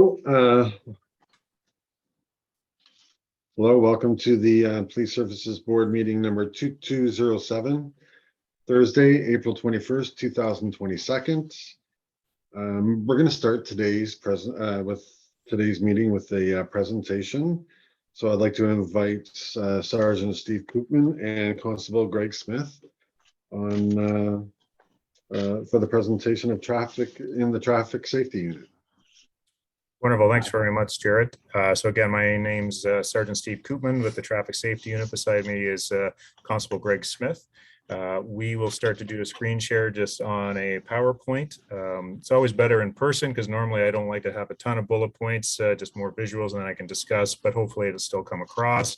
Hello, welcome to the Police Services Board meeting number 2207, Thursday, April 21st, 2022. We're going to start today's meeting with a presentation. So I'd like to invite Sergeant Steve Koopman and Constable Greg Smith on for the presentation of traffic in the traffic safety unit. Wonderful. Thanks very much, Jared. So again, my name's Sergeant Steve Koopman with the Traffic Safety Unit. Beside me is Constable Greg Smith. We will start to do a screen share just on a PowerPoint. It's always better in person because normally I don't like to have a ton of bullet points, just more visuals and then I can discuss, but hopefully it'll still come across.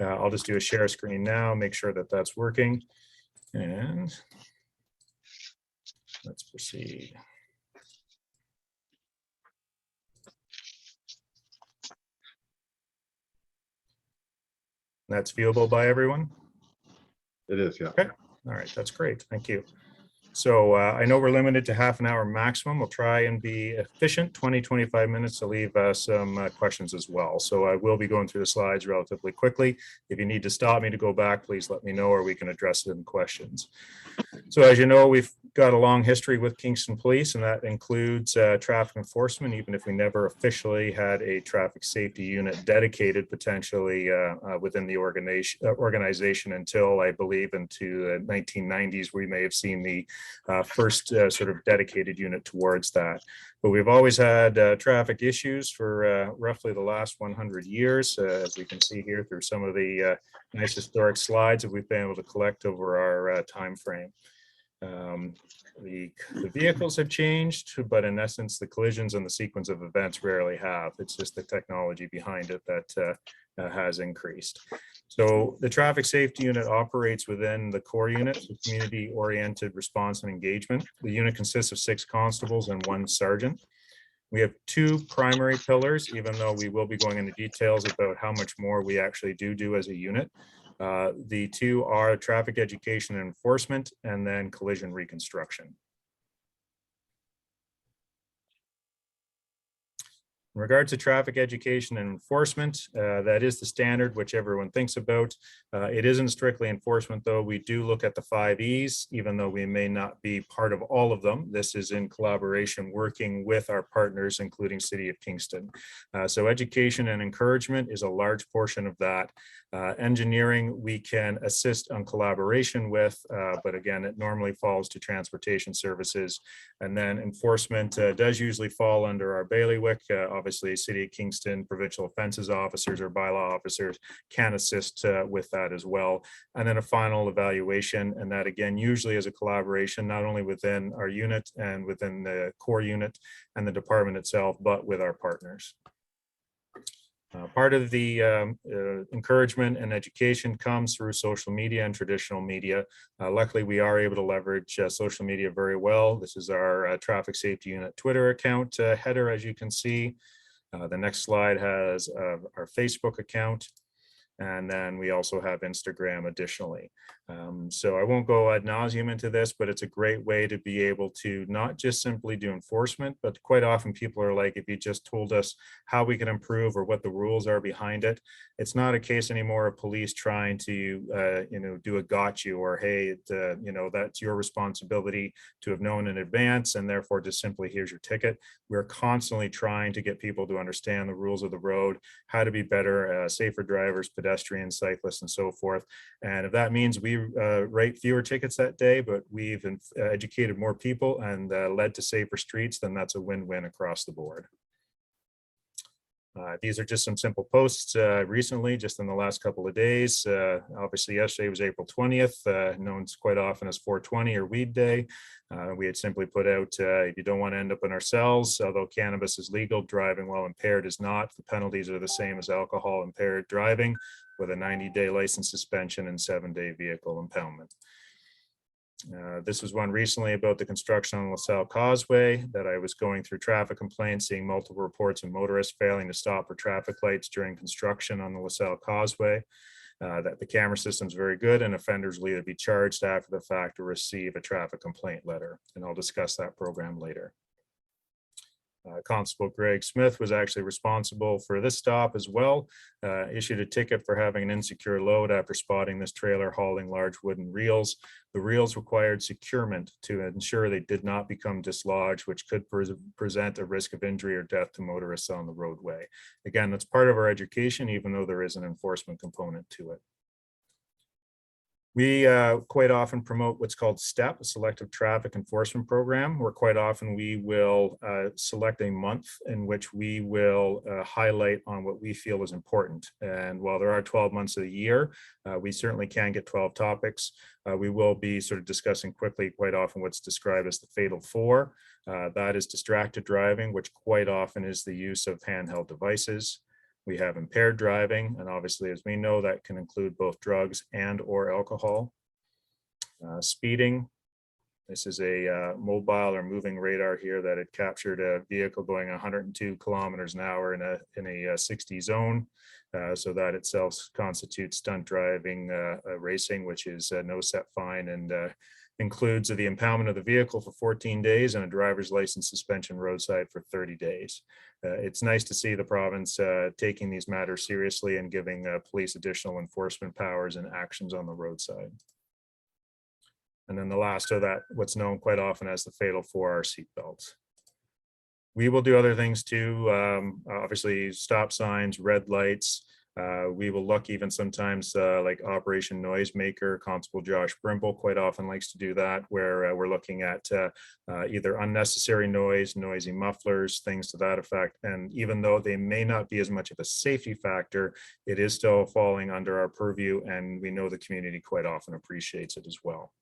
I'll just do a share screen now, make sure that that's working. And let's proceed. That's viewable by everyone? It is, yeah. Okay. All right, that's great. Thank you. So I know we're limited to half an hour maximum. We'll try and be efficient, 20-25 minutes to leave some questions as well. So I will be going through the slides relatively quickly. If you need to stop me to go back, please let me know or we can address it in questions. So as you know, we've got a long history with Kingston Police, and that includes traffic enforcement, even if we never officially had a traffic safety unit dedicated potentially within the organization until I believe into the 1990s, we may have seen the first sort of dedicated unit towards that. But we've always had traffic issues for roughly the last 100 years, as we can see here through some of the nice historic slides that we've been able to collect over our time frame. The vehicles have changed, but in essence, the collisions and the sequence of events rarely have. It's just the technology behind it that has increased. So the traffic safety unit operates within the core unit, so community-oriented response and engagement. The unit consists of 6 constables and 1 sergeant. We have 2 primary pillars, even though we will be going into details about how much more we actually do as a unit. The 2 are traffic education and enforcement, and then collision reconstruction. In regards to traffic education and enforcement, that is the standard which everyone thinks about. It isn't strictly enforcement, though. We do look at the 5 E's, even though we may not be part of all of them. This is in collaboration working with our partners, including City of Kingston. So education and encouragement is a large portion of that. Engineering, we can assist on collaboration with, but again, it normally falls to transportation services. And then enforcement does usually fall under our bailiwick. Obviously, City of Kingston provincial offences officers or bylaw officers can assist with that as well. And then a final evaluation, and that again usually is a collaboration not only within our unit and within the core unit and the department itself, but with our partners. Part of the encouragement and education comes through social media and traditional media. Luckily, we are able to leverage social media very well. This is our traffic safety unit Twitter account header, as you can see. The next slide has our Facebook account. And then we also have Instagram additionally. So I won't go ad nauseum into this, but it's a great way to be able to not just simply do enforcement, but quite often people are like, if you just told us how we can improve or what the rules are behind it. It's not a case anymore of police trying to, do a got you or, hey, that's your responsibility to have known in advance and therefore just simply here's your ticket. We're constantly trying to get people to understand the rules of the road, how to be better, safer drivers, pedestrians, cyclists, and so forth. And if that means we write fewer tickets that day, but we've educated more people and led to safer streets, then that's a win-win across the board. These are just some simple posts recently, just in the last couple of days. Obviously, yesterday was April 20th, known quite often as 420 or Weed Day. We had simply put out, if you don't want to end up in our cells, although cannabis is legal, driving while impaired is not. The penalties are the same as alcohol impaired driving, with a 90-day license suspension and 7-day vehicle impoundment. This was one recently about the construction on LaSalle Causeway that I was going through traffic complaints, seeing multiple reports of motorists failing to stop for traffic lights during construction on the LaSalle Causeway. That the camera system is very good and offenders will either be charged after the fact or receive a traffic complaint letter. And I'll discuss that program later. Constable Greg Smith was actually responsible for this stop as well, issued a ticket for having an insecure load after spotting this trailer hauling large wooden reels. The reels required securement to ensure they did not become dislodged, which could present a risk of injury or death to motorists on the roadway. Again, that's part of our education, even though there is an enforcement component to it. We quite often promote what's called STEP, a selective traffic enforcement program, where quite often we will select a month in which we will highlight on what we feel is important. And while there are 12 months of the year, we certainly can get 12 topics. We will be sort of discussing quickly quite often what's described as the fatal four. That is distracted driving, which quite often is the use of handheld devices. We have impaired driving, and obviously, as we know, that can include both drugs and or alcohol. Speeding. This is a mobile or moving radar here that had captured a vehicle going 102 kilometers an hour in a 60 zone. So that itself constitutes stunt driving racing, which is no set fine, and includes the impoundment of the vehicle for 14 days and a driver's license suspension roadside for 30 days. It's nice to see the province taking these matters seriously and giving police additional enforcement powers and actions on the roadside. And then the last of that, what's known quite often as the fatal four, are seatbelts. We will do other things too, obviously stop signs, red lights. We will look even sometimes like Operation Noisemaker. Constable Josh Brimble quite often likes to do that, where we're looking at either unnecessary noise, noisy mufflers, things to that effect. And even though they may not be as much of a safety factor, it is still falling under our purview, and we know the community quite often appreciates it as well.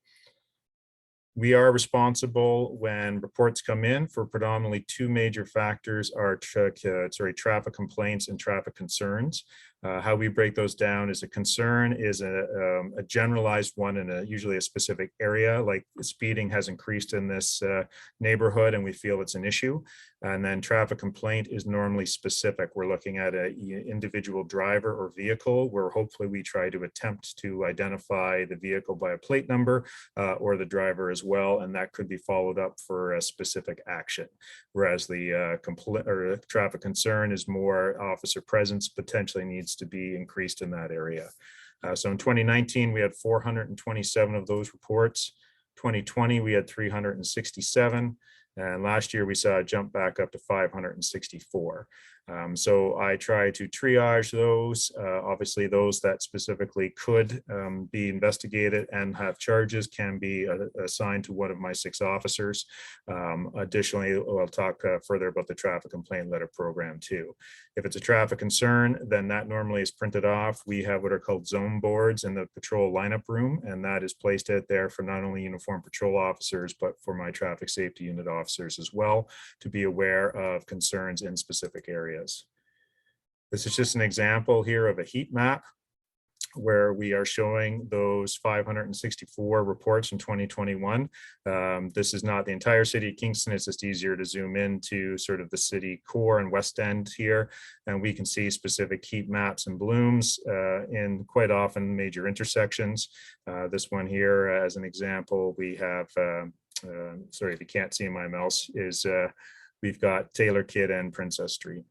We are responsible when reports come in for predominantly two major factors are traffic complaints and traffic concerns. How we break those down is a concern is a generalized one in usually a specific area, like speeding has increased in this neighborhood and we feel it's an issue. And then traffic complaint is normally specific. We're looking at an individual driver or vehicle where hopefully we try to attempt to identify the vehicle by a plate number or the driver as well, and that could be followed up for a specific action. Whereas the traffic concern is more officer presence potentially needs to be increased in that area. So in 2019, we had 427 of those reports. 2020, we had 367. And last year we saw a jump back up to 564. So I try to triage those. Obviously, those that specifically could be investigated and have charges can be assigned to one of my 6 officers. Additionally, I'll talk further about the traffic complaint letter program too. If it's a traffic concern, then that normally is printed off. We have what are called zone boards in the patrol lineup room, and that is placed out there for not only uniformed patrol officers, but for my traffic safety unit officers as well, to be aware of concerns in specific areas. This is just an example here of a heat map where we are showing those 564 reports in 2021. This is not the entire city of Kingston. It's just easier to zoom into sort of the city core and west end here. And we can see specific heat maps and blooms in quite often major intersections. This one here, as an example, we have, sorry if you can't see my mouse, is we've got Taylor Kidd and Princess Street.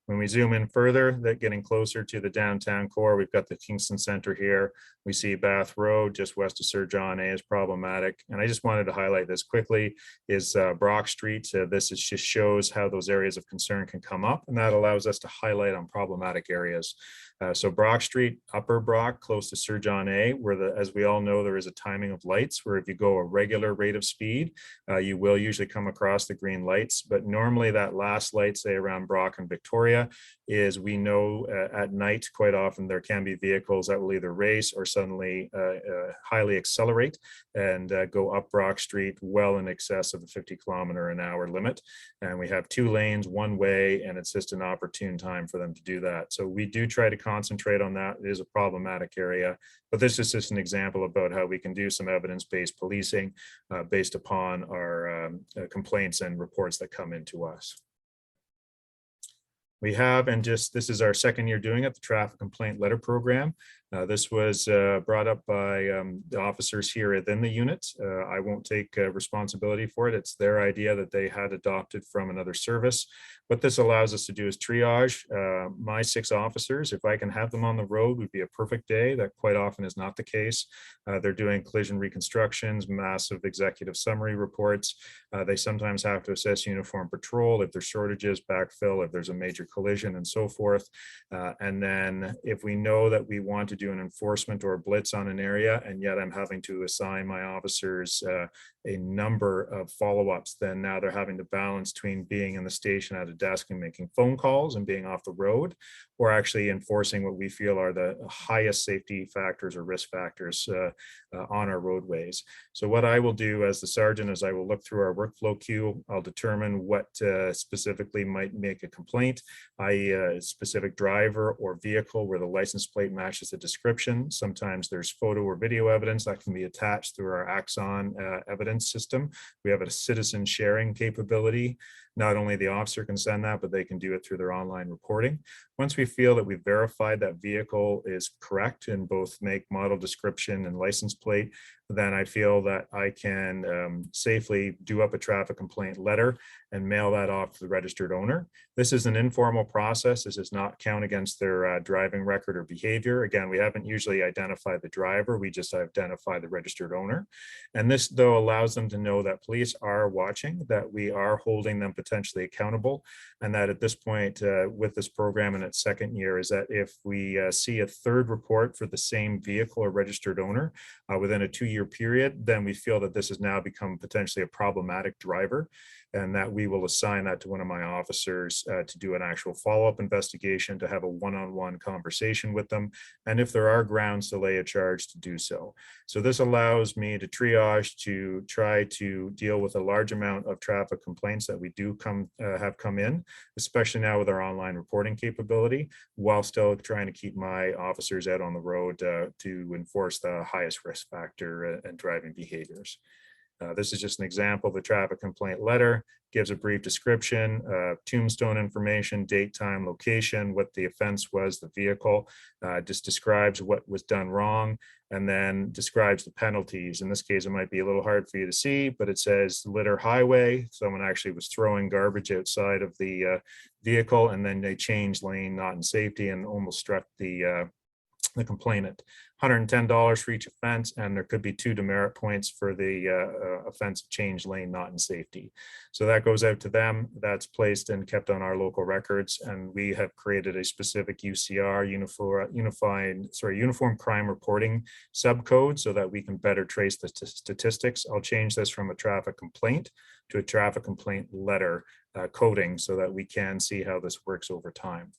When we zoom in further, that getting closer to the downtown core, we've got the Kingston Center here. We see Bath Road just west of Sir John A is problematic. And I just wanted to highlight this quickly is Brock Street. This is just shows how those areas of concern can come up, and that allows us to highlight on problematic areas. So Brock Street, Upper Brock, close to Sir John A, where as we all know, there is a timing of lights where if you go a regular rate of speed, you will usually come across the green lights. But normally that last light, say around Brock and Victoria, is we know at night quite often there can be vehicles that will either race or suddenly highly accelerate and go up Brock Street well in excess of the 50-kilometer-an-hour limit. And we have 2 lanes, one way, and it's just an opportune time for them to do that. So we do try to concentrate on that. It is a problematic area, but this is just an example about how we can do some evidence-based policing based upon our complaints and reports that come into us. We have, and just this is our 2nd year doing it, the traffic complaint letter program. This was brought up by the officers here within the unit. I won't take responsibility for it. It's their idea that they had adopted from another service. What this allows us to do is triage my 6 officers. If I can have them on the road, would be a perfect day. That quite often is not the case. They're doing collision reconstructions, massive executive summary reports. They sometimes have to assess uniform patrol if there's shortages, backfill, if there's a major collision, and so forth. And then if we know that we want to do an enforcement or a blitz on an area, and yet I'm having to assign my officers a number of follow-ups, then now they're having to balance between being in the station at a desk and making phone calls and being off the road, or actually enforcing what we feel are the highest safety factors or risk factors on our roadways. So what I will do as the sergeant is I will look through our workflow queue. I'll determine what specifically might make a complaint, i.e. a specific driver or vehicle where the license plate matches the description. Sometimes there's photo or video evidence that can be attached through our Axon evidence system. We have a citizen sharing capability. Not only the officer can send that, but they can do it through their online reporting. Once we feel that we've verified that vehicle is correct in both make, model, description, and license plate, then I feel that I can safely do up a traffic complaint letter and mail that off to the registered owner. This is an informal process. This does not count against their driving record or behavior. Again, we haven't usually identified the driver. We just identify the registered owner. And this, though, allows them to know that police are watching, that we are holding them potentially accountable, and that at this point with this program in its 2nd year is that if we see a 3rd report for the same vehicle or registered owner within a 2-year period, then we feel that this has now become potentially a problematic driver, and that we will assign that to one of my officers to do an actual follow-up investigation, to have a one-on-one conversation with them, and if there are grounds to lay a charge, to do so. So this allows me to triage, to try to deal with a large amount of traffic complaints that we do have come in, especially now with our online reporting capability, while still trying to keep my officers out on the road to enforce the highest risk factor and driving behaviors. This is just an example of the traffic complaint letter. Gives a brief description, tombstone information, date, time, location, what the offense was, the vehicle, just describes what was done wrong, and then describes the penalties. In this case, it might be a little hard for you to see, but it says litter highway. Someone actually was throwing garbage outside of the vehicle, and then they changed lane, not in safety, and almost struck the complainant. $110 for each offense, and there could be 2 demerit points for the offense of change lane not in safety. So that goes out to them. That's placed and kept on our local records, and we have created a specific UCR, Uniform Crime Reporting subcode, so that we can better trace the statistics. I'll change this from a traffic complaint to a traffic complaint letter coding, so that we can see how this works over time.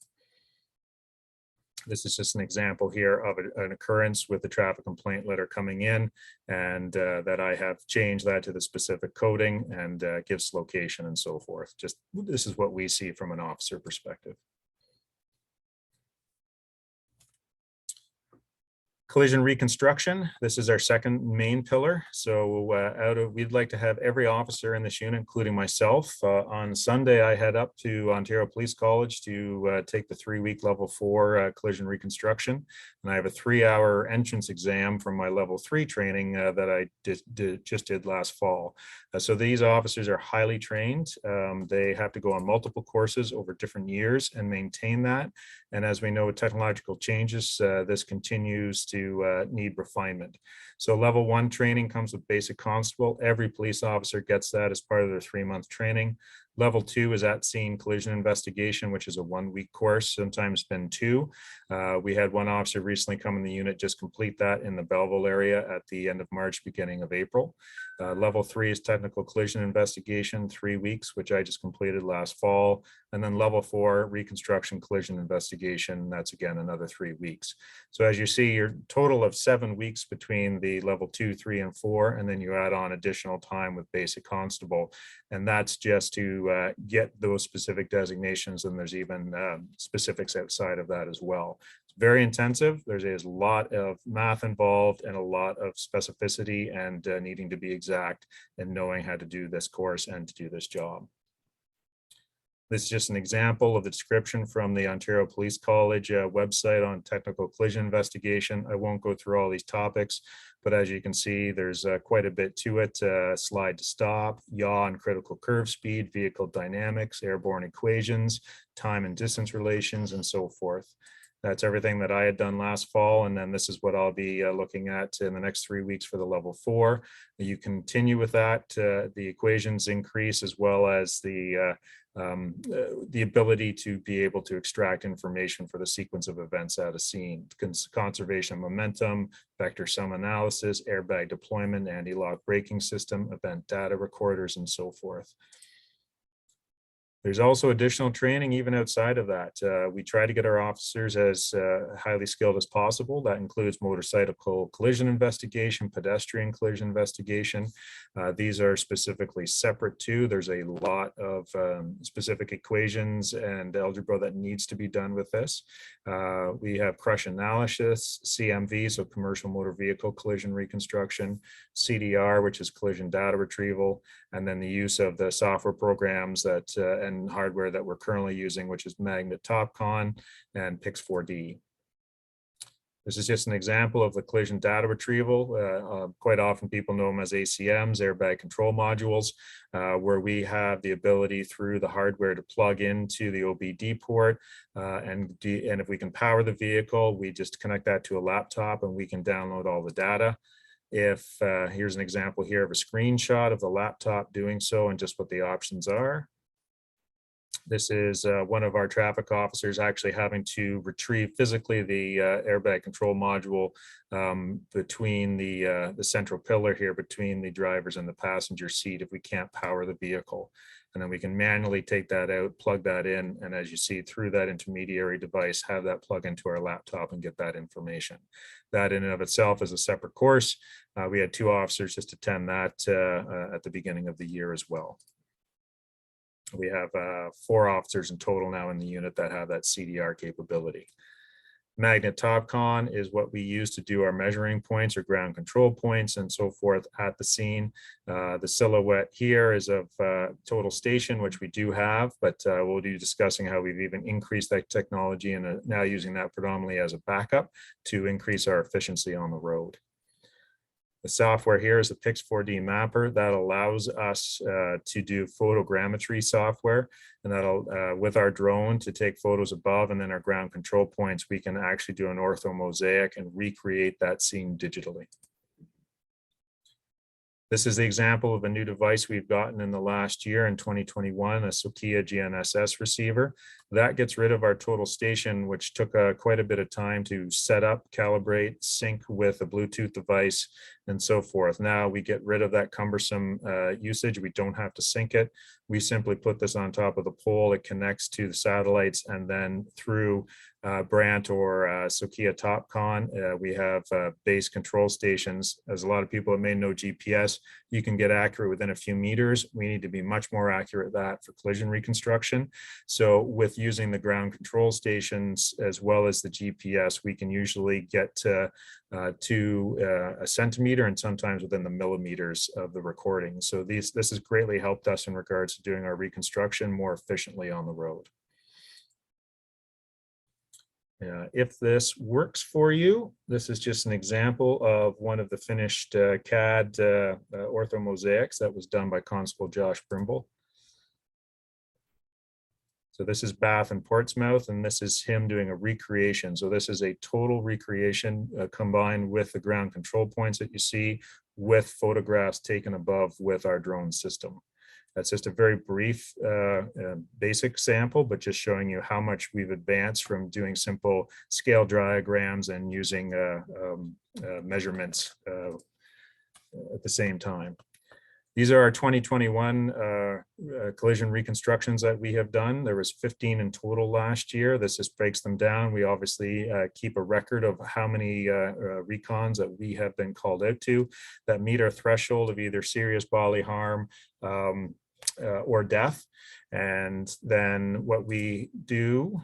This is just an example here of an occurrence with the traffic complaint letter coming in, and that I have changed that to the specific coding and gives location and so forth. Just this is what we see from an officer perspective. Collision reconstruction. This is our 2nd main pillar. So we'd like to have every officer in this unit, including myself. On Sunday, I head up to Ontario Police College to take the 3-week level 4 collision reconstruction. And I have a 3-hour entrance exam from my level 3 training that I just did last fall. So these officers are highly trained. They have to go on multiple courses over different years and maintain that. And as we know, with technological changes, this continues to need refinement. So level 1 training comes with basic constable. Every police officer gets that as part of their 3-month training. Level 2 is at scene collision investigation, which is a 1-week course, sometimes been 2. We had one officer recently come in the unit, just complete that in the Belleville area at the end of March, beginning of April. Level 3 is technical collision investigation, 3 weeks, which I just completed last fall. And then level 4, reconstruction collision investigation. That's again another 3 weeks. So as you see, your total of 7 weeks between the level 2, 3, and 4, and then you add on additional time with basic constable. And that's just to get those specific designations. And there's even specifics outside of that as well. It's very intensive. There's a lot of math involved and a lot of specificity and needing to be exact and knowing how to do this course and to do this job. This is just an example of the description from the Ontario Police College website on technical collision investigation. I won't go through all these topics, but as you can see, there's quite a bit to it. Slide to stop, yaw and critical curve speed, vehicle dynamics, airborne equations, time and distance relations, and so forth. That's everything that I had done last fall, and then this is what I'll be looking at in the next 3 weeks for the level 4. You continue with that. The equations increase, as well as the ability to be able to extract information for the sequence of events at a scene, conservation of momentum, vector sum analysis, airbag deployment, anti-lock braking system, event data recorders, and so forth. There's also additional training even outside of that. We try to get our officers as highly skilled as possible. That includes motorcycle collision investigation, pedestrian collision investigation. These are specifically separate too. There's a lot of specific equations and algebra that needs to be done with this. We have crush analysis, CMV, so commercial motor vehicle collision reconstruction, CDR, which is collision data retrieval, and then the use of the software programs that and hardware that we're currently using, which is Magnet TopCon and Pix4D. This is just an example of the collision data retrieval. Quite often people know them as ACMs, airbag control modules, where we have the ability through the hardware to plug into the OBD port. And if we can power the vehicle, we just connect that to a laptop and we can download all the data. If here's an example here of a screenshot of the laptop doing so and just what the options are. This is one of our traffic officers actually having to retrieve physically the airbag control module between the central pillar here, between the drivers and the passenger seat, if we can't power the vehicle. And then we can manually take that out, plug that in, and as you see through that intermediary device, have that plug into our laptop and get that information. That in and of itself is a separate course. We had 2 officers just attend that at the beginning of the year as well. We have 4 officers in total now in the unit that have that CDR capability. Magnet TopCon is what we use to do our measuring points or ground control points and so forth at the scene. The silhouette here is of total station, which we do have, but we'll be discussing how we've even increased that technology and now using that predominantly as a backup to increase our efficiency on the road. The software here is a Pix4D mapper that allows us to do photogrammetry software, and that'll with our drone to take photos above, and then our ground control points, we can actually do an ortho mosaic and recreate that scene digitally. This is the example of a new device we've gotten in the last year in 2021, a Sokia GNSS receiver. That gets rid of our total station, which took quite a bit of time to set up, calibrate, sync with a Bluetooth device, and so forth. Now we get rid of that cumbersome usage. We don't have to sync it. We simply put this on top of the pole. It connects to the satellites, and then through Brant or Sokia TopCon, we have base control stations. As a lot of people may know GPS, you can get accurate within a few meters. We need to be much more accurate at that for collision reconstruction. So with using the ground control stations as well as the GPS, we can usually get to a centimeter and sometimes within the millimeters of the recording. So this has greatly helped us in regards to doing our reconstruction more efficiently on the road. If this works for you, this is just an example of one of the finished CAD ortho mosaics that was done by Constable Josh Brimble. So this is Bath and Portsmouth, and this is him doing a recreation. So this is a total recreation combined with the ground control points that you see with photographs taken above with our drone system. That's just a very brief, basic sample, but just showing you how much we've advanced from doing simple scale diagrams and using measurements at the same time. These are our 2021 collision reconstructions that we have done. There was 15 in total last year. This just breaks them down. We obviously keep a record of how many recons that we have been called out to that meet our threshold of either serious bodily harm or death. And then what we do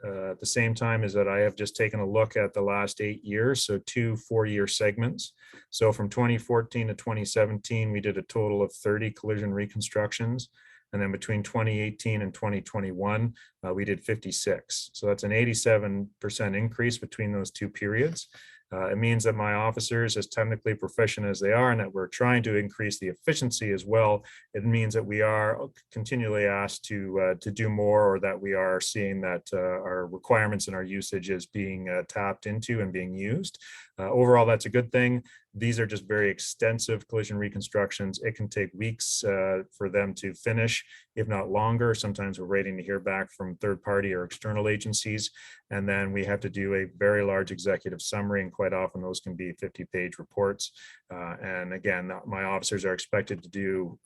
at the same time is that I have just taken a look at the last 8 years, so 2 4-year segments. So from 2014 to 2017, we did a total of 30 collision reconstructions. And then between 2018 and 2021, we did 56. So that's an 87% increase between those two periods. It means that my officers, as technically proficient as they are, and that we're trying to increase the efficiency as well, it means that we are continually asked to do more, or that we are seeing that our requirements and our usage is being tapped into and being used. Overall, that's a good thing. These are just very extensive collision reconstructions. It can take weeks for them to finish, if not longer. Sometimes we're waiting to hear back from third party or external agencies. And then we have to do a very large executive summary, and quite often those can be 50-page reports. And again, my officers are expected to do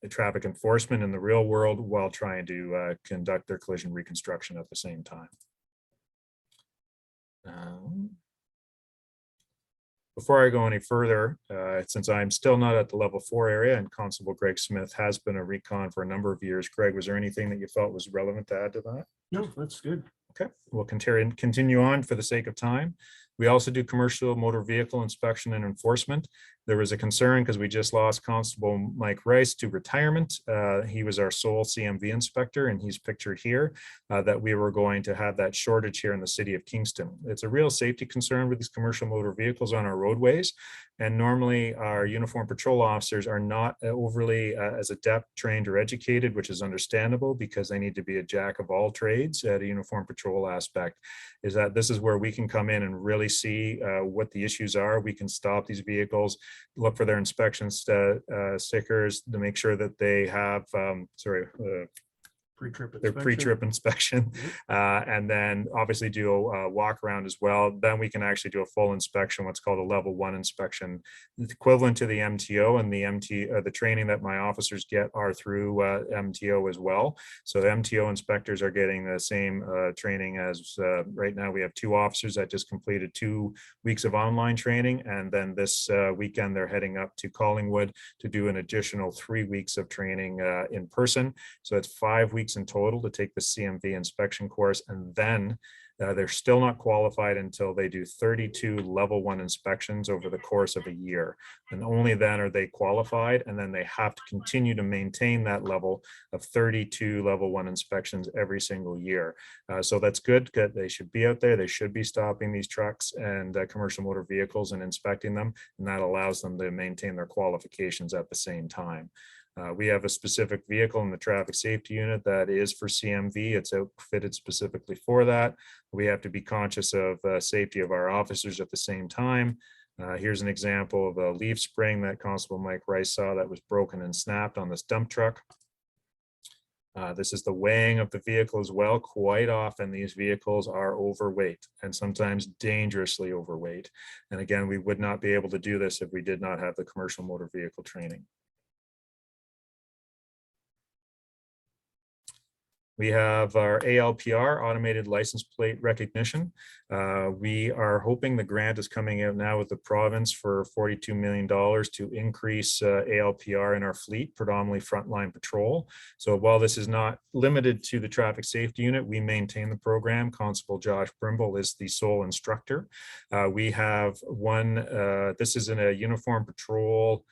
traffic enforcement in the real world while trying to conduct their collision reconstruction at the same time. Before I go any further, since I'm still not at the level 4 area and Constable Greg Smith has been a recon for a number of years, Greg, was there anything that you felt was relevant to add to that? No, that's good. Okay, we'll continue on for the sake of time. We also do commercial motor vehicle inspection and enforcement. There was a concern because we just lost Constable Mike Rice to retirement. He was our sole CMV inspector, and he's pictured here, that we were going to have that shortage here in the city of Kingston. It's a real safety concern with these commercial motor vehicles on our roadways. And normally our uniformed patrol officers are not overly as adept, trained, or educated, which is understandable because they need to be a jack of all trades at a uniformed patrol aspect. Is that this is where we can come in and really see what the issues are. We can stop these vehicles, look for their inspection stickers to make sure that they have, their pre-trip inspection, and then obviously do a walk around as well. Then we can actually do a full inspection, what's called a level 1 inspection, equivalent to the MTO, and the training that my officers get are through MTO as well. So the MTO inspectors are getting the same training as right now. We have 2 officers that just completed 2 weeks of online training, and then this weekend they're heading up to Collingwood to do an additional 3 weeks of training in person. So it's 5 weeks in total to take the CMV inspection course, and then they're still not qualified until they do 32 level 1 inspections over the course of a year, and only then are they qualified. And then they have to continue to maintain that level of 32 level 1 inspections every single year. So that's good. They should be out there. They should be stopping these trucks and commercial motor vehicles and inspecting them, and that allows them to maintain their qualifications at the same time. We have a specific vehicle in the traffic safety unit that is for CMV. It's outfitted specifically for that. We have to be conscious of safety of our officers at the same time. Here's an example of a leaf spring that Constable Mike Rice saw that was broken and snapped on this dump truck. This is the weighing of the vehicle as well. Quite often these vehicles are overweight, and sometimes dangerously overweight. And again, we would not be able to do this if we did not have the commercial motor vehicle training. We have our ALPR, automated license plate recognition. We are hoping the grant is coming out now with the province for $42 million to increase ALPR in our fleet, predominantly frontline patrol. So while this is not limited to the traffic safety unit, we maintain the program. Constable Josh Brimble is the sole instructor. We have one, this is in a uniform patrol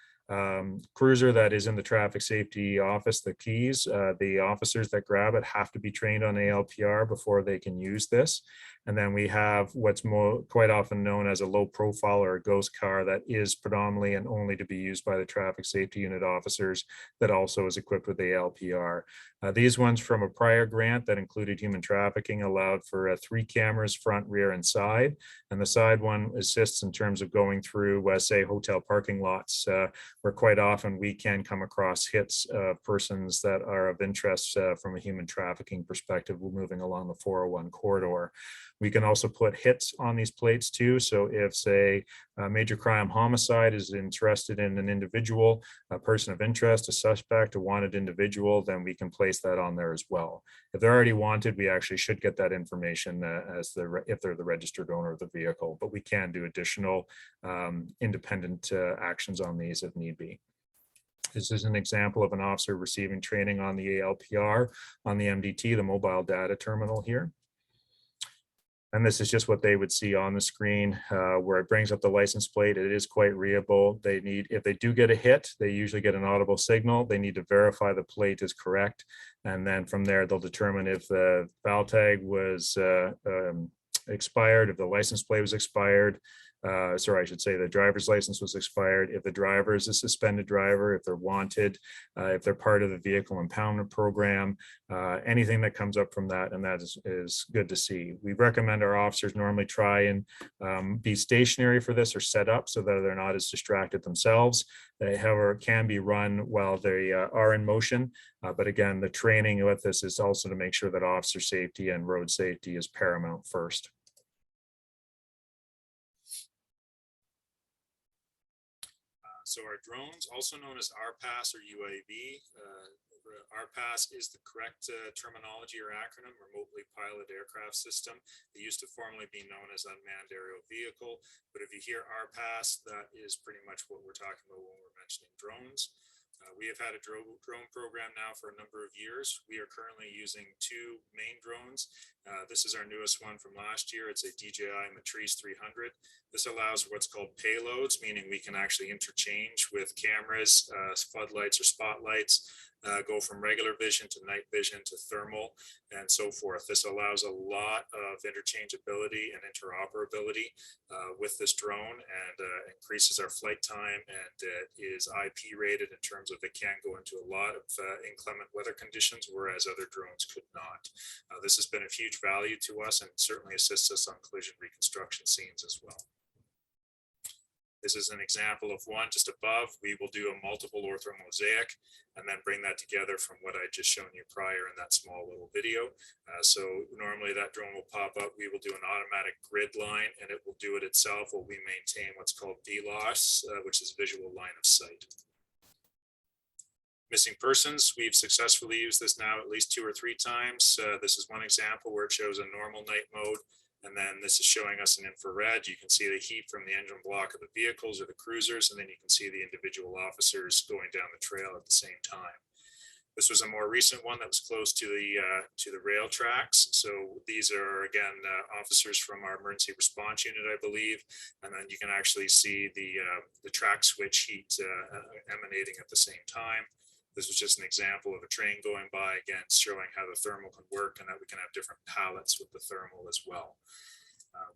cruiser that is in the traffic safety office, the keys. The officers that grab it have to be trained on ALPR before they can use this. And then we have what's quite often known as a low profile or a ghost car that is predominantly and only to be used by the traffic safety unit officers, that also is equipped with ALPR. These ones from a prior grant that included human trafficking allowed for 3 cameras, front, rear, and side. And the side one assists in terms of going through, say, hotel parking lots, where quite often we can come across hits of persons that are of interest from a human trafficking perspective, moving along the 401 corridor. We can also put hits on these plates too. So if, say, a major crime homicide is interested in an individual, a person of interest, a suspect, a wanted individual, then we can place that on there as well. If they're already wanted, we actually should get that information if they're the registered owner of the vehicle, but we can do additional independent actions on these if need be. This is an example of an officer receiving training on the ALPR on the MDT, the mobile data terminal here. And this is just what they would see on the screen where it brings up the license plate. It is quite readable. If they do get a hit, they usually get an audible signal. They need to verify the plate is correct. And then from there, they'll determine if the val tag was expired, if the license plate was expired. Sorry, I should say the driver's license was expired. If the driver is a suspended driver, if they're wanted, if they're part of the vehicle impoundment program, anything that comes up from that, and that is good to see. We recommend our officers normally try and be stationary for this or set up so that they're not as distracted themselves. They, however, can be run while they are in motion. But again, the training with this is also to make sure that officer safety and road safety is paramount first. So our drones, also known as RPAS or UAV, RPAS is the correct terminology or acronym, Remotely Piloted Aircraft System. It used to formerly be known as Unmanned Aerial Vehicle, but if you hear RPAS, that is pretty much what we're talking about when we're mentioning drones. We have had a drone program now for a number of years. We are currently using two main drones. This is our newest one from last year. It's a DJI Matrice 300. This allows what's called payloads, meaning we can actually interchange with cameras, floodlights or spotlights, go from regular vision to night vision to thermal and so forth. This allows a lot of interchangeability and interoperability with this drone, and increases our flight time, and it is IP rated in terms of it can go into a lot of inclement weather conditions, whereas other drones could not. This has been of huge value to us and certainly assists us on collision reconstruction scenes as well. This is an example of one just above. We will do a multiple ortho mosaic and then bring that together from what I just shown you prior in that small little video. So normally that drone will pop up. We will do an automatic grid line, and it will do it itself while we maintain what's called VLOS, which is visual line of sight. Missing persons, we've successfully used this now at least 2 or 3 times. This is one example where it shows a normal night mode. And then this is showing us an infrared. You can see the heat from the engine block of the vehicles or the cruisers, and then you can see the individual officers going down the trail at the same time. This was a more recent one that was close to the rail tracks. So these are, again, officers from our emergency response unit, I believe. And then you can actually see the track switch heat emanating at the same time. This was just an example of a train going by, again, showing how the thermal can work and that we can have different palettes with the thermal as well.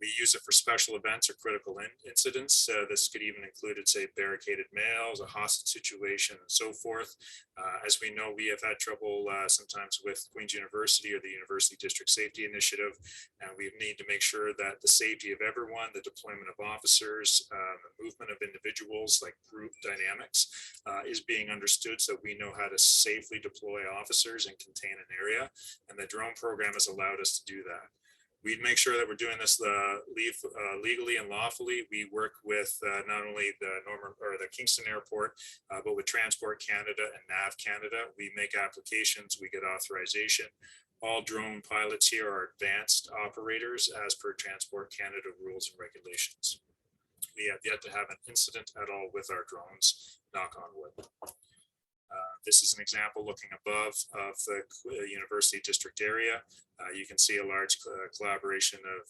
We use it for special events or critical incidents. This could even include, say, barricaded mails, a hostage situation, and so forth. As we know, we have had trouble sometimes with Queen's University or the University District Safety Initiative, and we need to make sure that the safety of everyone, the deployment of officers, the movement of individuals, like group dynamics, is being understood, so we know how to safely deploy officers and contain an area. And the drone program has allowed us to do that. We make sure that we're doing this legally and lawfully. We work with not only the Kingston Airport, but with Transport Canada and NAV Canada. We make applications, we get authorization. All drone pilots here are advanced operators as per Transport Canada rules and regulations. We have yet to have an incident at all with our drones, knock on wood. This is an example looking above of the University District area. You can see a large collaboration of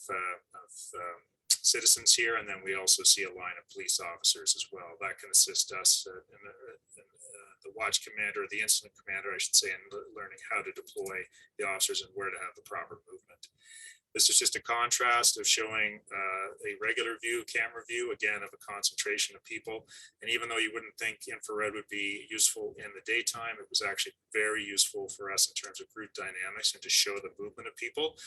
citizens here, and then we also see a line of police officers as well. That can assist us in the watch commander, or the incident commander, I should say, in learning how to deploy the officers and where to have the proper movement. This is just a contrast of showing a regular view, camera view, again, of a concentration of people. And even though you wouldn't think infrared would be useful in the daytime, it was actually very useful for us in terms of group dynamics and to show the movement of people.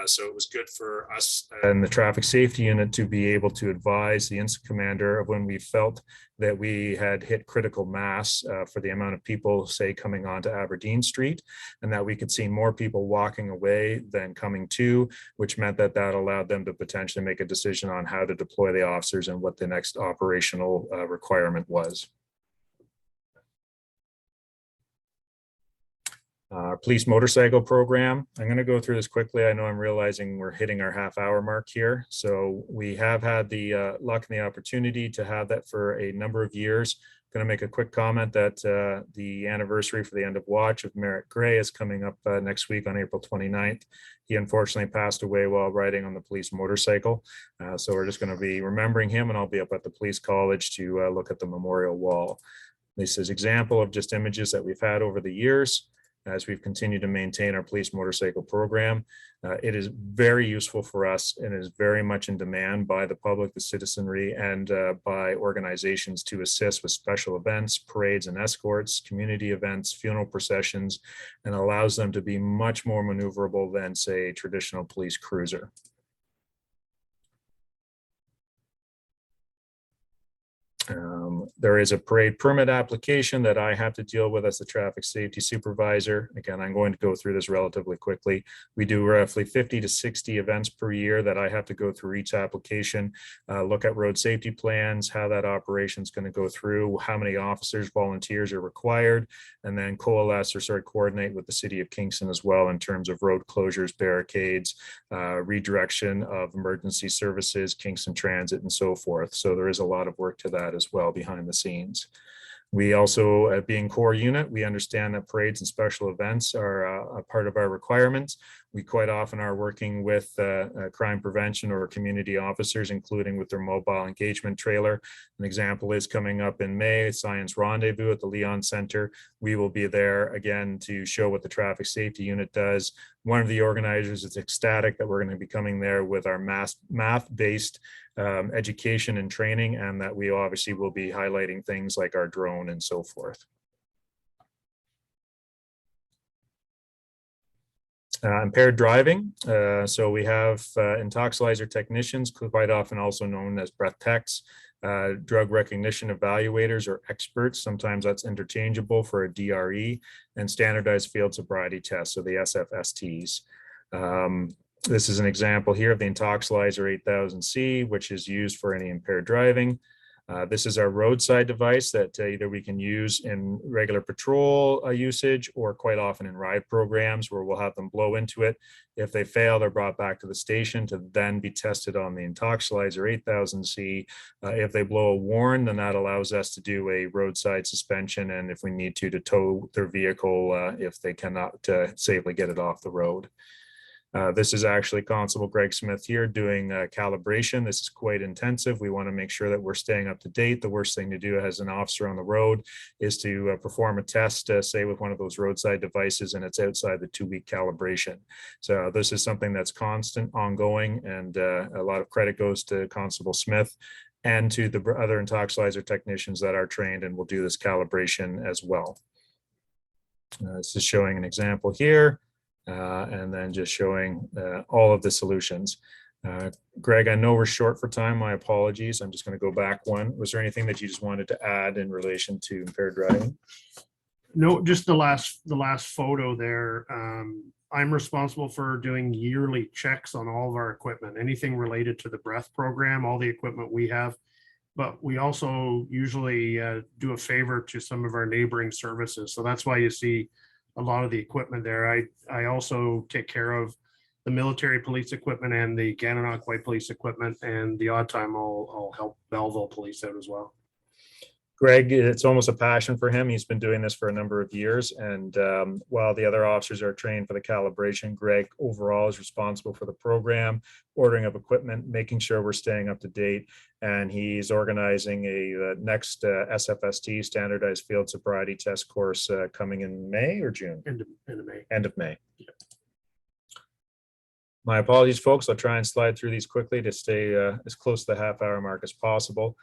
So it was good for us and the traffic safety unit to be able to advise the incident commander of when we felt that we had hit critical mass for the amount of people, say, coming onto Aberdeen Street, and that we could see more people walking away than coming to, which meant that allowed them to potentially make a decision on how to deploy the officers and what the next operational requirement was. Police motorcycle program. I'm going to go through this quickly. I know I'm realizing we're hitting our half-hour mark here. So we have had the luck and the opportunity to have that for a number of years. Going to make a quick comment that the anniversary for the end of watch of Merritt Gray is coming up next week on April 29th. He unfortunately passed away while riding on the police motorcycle. So we're just going to be remembering him, and I'll be up at the police college to look at the memorial wall. This is an example of just images that we've had over the years as we've continued to maintain our police motorcycle program. It is very useful for us and is very much in demand by the public, the citizenry, and by organizations to assist with special events, parades and escorts, community events, funeral processions, and allows them to be much more maneuverable than, say, a traditional police cruiser. There is a parade permit application that I have to deal with as the traffic safety supervisor. Again, I'm going to go through this relatively quickly. We do roughly 50 to 60 events per year that I have to go through each application, look at road safety plans, how that operation is going to go through, how many officers, volunteers are required, and then coalesce or sort of coordinate with the city of Kingston as well in terms of road closures, barricades, redirection of emergency services, Kingston Transit, and so forth. So there is a lot of work to that as well behind the scenes. We also, being core unit, we understand that parades and special events are a part of our requirements. We quite often are working with crime prevention or community officers, including with their mobile engagement trailer. An example is coming up in May, Science Rendezvous at the Leon Center. We will be there again to show what the traffic safety unit does. One of the organizers is ecstatic that we're going to be coming there with our math-based education and training, and that we obviously will be highlighting things like our drone and so forth. Impaired driving. So we have intoxilizer technicians, quite often also known as breath techs, drug recognition evaluators or experts. Sometimes that's interchangeable for a DRE, and standardized field sobriety tests, so the SFSTs. This is an example here of the Intoxilizer 8000C, which is used for any impaired driving. This is our roadside device that either we can use in regular patrol usage or quite often in ride programs where we'll have them blow into it. If they fail, they're brought back to the station to then be tested on the Intoxilizer 8000C. If they blow a warn, then that allows us to do a roadside suspension, and if we need to tow their vehicle if they cannot safely get it off the road. This is actually Constable Greg Smith here doing calibration. This is quite intensive. We want to make sure that we're staying up to date. The worst thing to do as an officer on the road is to perform a test, say with one of those roadside devices, and it's outside the 2-week calibration. So this is something that's constant, ongoing, and a lot of credit goes to Constable Smith and to the other Intoxilizer technicians that are trained and will do this calibration as well. This is showing an example here. And then just showing all of the solutions. Greg, I know we're short for time. My apologies. I'm just going to go back one. Was there anything that you just wanted to add in relation to impaired driving? No, just the last photo there. I'm responsible for doing yearly checks on all of our equipment, anything related to the breath program, all the equipment we have. But we also usually do a favor to some of our neighboring services. So that's why you see a lot of the equipment there. I also take care of the military police equipment and the Gananoque White Police equipment, and the odd time I'll help Belleville Police out as well. Greg, it's almost a passion for him. He's been doing this for a number of years. And while the other officers are trained for the calibration, Greg overall is responsible for the program, ordering of equipment, making sure we're staying up to date. And he's organizing a next SFST, standardized field sobriety test course, coming in May or June? End of May. End of May. Yeah. My apologies, folks. I'll try and slide through these quickly to stay as close to the half-hour mark as possible.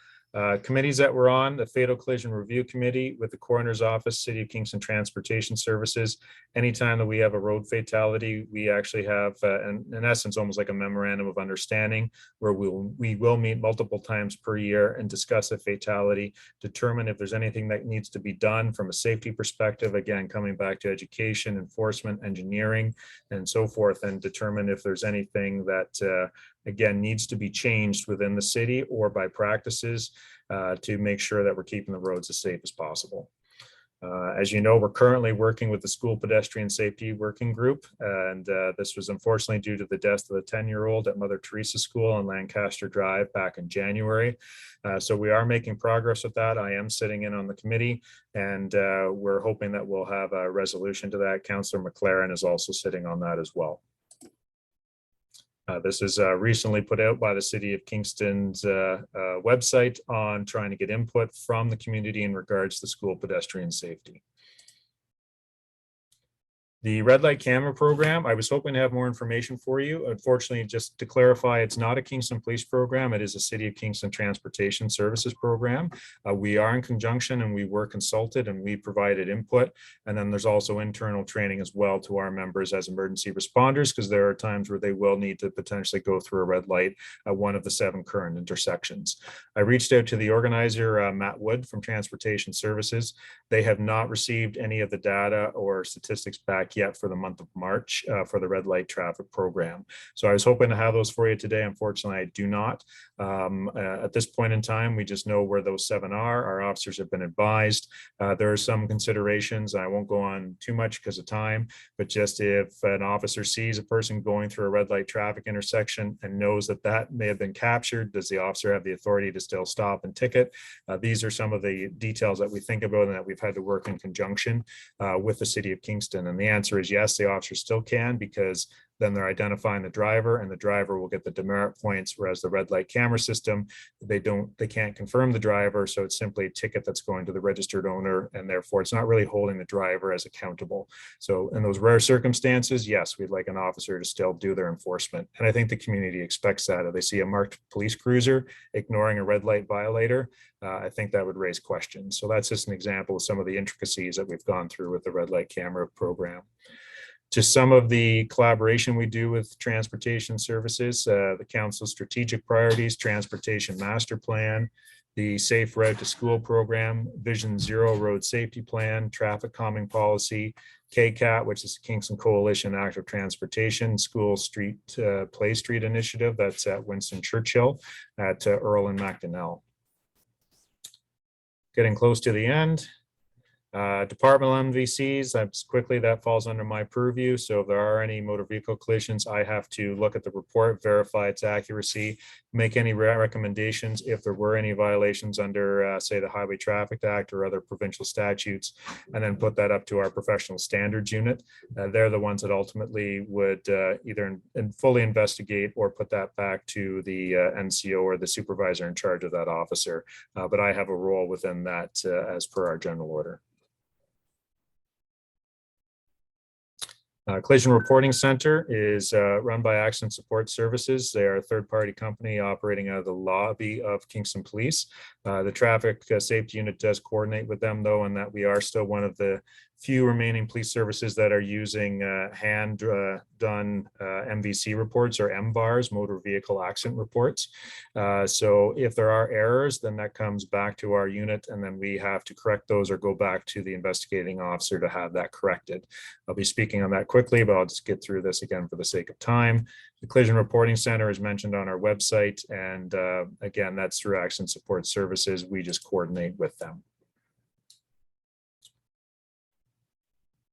Committees that we're on: the Fatal Collision Review Committee with the Coroner's Office, City of Kingston Transportation Services. Anytime that we have a road fatality, we actually have, in essence, almost like a memorandum of understanding where we will meet multiple times per year and discuss a fatality, determine if there's anything that needs to be done from a safety perspective, again, coming back to education, enforcement, engineering, and so forth, and determine if there's anything that again, needs to be changed within the city or by practices to make sure that we're keeping the roads as safe as possible. As you know, we're currently working with the School Pedestrian Safety Working Group, and this was unfortunately due to the death of a 10-year-old at Mother Teresa School on Lancaster Drive back in January. So we are making progress with that. I am sitting in on the committee, and we're hoping that we'll have a resolution to that. Councillor McLaren is also sitting on that as well. This is recently put out by the City of Kingston's website on trying to get input from the community in regards to school pedestrian safety. The red light camera program, I was hoping to have more information for you. Unfortunately, just to clarify, it's not a Kingston Police program. It is a City of Kingston Transportation Services program. We are in conjunction and we were consulted and we provided input. And then there's also internal training as well to our members as emergency responders, because there are times where they will need to potentially go through a red light at one of the 7 current intersections. I reached out to the organizer, Matt Wood from Transportation Services. They have not received any of the data or statistics back yet for the month of March for the red light traffic program. So I was hoping to have those for you today. Unfortunately, I do not. At this point in time, we just know where those 7 are. Our officers have been advised. There are some considerations. I won't go on too much because of time, but just if an officer sees a person going through a red light traffic intersection and knows that that may have been captured, does the officer have the authority to still stop and ticket? These are some of the details that we think about and that we've had to work in conjunction with the City of Kingston. And the answer is yes, the officer still can, because then they're identifying the driver and the driver will get the demerit points, whereas the red light camera system, they can't confirm the driver. So it's simply a ticket that's going to the registered owner, and therefore it's not really holding the driver as accountable. So in those rare circumstances, yes, we'd like an officer to still do their enforcement. And I think the community expects that. If they see a marked police cruiser ignoring a red light violator, I think that would raise questions. So that's just an example of some of the intricacies that we've gone through with the red light camera program. Just some of the collaboration we do with transportation services, the council's strategic priorities, transportation master plan, the safe route to school program, Vision Zero road safety plan, traffic calming policy, KCAT, which is the Kingston Coalition Active Transportation, School Street Play Street Initiative, that's at Winston Churchill at Earl and McDonnell. Getting close to the end. Departmental MVCs, quickly, that falls under my purview. So if there are any motor vehicle collisions, I have to look at the report, verify its accuracy, make any recommendations if there were any violations under, say, the Highway Traffic Act or other provincial statutes, and then put that up to our professional standards unit. They're the ones that ultimately would either fully investigate or put that back to the NCO or the supervisor in charge of that officer. But I have a role within that as per our general order. Collision Reporting Center is run by Accident Support Services. They are a third-party company operating out of the lobby of Kingston Police. The Traffic Safety Unit does coordinate with them, though, and that we are still one of the few remaining police services that are using hand-done MVC reports, or MVARs, motor vehicle accident reports. So if there are errors, then that comes back to our unit, and then we have to correct those or go back to the investigating officer to have that corrected. I'll be speaking on that quickly, but I'll just get through this again for the sake of time. The Collision Reporting Center is mentioned on our website, and again, that's through Accident Support Services. We just coordinate with them.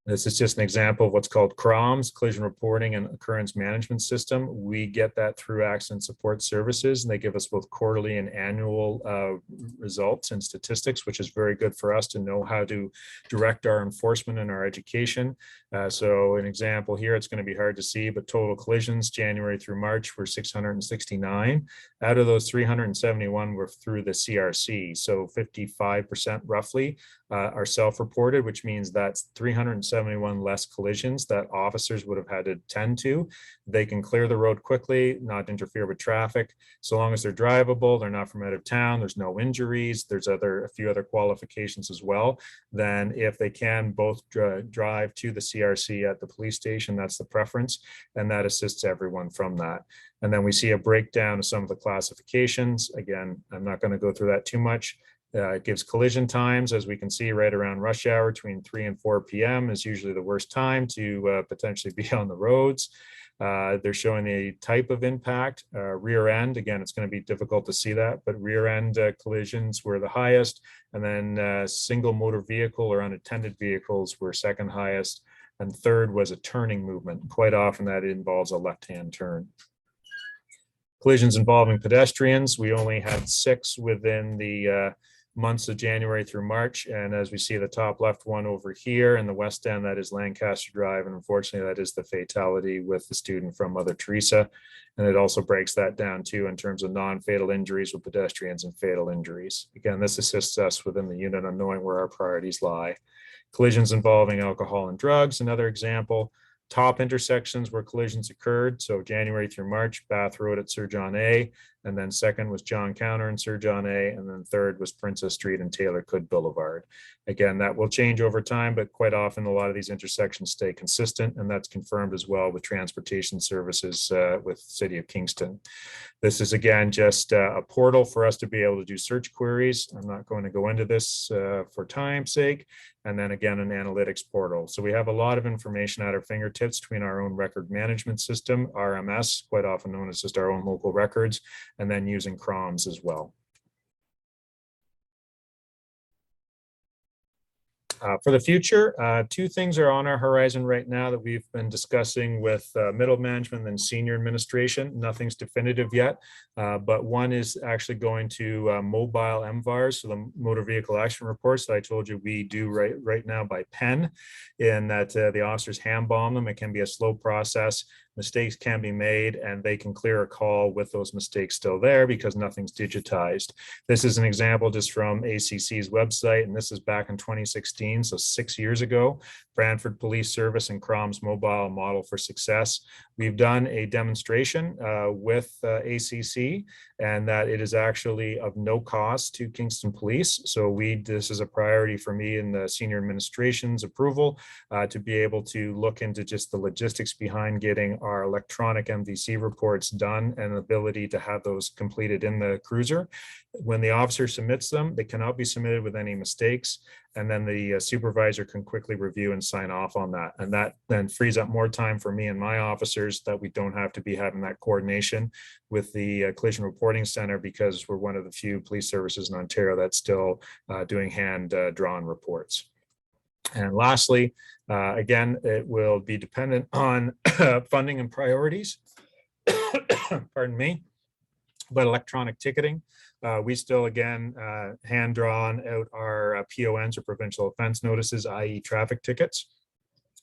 This is just an example of what's called CROMS, Collision Reporting and Occurrence Management System. We get that through Accident Support Services, and they give us both quarterly and annual results and statistics, which is very good for us to know how to direct our enforcement and our education. So an example here, it's going to be hard to see, but total collisions January through March were 669. Out of those, 371 were through the CRC. So 55% roughly are self-reported, which means that's 371 less collisions that officers would have had to tend to. They can clear the road quickly, not interfere with traffic. So long as they're drivable, they're not from out of town, there's no injuries, there's a few other qualifications as well. Then if they can both drive to the CRC at the police station, that's the preference, and that assists everyone from that. And then we see a breakdown of some of the classifications. Again, I'm not going to go through that too much. It gives collision times, as we can see right around rush hour between 3 and 4 p.m. is usually the worst time to potentially be on the roads. They're showing the type of impact. Rear end, again, it's going to be difficult to see that, but rear end collisions were the highest, and then single motor vehicle or unattended vehicles were second highest, and third was a turning movement. Quite often that involves a left-hand turn. Collisions involving pedestrians, we only had 6 within the months of January through March. And as we see the top left one over here in the West End, that is Lancaster Drive. And unfortunately, that is the fatality with the student from Mother Teresa. And it also breaks that down too in terms of non-fatal injuries with pedestrians and fatal injuries. Again, this assists us within the unit on knowing where our priorities lie. Collisions involving alcohol and drugs, another example. Top intersections where collisions occurred. So January through March, Bath Road at Sir John A. And then second was John Counter and Sir John A. And then third was Princess Street and Taylor Could Boulevard. Again, that will change over time, but quite often a lot of these intersections stay consistent, and that's confirmed as well with transportation services with City of Kingston. This is again just a portal for us to be able to do search queries. I'm not going to go into this for time's sake. And then again, an analytics portal. So we have a lot of information at our fingertips between our own record management system, RMS, quite often known as just our own local records, and then using CROMs as well. For the future, 2 things are on our horizon right now that we've been discussing with middle management and senior administration. Nothing's definitive yet, but one is actually going to mobile MVARs, so the motor vehicle action reports that I told you we do right now by pen, in that the officers hand bomb them. It can be a slow process. Mistakes can be made, and they can clear a call with those mistakes still there because nothing's digitized. This is an example just from ACC's website, and this is back in 2016, so 6 years ago. Brantford Police Service and CROM's mobile model for success. We've done a demonstration with ACC, and that it is actually of no cost to Kingston Police. So this is a priority for me in the senior administration's approval to be able to look into just the logistics behind getting our electronic MVC reports done and ability to have those completed in the cruiser. When the officer submits them, they cannot be submitted with any mistakes. And then the supervisor can quickly review and sign off on that. And that then frees up more time for me and my officers, that we don't have to be having that coordination with the Collision Reporting Center, because we're one of the few police services in Ontario that's still doing hand-drawn reports. And lastly, again, it will be dependent on funding and priorities. Pardon me. But electronic ticketing, we still, again, hand-drawn out our PONs or provincial offense notices, i.e. traffic tickets.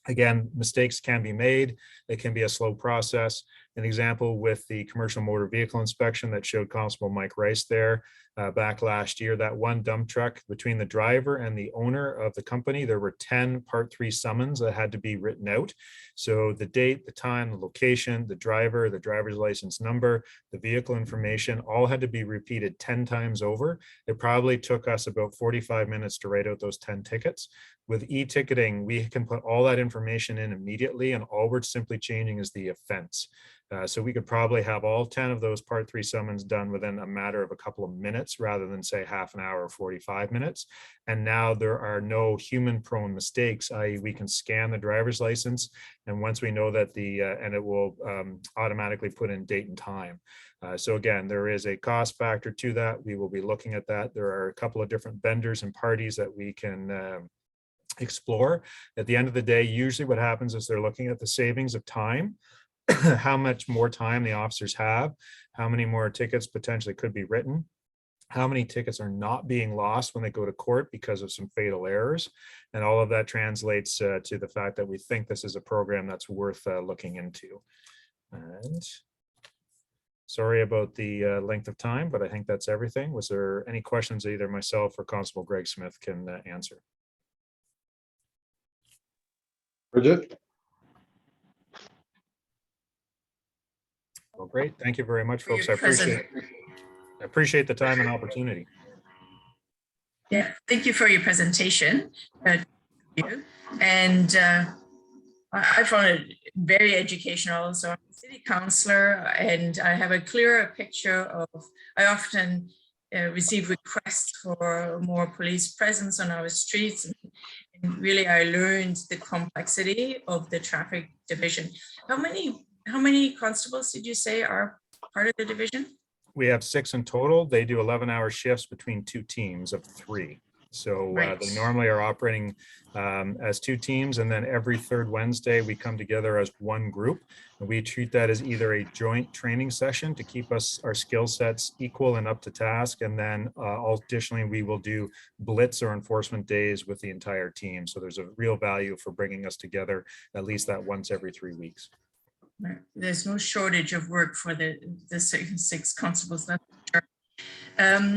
Again, mistakes can be made. It can be a slow process. An example with the commercial motor vehicle inspection that showed Constable Mike Rice there back last year, that one dump truck, between the driver and the owner of the company, there were 10 Part 3 summons that had to be written out. So the date, the time, the location, the driver, the driver's license number, the vehicle information, all had to be repeated 10 times over. It probably took us about 45 minutes to write out those 10 tickets. With e-ticketing, we can put all that information in immediately, and all we're simply changing is the offense. So we could probably have all 10 of those Part 3 summons done within a matter of a couple of minutes, rather than say half an hour or 45 minutes. And now there are no human-prone mistakes, i.e. we can scan the driver's license, and once we know that and it will automatically put in date and time. So again, there is a cost factor to that. We will be looking at that. There are a couple of different vendors and parties that we can explore. At the end of the day, usually what happens is they're looking at the savings of time, how much more time the officers have, how many more tickets potentially could be written, how many tickets are not being lost when they go to court because of some fatal errors. And all of that translates to the fact that we think this is a program that's worth looking into. And sorry about the length of time, but I think that's everything. Was there any questions either myself or Constable Greg Smith can answer? Bridget? Well, great. Thank you very much, folks. I appreciate the time and opportunity. Yeah, thank you for your presentation. And I found it very educational. So I'm a city councillor, and I have a clearer picture of, I often receive requests for more police presence on our streets. And really, I learned the complexity of the traffic division. How many constables did you say are part of the division? We have 6 in total. They do 11-hour shifts between 2 teams of 3. So Right. they normally are operating as 2 teams, and then every third Wednesday we come together as one group, and we treat that as either a joint training session to keep our skill sets equal and up to task, and then additionally we will do blitz or enforcement days with the entire team. So there's a real value for bringing us together at least that once every 3 weeks. There's no shortage of work for the 6 constables. That's for sure.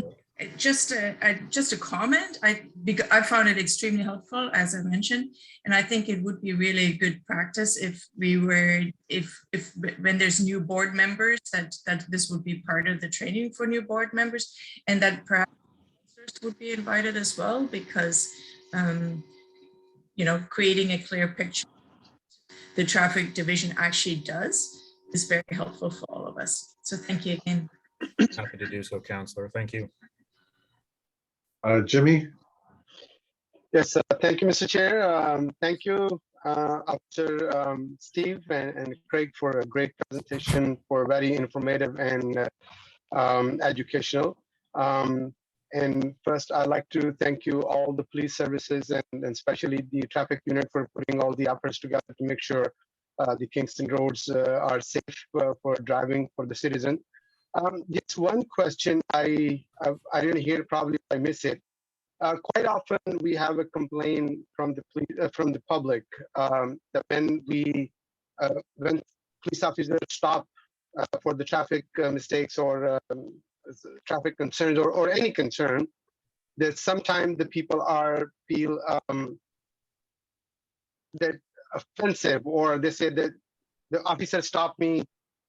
Just a comment. I found it extremely helpful, as I mentioned, and I think it would be really good practice if when there's new board members that this would be part of the training for new board members, and that perhaps would be invited as well, because creating a clear picture the traffic division actually does is very helpful for all of us. So thank you again. Happy to do so, Councillor. Thank you. Jimmy? Yes, thank you, Mr. Chair. Thank you, Officer Steve and Craig, for a great presentation, for very informative and educational. And first, I'd like to thank you, all the police services, and especially the traffic unit, for putting all the efforts together to make sure the Kingston roads are safe for driving for the citizen. Just one question I didn't hear, probably I miss it. Quite often we have a complaint from the public that when police officers stop for the traffic mistakes or traffic concerns or any concern, that sometimes the people feel that offensive, or they say that the officer stopped me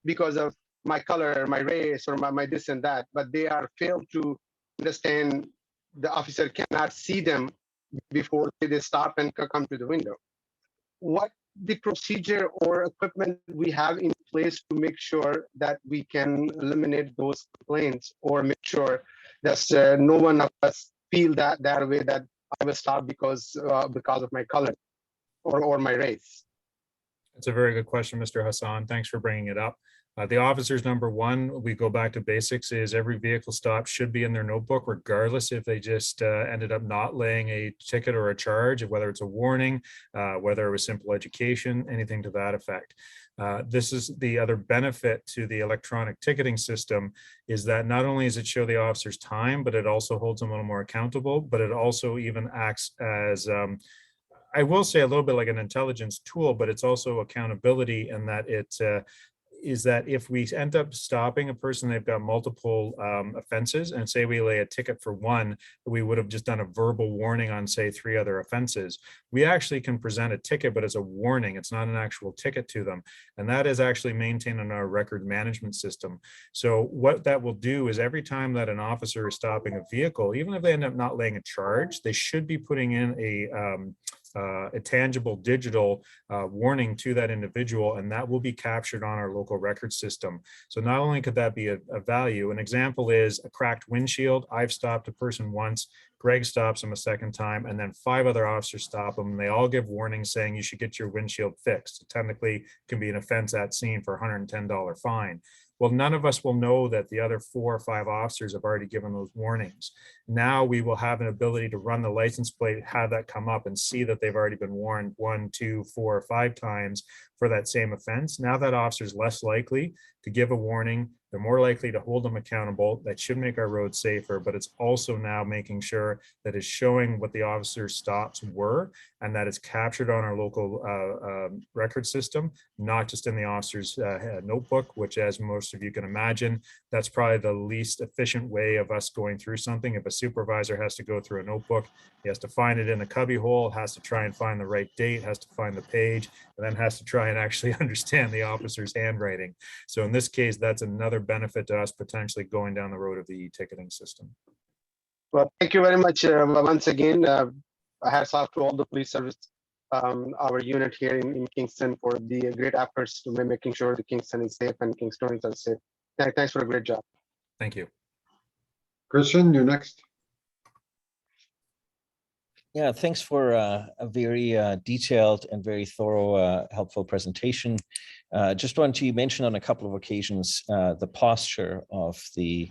because of my color, my race, or my this and that, but they are failed to understand the officer cannot see them before they stop and come to the window. What the procedure or equipment we have in place to make sure that we can eliminate those complaints, or make sure that no one of us feel that way, that I was stopped because of my color or my race? It's a very good question, Mr. Hassan. Thanks for bringing it up. The officer's number one, we go back to basics, is every vehicle stop should be in their notebook, regardless if they just ended up not laying a ticket or a charge, whether it's a warning, whether it was simple education, anything to that effect. This is the other benefit to the electronic ticketing system, is that not only does it show the officer's time, but it also holds them a little more accountable, but it also even acts as I will say a little bit like an intelligence tool, but it's also accountability, in that it is that if we end up stopping a person, they've got multiple offenses, and say we lay a ticket for one, we would have just done a verbal warning on, say, 3 other offenses. We actually can present a ticket, but it's a warning. It's not an actual ticket to them. And that is actually maintained in our record management system. So what that will do is every time that an officer is stopping a vehicle, even if they end up not laying a charge, they should be putting in a tangible digital warning to that individual, and that will be captured on our local record system. So not only could that be a value, an example is a cracked windshield. I've stopped a person once, Greg stops him a second time, and then 5 other officers stop him, and they all give warnings saying you should get your windshield fixed. So technically, it can be an offense at scene for a $110 fine. Well, none of us will know that the other 4 or 5 officers have already given those warnings. Now we will have an ability to run the license plate, have that come up, and see that they've already been warned 1, 2, 4, or 5 times for that same offense. Now that officer is less likely to give a warning. They're more likely to hold them accountable. That should make our roads safer, but it's also now making sure that it's showing what the officer's stops were, and that it's captured on our local record system, not just in the officer's notebook, which, as most of you can imagine, that's probably the least efficient way of us going through something. If a supervisor has to go through a notebook, he has to find it in the cubby hole, has to try and find the right date, has to find the page, and then has to try and actually understand the officer's handwriting. So in this case, that's another benefit to us potentially going down the road of the e-ticketing system. Well, thank you very much once again. Hats off to all the police service, our unit here in Kingston, for the great efforts to making sure the Kingston is safe and Kingstonians are safe. Thanks for a great job. Thank you. Christian, you're next. Yeah, thanks for a very detailed and very thorough, helpful presentation. Just want to mention on a couple of occasions the posture of the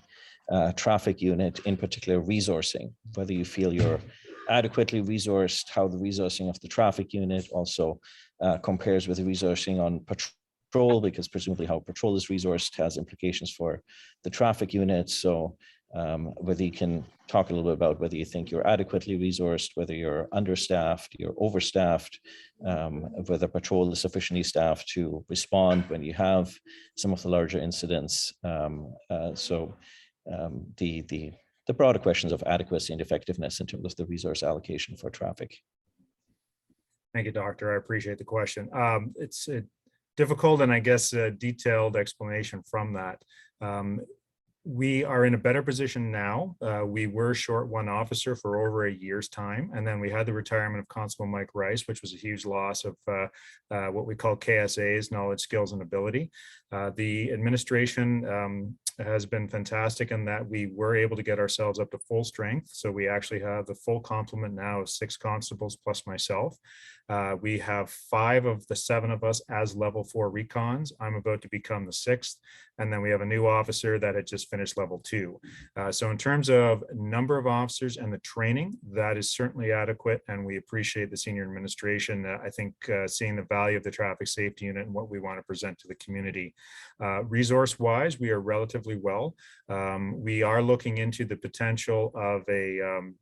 traffic unit, in particular resourcing, whether you feel you're adequately resourced, how the resourcing of the traffic unit also compares with the resourcing on patrol, because presumably how patrol is resourced has implications for the traffic unit. So whether you can talk a little bit about whether you think you're adequately resourced, whether you're understaffed, you're overstaffed, whether patrol is sufficiently staffed to respond when you have some of the larger incidents. The broader questions of adequacy and effectiveness in terms of the resource allocation for traffic. Thank you, Doctor. I appreciate the question. It's difficult and I guess a detailed explanation from that. We are in a better position now. We were short one officer for over a year's time, and then we had the retirement of Constable Mike Rice, which was a huge loss of what we call KSAs, knowledge, skills, and ability. The administration has been fantastic in that we were able to get ourselves up to full strength. So we actually have the full complement now of 6 constables plus myself. We have 5 of the 7 of us as level 4 recons. I'm about to become the 6th. And then we have a new officer that had just finished level 2. So in terms of number of officers and the training, that is certainly adequate. And we appreciate the senior administration, I think, seeing the value of the traffic safety unit and what we want to present to the community. Resource wise, we are relatively well. We are looking into the potential of a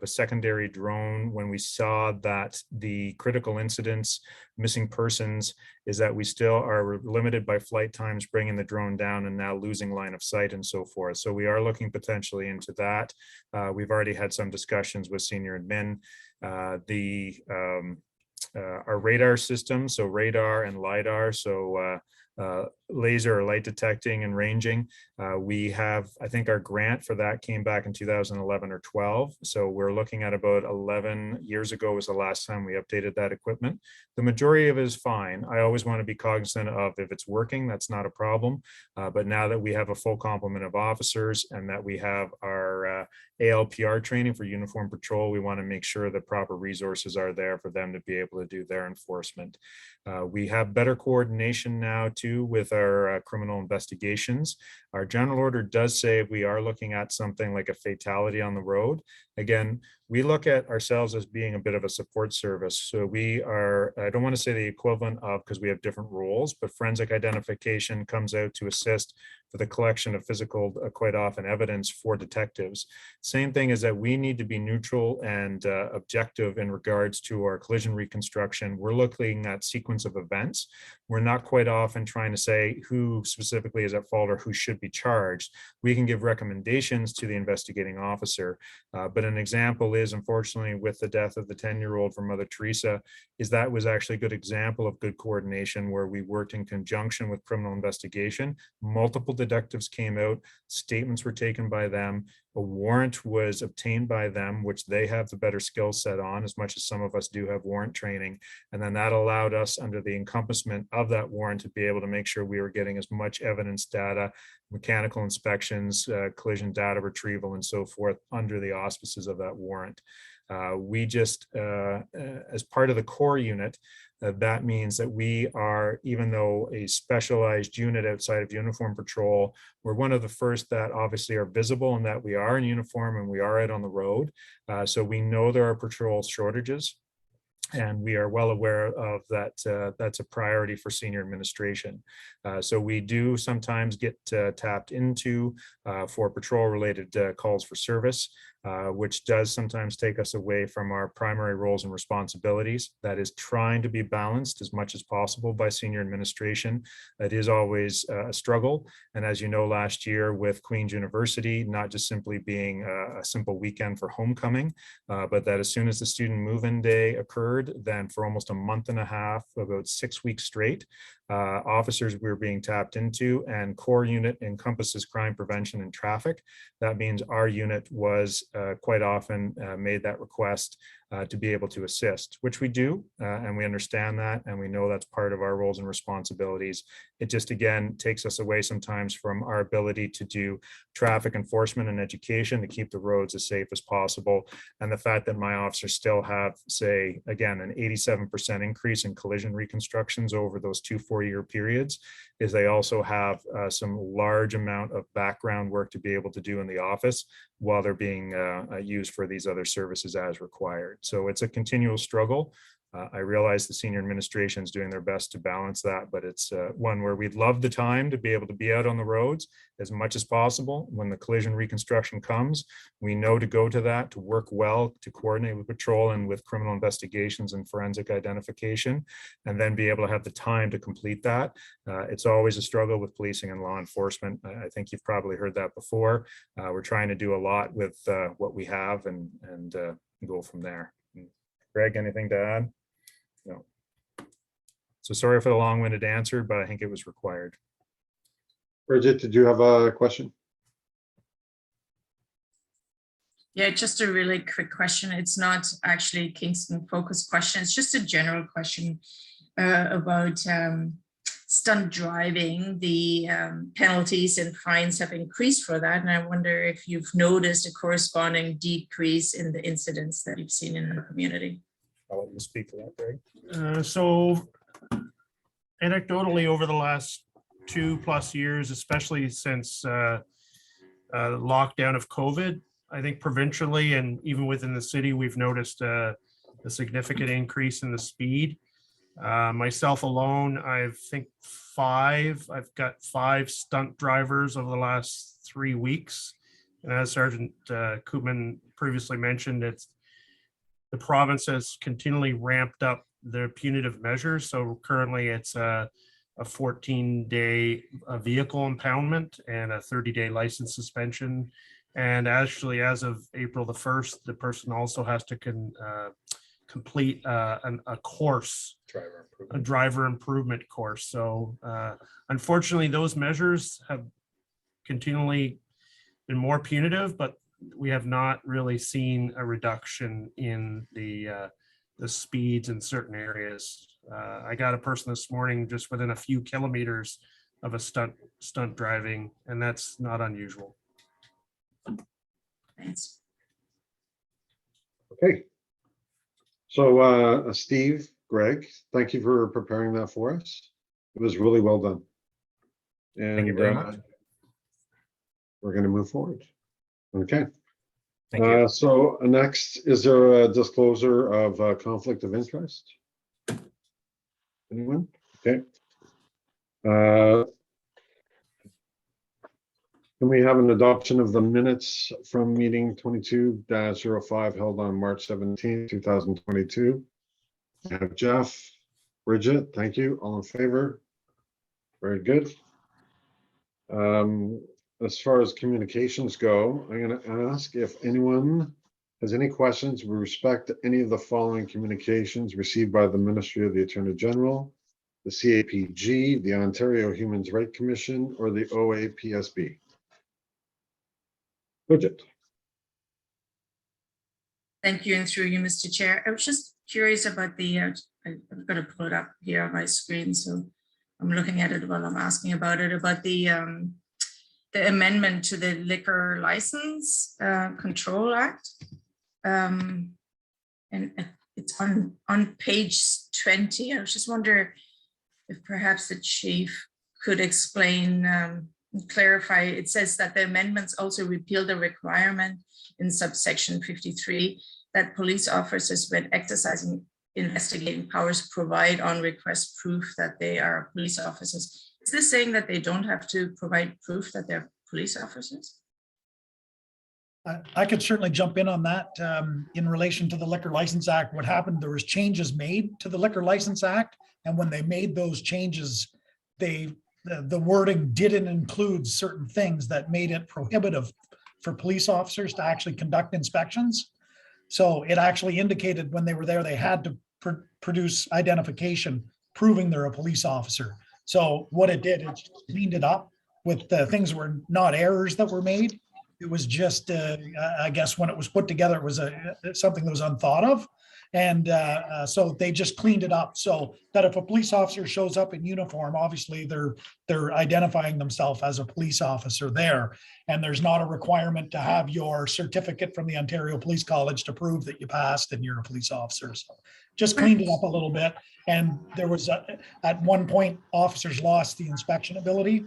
secondary drone when we saw that the critical incidents, missing persons, is that we still are limited by flight times bringing the drone down and now losing line of sight and so forth. So we are looking potentially into that. We've already had some discussions with senior admin. Our radar system, so radar and LiDAR, so laser or light detecting and ranging. We have, I think our grant for that came back in 2011 or 12. So we're looking at about 11 years ago was the last time we updated that equipment. The majority of it is fine. I always want to be cognizant of if it's working, that's not a problem. But now that we have a full complement of officers and that we have our ALPR training for uniform patrol, we want to make sure the proper resources are there for them to be able to do their enforcement. We have better coordination now too with our criminal investigations. Our general order does say we are looking at something like a fatality on the road. Again, we look at ourselves as being a bit of a support service. So we are, I don't want to say the equivalent of, because we have different roles, but forensic identification comes out to assist for the collection of physical, quite often evidence for detectives. Same thing is that we need to be neutral and objective in regards to our collision reconstruction. We're looking at sequence of events. We're not quite often trying to say who specifically is at fault or who should be charged. We can give recommendations to the investigating officer, but an example is, unfortunately, with the death of the 10-year-old from Mother Teresa, is that was actually a good example of good coordination where we worked in conjunction with criminal investigation. Multiple detectives came out, statements were taken by them, a warrant was obtained by them, which they have the better skill set on, as much as some of us do have warrant training. And then that allowed us, under the encompassment of that warrant, to be able to make sure we were getting as much evidence data, mechanical inspections, collision data retrieval, and so forth under the auspices of that warrant. We just, as part of the core unit, that means that we are, even though a specialized unit outside of uniform patrol, we're one of the first that obviously are visible and that we are in uniform and we are out on the road. So we know there are patrol shortages. And we are well aware of that. That's a priority for senior administration. So we do sometimes get tapped into for patrol-related calls for service, which does sometimes take us away from our primary roles and responsibilities. That is trying to be balanced as much as possible by senior administration. It is always a struggle. And as you know, last year with Queen's University, not just simply being a simple weekend for homecoming, but that as soon as the student move-in day occurred, then for almost a month and a half, about 6 weeks straight, officers were being tapped into, and core unit encompasses crime prevention and traffic. That means our unit was quite often made that request to be able to assist, which we do, and we understand that, and we know that's part of our roles and responsibilities. It just, again, takes us away sometimes from our ability to do traffic enforcement and education to keep the roads as safe as possible. And the fact that my officers still have, say, again, an 87% increase in collision reconstructions over those 2 4-year periods is they also have some large amount of background work to be able to do in the office while they're being used for these other services as required. So it's a continual struggle. I realize the senior administration is doing their best to balance that, but it's one where we'd love the time to be able to be out on the roads as much as possible. When the collision reconstruction comes, we know to go to that, to work well, to coordinate with patrol and with criminal investigations and forensic identification, and then be able to have the time to complete that. It's always a struggle with policing and law enforcement. I think you've probably heard that before. We're trying to do a lot with what we have and go from there. Greg, anything to add? No. So sorry for the long-winded answer, but I think it was required. Bridget, did you have a question? Yeah, just a really quick question. It's not actually a Kingston focused question. It's just a general question about stunt driving. The penalties and fines have increased for that. And I wonder if you've noticed a corresponding decrease in the incidents that you've seen in the community. I'll let you speak to that, Greg. So anecdotally, over the last 2+ years, especially since lockdown of COVID, I think provincially and even within the city, we've noticed a significant increase in the speed. Myself alone, I've got 5 stunt drivers over the last 3 weeks. And as Sergeant Koopman previously mentioned, the province has continually ramped up their punitive measures. So currently it's a 14-day vehicle impoundment and a 30-day license suspension. And actually, as of April the 1st, the person also has to complete a course, a driver improvement course. So unfortunately, those measures have continually been more punitive, but we have not really seen a reduction in the speeds in certain areas. I got a person this morning just within a few kilometers of a stunt driving, and that's not unusual. Thanks. Okay. So Steve, Greg, thank you for preparing that for us. It was really well done. And Thank you very much. We're going to move forward. Okay. Thank you. So next, is there a disclosure of conflict of interest? Anyone? Okay. Can we have an adoption of the minutes from meeting 22-05 held on March 17, 2022? I have Jeff, Bridget, thank you. All in favor? Very good. As far as communications go, I'm going to ask if anyone has any questions with respect to any of the following communications received by the Ministry of the Attorney General, the CAPG, the Ontario Human Rights Commission, or the OAPSB. Bridget. Thank you, and through you, Mr. Chair. I was just curious about the, I've got to pull it up here on my screen, so I'm looking at it while I'm asking about the amendment to the Liquor License Control Act. And it's on page 20. I was just wondering if perhaps the chief could explain, clarify. It says that the amendments also repeal the requirement in subsection 53 that police officers, when exercising investigating powers, provide on request proof that they are police officers. Is this saying that they don't have to provide proof that they're police officers? I could certainly jump in on that. In relation to the Liquor License Act, what happened, there was changes made to the Liquor License Act. And when they made those changes, the wording didn't include certain things that made it prohibitive for police officers to actually conduct inspections. So it actually indicated when they were there, they had to produce identification proving they're a police officer. So what it did, it cleaned it up with the things were not errors that were made. It was just, I guess when it was put together, it was something that was unthought of. And so they just cleaned it up so that if a police officer shows up in uniform, obviously they're identifying themselves as a police officer there. And there's not a requirement to have your certificate from the Ontario Police College to prove that you passed and you're a police officer. So just cleaned it up a little bit. And there was, at one point, officers lost the inspection ability.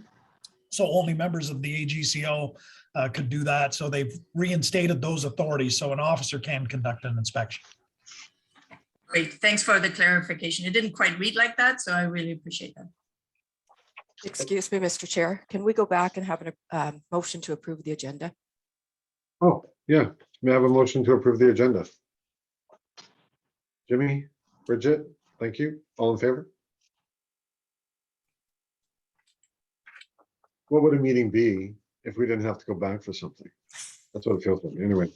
So only members of the AGCO could do that. So they've reinstated those authorities so an officer can conduct an inspection. Great, thanks for the clarification. It didn't quite read like that, so I really appreciate that. Excuse me, Mr. Chair, can we go back and have a motion to approve the agenda? Oh, yeah. May I have a motion to approve the agenda? Jimmy, Bridget, thank you. All in favor? What would a meeting be if we didn't have to go back for something? That's what it feels like. Anyway.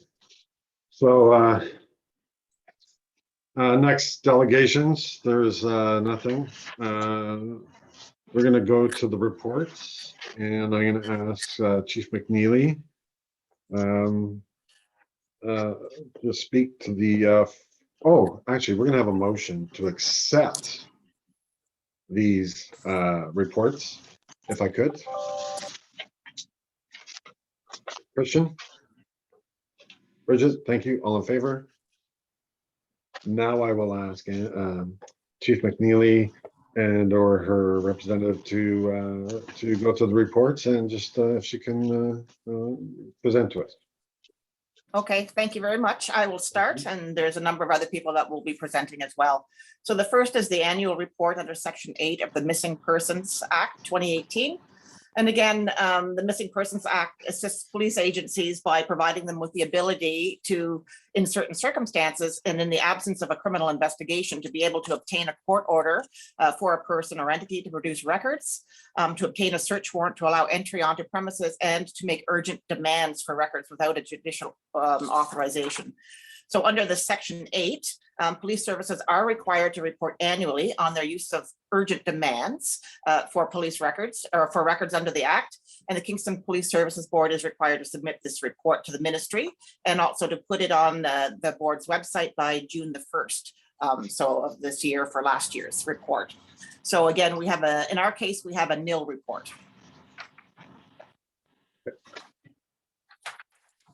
So next, delegations. There's nothing. We're going to go to the reports, and I'm going to ask Chief McNeely to speak to the. Oh, actually, we're going to have a motion to accept these reports, if I could. Christian? Bridget, thank you. All in favor? Now I will ask Chief McNeely and or her representative to go to the reports and just if she can present to us. Okay, thank you very much. I will start, and there's a number of other people that will be presenting as well. So the first is the annual report under Section 8 of the Missing Persons Act 2018. And again, the Missing Persons Act assists police agencies by providing them with the ability to, in certain circumstances and in the absence of a criminal investigation, to be able to obtain a court order for a person or entity to produce records, to obtain a search warrant to allow entry onto premises, and to make urgent demands for records without a judicial authorization. So under the Section 8, police services are required to report annually on their use of urgent demands for police records or for records under the Act. And the Kingston Police Services Board is required to submit this report to the ministry and also to put it on the board's website by June the 1st. So of this year for last year's report. So again, we have in our case, we have a nil report.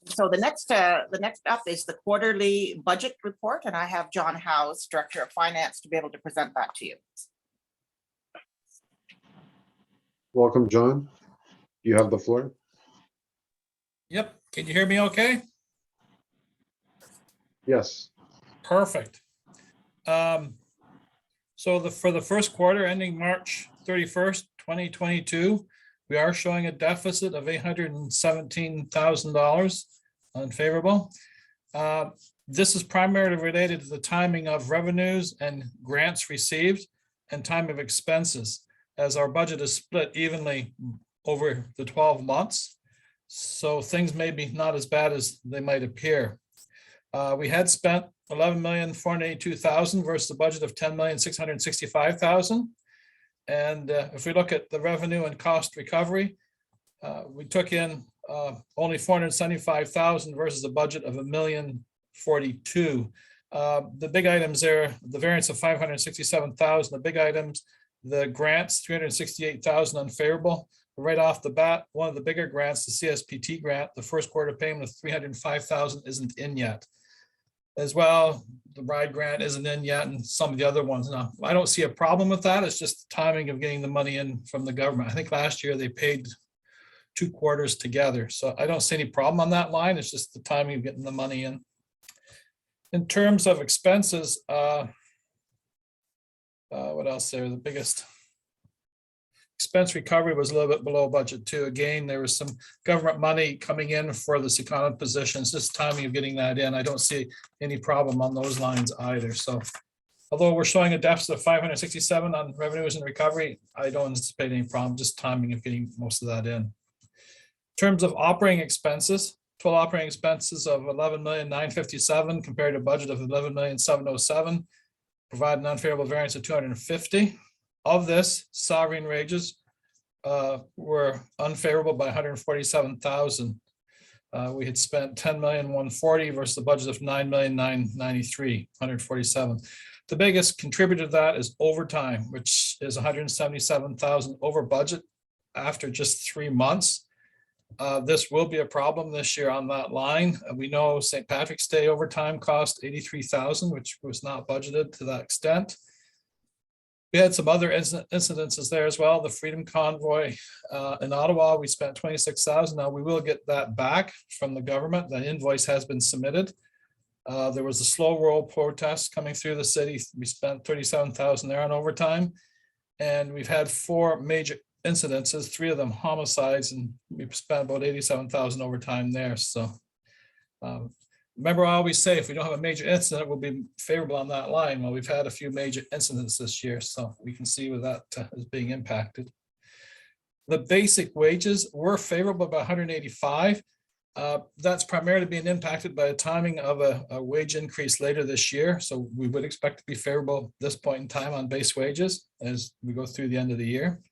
So the next up is the quarterly budget report, and I have John Howes, Director of Finance, to be able to present that to you. Welcome, John. You have the floor. Yep. Can you hear me okay? Yes. Perfect. So for the first quarter ending March 31st, 2022, we are showing a deficit of $817,000, unfavorable. This is primarily related to the timing of revenues and grants received and time of expenses, as our budget is split evenly over the 12 months. So things may be not as bad as they might appear. We had spent $11,482,000 versus a budget of $10,665,000. And if we look at the revenue and cost recovery, we took in only $475,000 versus a budget of $1,042,000. The big items there, the variance of $567,000. The big items, the grants, $368,000 unfavorable. Right off the bat, one of the bigger grants, the CSPT grant, the first quarter payment of $305,000 isn't in yet. As well, the RIDE grant isn't in yet, and some of the other ones. Now, I don't see a problem with that. It's just the timing of getting the money in from the government. I think last year they paid 2 quarters together. So I don't see any problem on that line. It's just the timing of getting the money in. In terms of expenses, what else there? The biggest expense recovery was a little bit below budget too. Again, there was some government money coming in for the seconded positions, just timing of getting that in. I don't see any problem on those lines either. So although we're showing a deficit of 567 on revenues and recovery, I don't anticipate any problem, just timing of getting most of that in. In terms of operating expenses, total operating expenses of $11,957,000 compared to a budget of $11,707,000, provide an unfavorable variance of $250,000. Of this, salary and wages were unfavorable by $147,000. We had spent 10,140,000 versus the budget of 9,993,000, 147. The biggest contributor to that is overtime, which is 177,000 over budget after just 3 months. This will be a problem this year on that line. We know St. Patrick's Day overtime cost 83,000, which was not budgeted to that extent. We had some other incidences there as well. The Freedom Convoy in Ottawa, we spent 26,000. Now we will get that back from the government. The invoice has been submitted. There was a slow roll protest coming through the city. We spent 37,000 there on overtime. And we've had 4 major incidences, 3 of them homicides, and we've spent about 87,000 overtime there. So remember, I always say if we don't have a major incident, we'll be favorable on that line. Well, we've had a few major incidents this year, so we can see where that is being impacted. The basic wages were favorable by 185. That's primarily being impacted by the timing of a wage increase later this year. So we would expect to be favorable at this point in time on base wages as we go through the end of the year.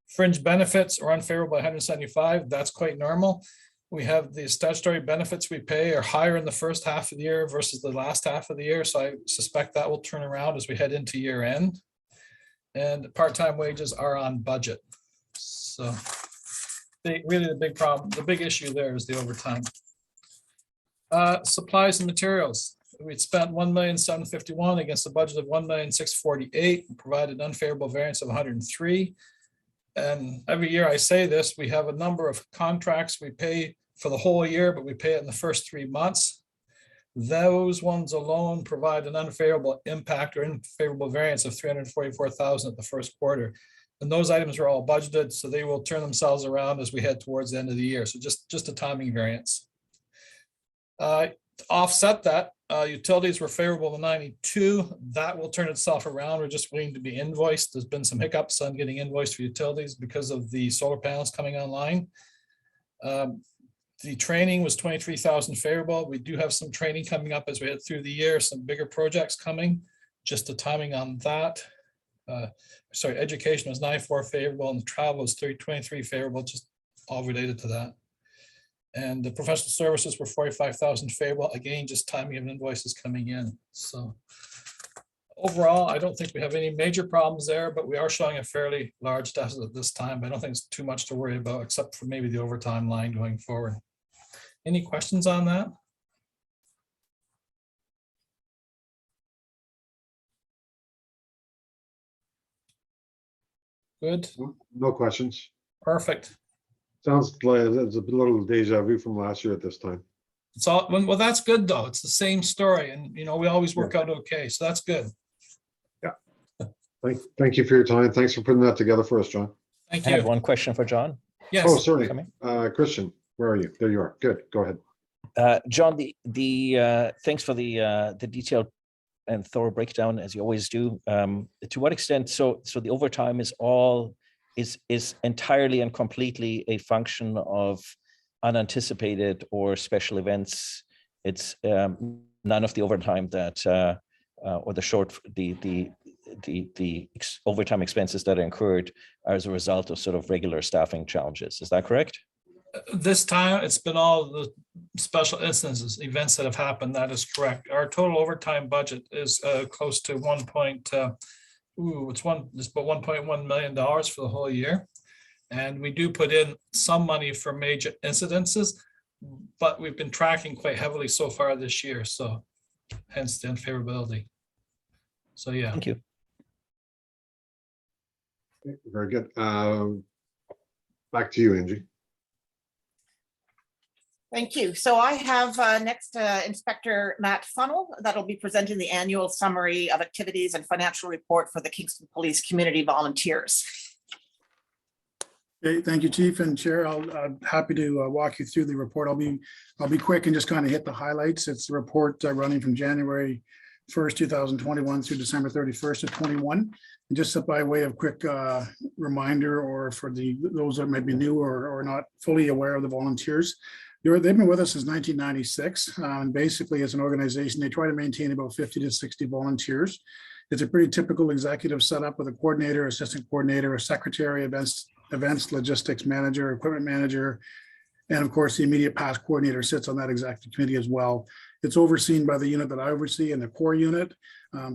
Fringe benefits are unfavorable by 175. That's quite normal. We have the statutory benefits we pay are higher in the first half of the year versus the last half of the year. So I suspect that will turn around as we head into year end. And part-time wages are on budget. So really the big problem, the big issue there is the overtime. Supplies and materials. We'd spent 1,751,000 against a budget of 1,648,000, provided unfavorable variance of 103. And every year I say this, we have a number of contracts we pay for the whole year, but we pay it in the first 3 months. Those ones alone provide an unfavorable impact or unfavorable variance of 344,000 at the first quarter. And those items are all budgeted, so they will turn themselves around as we head towards the end of the year. So just a timing variance. To offset that, utilities were favorable to 92. That will turn itself around. We're just waiting to be invoiced. There's been some hiccups on getting invoiced for utilities because of the solar panels coming online. The training was 23,000 favorable. We do have some training coming up as we head through the year, some bigger projects coming, just the timing on that. Education was 94 favorable and travel was 23 favorable, just all related to that. And the professional services were 45,000 favorable, again, just timing of invoices coming in. So overall, I don't think we have any major problems there, but we are showing a fairly large deficit at this time. But I don't think it's too much to worry about, except for maybe the overtime line going forward. Any questions on that? Good. No questions. Perfect. Sounds like it's a little deja vu from last year at this time. It's all well, that's good though. It's the same story, and you know, we always work out okay. So that's good. Yeah. Thank you for your time. Thanks for putting that together for us, John. Thank I you. have one question for John. Yes. Oh, sorry. Christian, where are you? There you are. Good. Go ahead. John, thanks for the detailed and thorough breakdown as you always do. To what extent? So the overtime is entirely and completely a function of unanticipated or special events. It's none of the overtime that or the overtime expenses that are incurred are as a result of sort of regular staffing challenges. Is that correct? This time it's been all the special instances, events that have happened. That is correct. Our total overtime budget is close to it's about $1.1 million for the whole year. And we do put in some money for major incidences, but we've been tracking quite heavily so far this year. So hence the unfavorability. So yeah. Thank you. Very good. Back to you, Angie. Thank you. So I have next Inspector Matt Funnell that'll be presenting the annual summary of activities and financial report for the Kingston Police Community Volunteers. Okay, thank you, Chief and Chair. I'm happy to walk you through the report. I'll be quick and just kind of hit the highlights. It's the report running from January 1st, 2021 through December 31st of 21. And just by way of quick reminder, or for those that might be new or not fully aware of the volunteers, they've been with us since 1996. And basically, as an organization, they try to maintain about 50 to 60 volunteers. It's a pretty typical executive setup with a coordinator, assistant coordinator, a secretary, events logistics manager, equipment manager, And of course, the immediate past coordinator sits on that executive committee as well. It's overseen by the unit that I oversee and the core unit.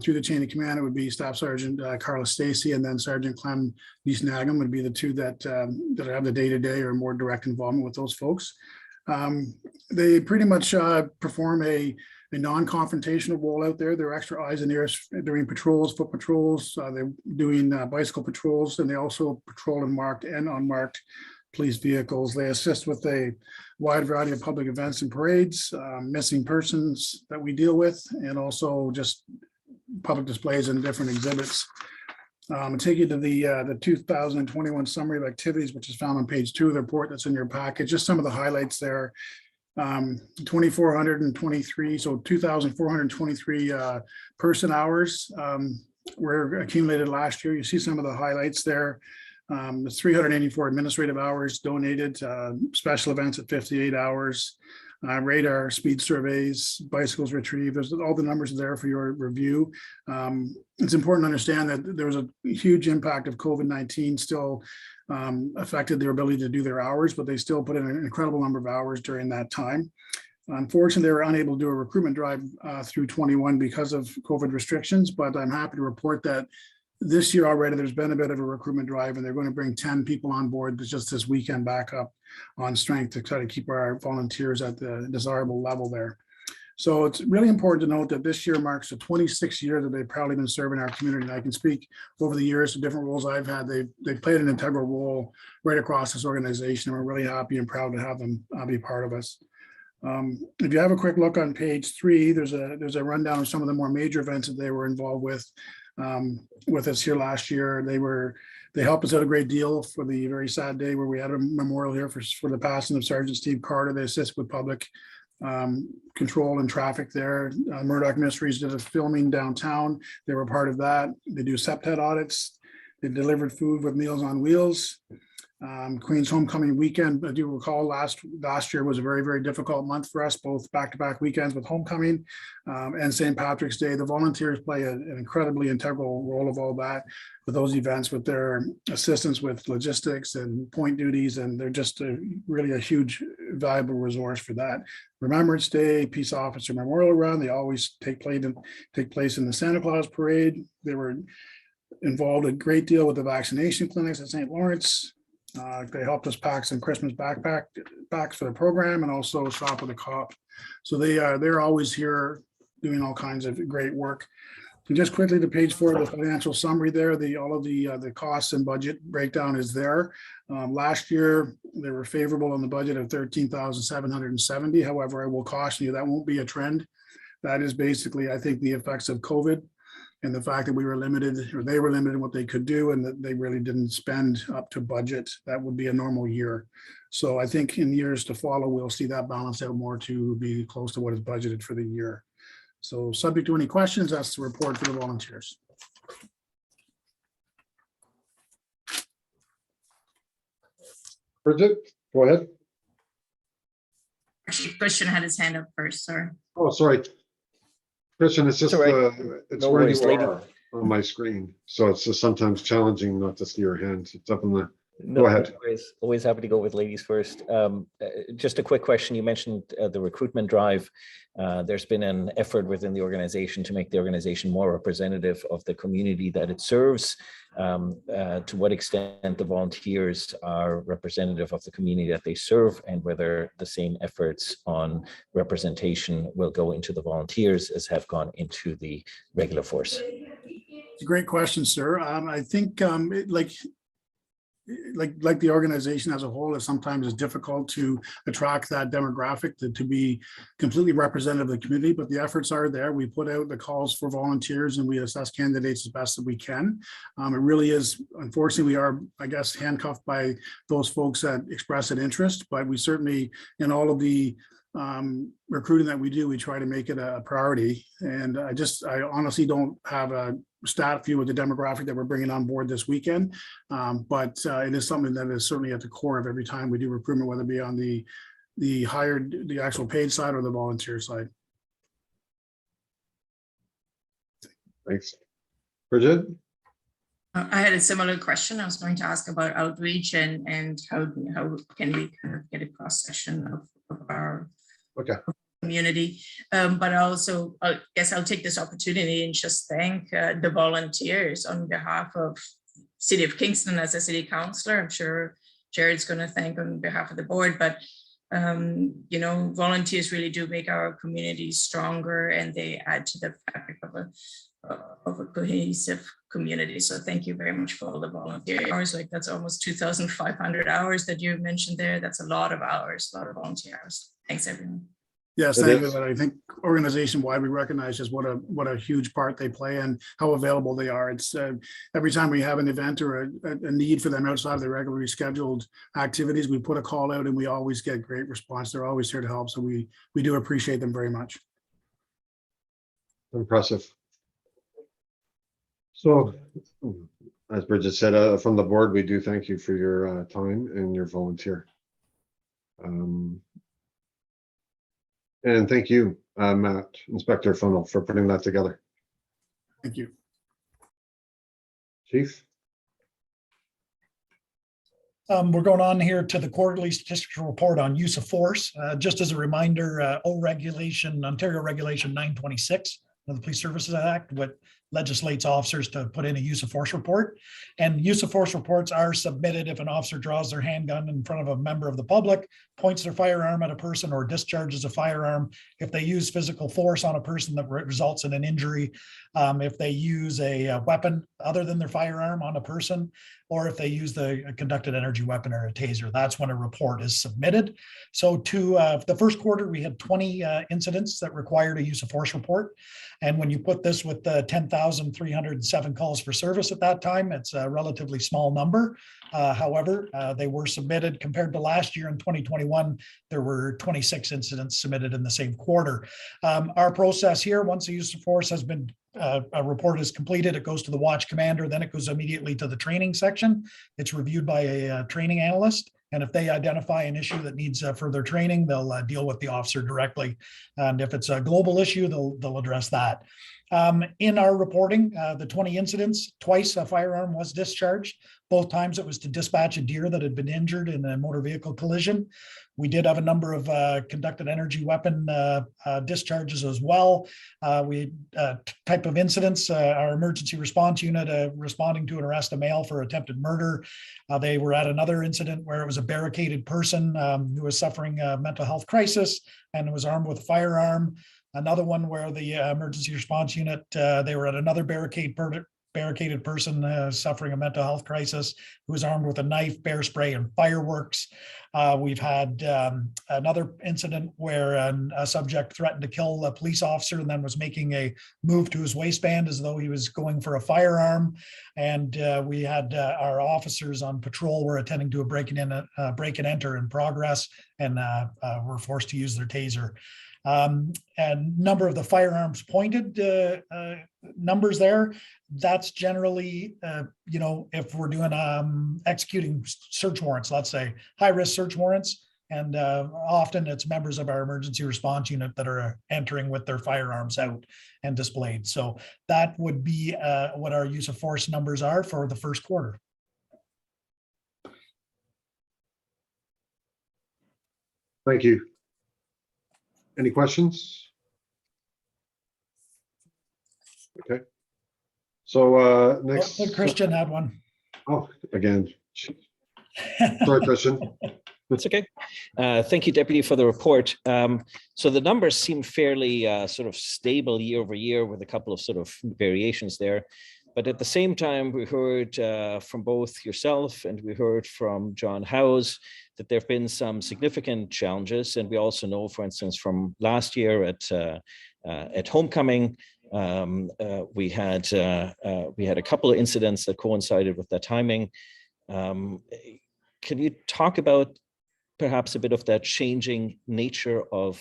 Through the chain of command, it would be Staff Sergeant Carla Stacy, and then Sergeant Clem Niesnagam would be the two that have the day-to-day or more direct involvement with those folks. They pretty much perform a non-confrontational role out there. They're extra eyes and ears during patrols, foot patrols. They're doing bicycle patrols, and they also patrol in marked and unmarked police vehicles. They assist with a wide variety of public events and parades, missing persons that we deal with, and also just public displays and different exhibits. I'll take you to the 2021 summary of activities, which is found on page 2 of the report that's in your package. Just some of the highlights there. 2,423, so 2,423 person hours were accumulated last year. You see some of the highlights there. There's 384 administrative hours donated, special events at 58 hours, radar, speed surveys, bicycles retrieved. There's all the numbers there for your review. It's important to understand that there was a huge impact of COVID-19 still affected their ability to do their hours, but they still put in an incredible number of hours during that time. Unfortunately, they were unable to do a recruitment drive through 21 because of COVID restrictions, but I'm happy to report that this year already, there's been a bit of a recruitment drive, and they're going to bring 10 people on board just this weekend back up on strength to try to keep our volunteers at the desirable level there. So it's really important to note that this year marks the 26th year that they've proudly been serving our community. And I can speak over the years to different roles I've had. They've played an integral role right across this organization, and we're really happy and proud to have them be part of us. If you have a quick look on page 3, there's a rundown of some of the more major events that they were involved with us here last year. They helped us out a great deal for the very sad day where we had a memorial here for the passing of Sergeant Steve Carter. They assist with public control and traffic there. Murdoch Mysteries did a filming downtown. They were part of that. They do septet audits. They delivered food with Meals on Wheels. Queen's Homecoming weekend, I do recall last year was a very, very difficult month for us, both back-to-back weekends with Homecoming and St. Patrick's Day. The volunteers play an incredibly integral role of all that with those events, with their assistance with logistics and point duties, and they're just really a huge, valuable resource for that. Remembrance Day, Peace Officer Memorial Run, they always take place in the Santa Claus Parade. They were involved a great deal with the vaccination clinics at St. Lawrence. They helped us pack some Christmas backpacks for the program, and also shop with a cop. So they're always here doing all kinds of great work. And just quickly to page 4 of the financial summary there, all of the costs and budget breakdown is there. Last year they were favorable on the budget of 13,770. However, I will caution you that won't be a trend. That is basically, I think, the effects of COVID and the fact that we were limited, or they were limited in what they could do, and that they really didn't spend up to budget. That would be a normal year. So I think in years to follow, we'll see that balance out more to be close to what is budgeted for the year. So subject to any questions, that's the report for the volunteers. Bridget, go ahead. Actually, Christian had his hand up first, sorry. Oh, sorry. Christian, it's just, It's all right. it's No where worries, you lady. are on my screen. So it's just sometimes challenging not to see your hand. It's up in the, No, go ahead. always happy to go with ladies first. Just a quick question. You mentioned the recruitment drive. There's been an effort within the organization to make the organization more representative of the community that it serves. To what extent the volunteers are representative of the community that they serve, and whether the same efforts on representation will go into the volunteers as have gone into the regular force? It's a great question, sir. I think like the organization as a whole, is sometimes it's difficult to attract that demographic to be completely representative of the community, but the efforts are there. We put out the calls for volunteers and we assess candidates as best that we can. It really is, unfortunately, we are, I guess, handcuffed by those folks that express an interest, but we certainly, in all of the recruiting that we do, we try to make it a priority. And I honestly don't have a stat view of the demographic that we're bringing on board this weekend. But it is something that is certainly at the core of every time we do recruitment, whether it be on the actual paid side or the volunteer side. Thanks. Bridget? I had a similar question. I was going to ask about outreach and how can we kind of get a cross section of our Okay. community. But also, I guess I'll take this opportunity and just thank the volunteers on behalf of City of Kingston as a city councillor. I'm sure Jared's going to thank on behalf of the board, but you know, volunteers really do make our community stronger, and they add to the fabric of a cohesive community. So thank you very much for all the volunteer hours. Like that's almost 2,500 hours that you mentioned there. That's a lot of hours, a lot of volunteer hours. Thanks, everyone. Yes, It thank you. is. But I think organization-wide, we recognize just what a huge part they play and how available they are. It's every time we have an event or a need for them outside of the regularly scheduled activities, we put a call out and we always get great response. They're always here to help. So we do appreciate them very much. Impressive. So, as Bridget said, from the board, we do thank you for your time and your volunteer. And thank you, Matt, Inspector Funnel, for putting that together. Thank you. Chief? We're going on here to the quarterly statistical report on use of force. Just as a reminder, Ontario Regulation 926 of the Police Services Act, what legislates officers to put in a use of force report. And use of force reports are submitted if an officer draws their handgun in front of a member of the public, points their firearm at a person, or discharges a firearm. If they use physical force on a person that results in an injury, if they use a weapon other than their firearm on a person, or if they use the conducted energy weapon or a taser, that's when a report is submitted. So to the first quarter, we had 20 incidents that required a use of force report. And when you put this with the 10,307 calls for service at that time, it's a relatively small number. However, they were submitted compared to last year in 2021. There were 26 incidents submitted in the same quarter. Our process here, once the use of force has been a report is completed, it goes to the watch commander, then it goes immediately to the training section. It's reviewed by a training analyst. And if they identify an issue that needs further training, they'll deal with the officer directly. And if it's a global issue, they'll address that. In our reporting, the 20 incidents, twice a firearm was discharged. Both times it was to dispatch a deer that had been injured in a motor vehicle collision. We did have a number of conducted energy weapon discharges as well. Type of incidents, our emergency response unit responding to an arrest of male for attempted murder. They were at another incident where it was a barricaded person who was suffering a mental health crisis and was armed with a firearm. Another one where the emergency response unit, they were at another barricaded person suffering a mental health crisis who was armed with a knife, bear spray, and fireworks. We've had another incident where a subject threatened to kill a police officer and then was making a move to his waistband as though he was going for a firearm. And we had our officers on patrol were attending to a break and enter in progress and were forced to use their taser. And number of the firearms pointed numbers there, that's generally, if we're doing executing search warrants, let's say high risk search warrants, and often it's members of our emergency response unit that are entering with their firearms out and displayed. So that would be what our use of force numbers are for the first quarter. Thank you. Any questions? Okay. So next. Christian had one. Oh, again. Sorry, Christian. That's okay. Thank you, Deputy, for the report. So the numbers seem fairly sort of stable year over year with a couple of sort of variations there. But at the same time, we heard from both yourself and we heard from John Howes that there have been some significant challenges. And we also know, for instance, from last year at Homecoming, we had a couple of incidents that coincided with that timing. Can you talk about perhaps a bit of that changing nature of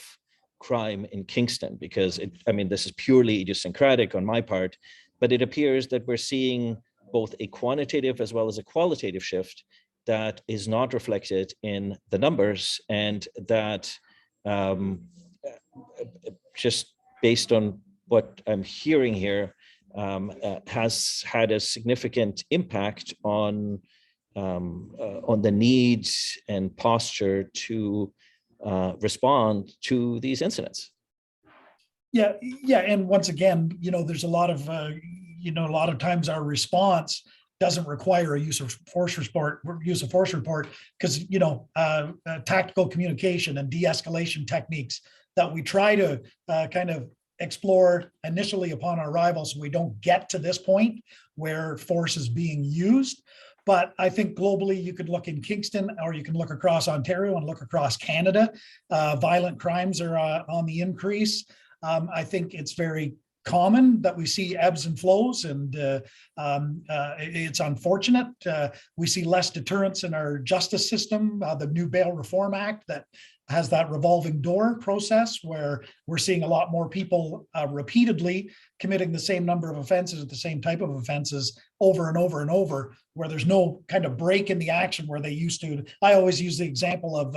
crime in Kingston? Because this is purely idiosyncratic on my part, but it appears that we're seeing both a quantitative as well as a qualitative shift that is not reflected in the numbers, and that just based on what I'm hearing here, has had a significant impact on the needs and posture to respond to these incidents. Yeah, and once again, there's a lot of a lot of times our response doesn't require a use of force report, because tactical communication and de-escalation techniques that we try to kind of explore initially upon our arrival, so we don't get to this point where force is being used. But I think globally, you could look in Kingston, or you can look across Ontario and look across Canada. Violent crimes are on the increase. I think it's very common that we see ebbs and flows, and it's unfortunate. We see less deterrence in our justice system. The new Bail Reform Act that has that revolving door process, where we're seeing a lot more people repeatedly committing the same number of offenses, the same type of offenses over and over and over, where there's no kind of break in the action where they used to. I always use the example of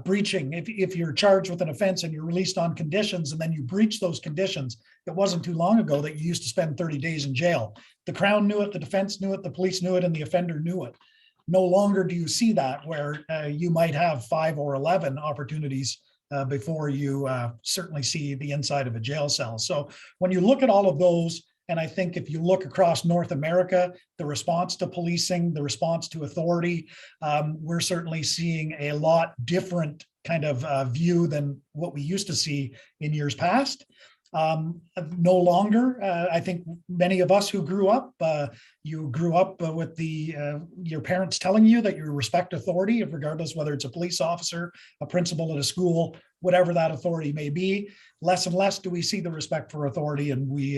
breaching. If you're charged with an offense and you're released on conditions, and then you breach those conditions, it wasn't too long ago that you used to spend 30 days in jail. The Crown knew it, the defense knew it, the police knew it, and the offender knew it. No longer do you see that, where you might have 5 or 11 opportunities before you certainly see the inside of a jail cell. So when you look at all of those, and I think if you look across North America, the response to policing, the response to authority, we're certainly seeing a lot different kind of view than what we used to see in years past. No longer, I think many of us who grew up, you grew up with your parents telling you that you respect authority, regardless whether it's a police officer, a principal at a school, whatever that authority may be. Less and less do we see the respect for authority. And we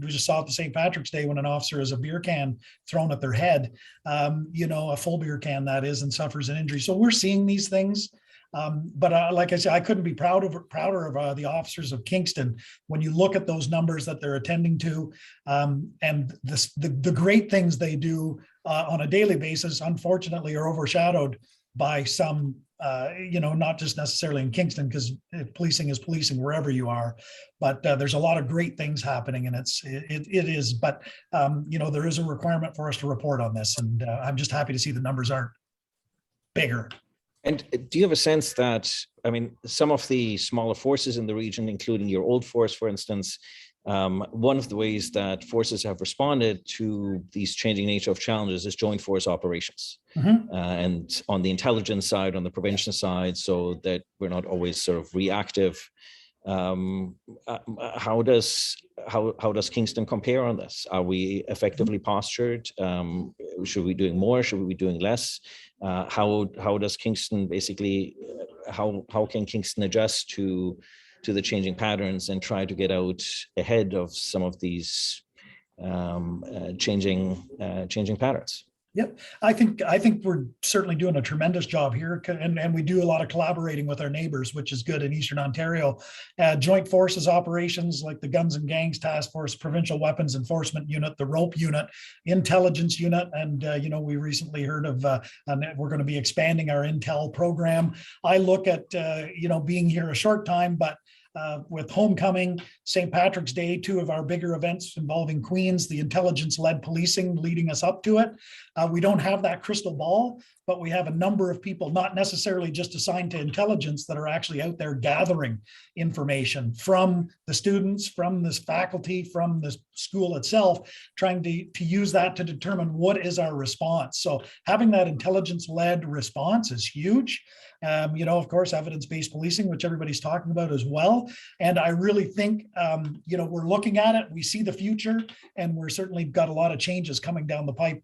just saw it the St. Patrick's Day when an officer has a beer can thrown at their head, a full beer can that is, and suffers an injury. So we're seeing these things. But like I said, I couldn't be prouder of the officers of Kingston when you look at those numbers that they're attending to, and the great things they do on a daily basis, unfortunately, are overshadowed by some, not just necessarily in Kingston, because policing is policing wherever you are, but there's a lot of great things happening, and it is. But there is a requirement for us to report on this, and I'm just happy to see the numbers aren't bigger. And do you have a sense that, some of the smaller forces in the region, including your old force, for instance, one of the ways that forces have responded to these changing nature of challenges is joint force operations. Mm-hmm. And on the intelligence side, on the prevention side, so that we're not always sort of reactive. How does Kingston compare on this? Are we effectively postured? Should we be doing more? Should we be doing less? How does Kingston basically, how can Kingston adjust to the changing patterns and try to get out ahead of some of these changing patterns? Yep, I think we're certainly doing a tremendous job here, and we do a lot of collaborating with our neighbors, which is good in Eastern Ontario. Joint forces operations like the Guns and Gangs Task Force, Provincial Weapons Enforcement Unit, the ROPE Unit, Intelligence Unit, and we recently heard of we're going to be expanding our Intel program. I look at being here a short time, but with Homecoming, St. Patrick's Day, 2 of our bigger events involving Queens, the intelligence-led policing leading us up to it. We don't have that crystal ball, but we have a number of people, not necessarily just assigned to intelligence, that are actually out there gathering information from the students, from this faculty, from the school itself, trying to use that to determine what is our response. So having that intelligence-led response is huge. Of course, evidence-based policing, which everybody's talking about as well. And I really think, we're looking at it, we see the future, and we're certainly got a lot of changes coming down the pipe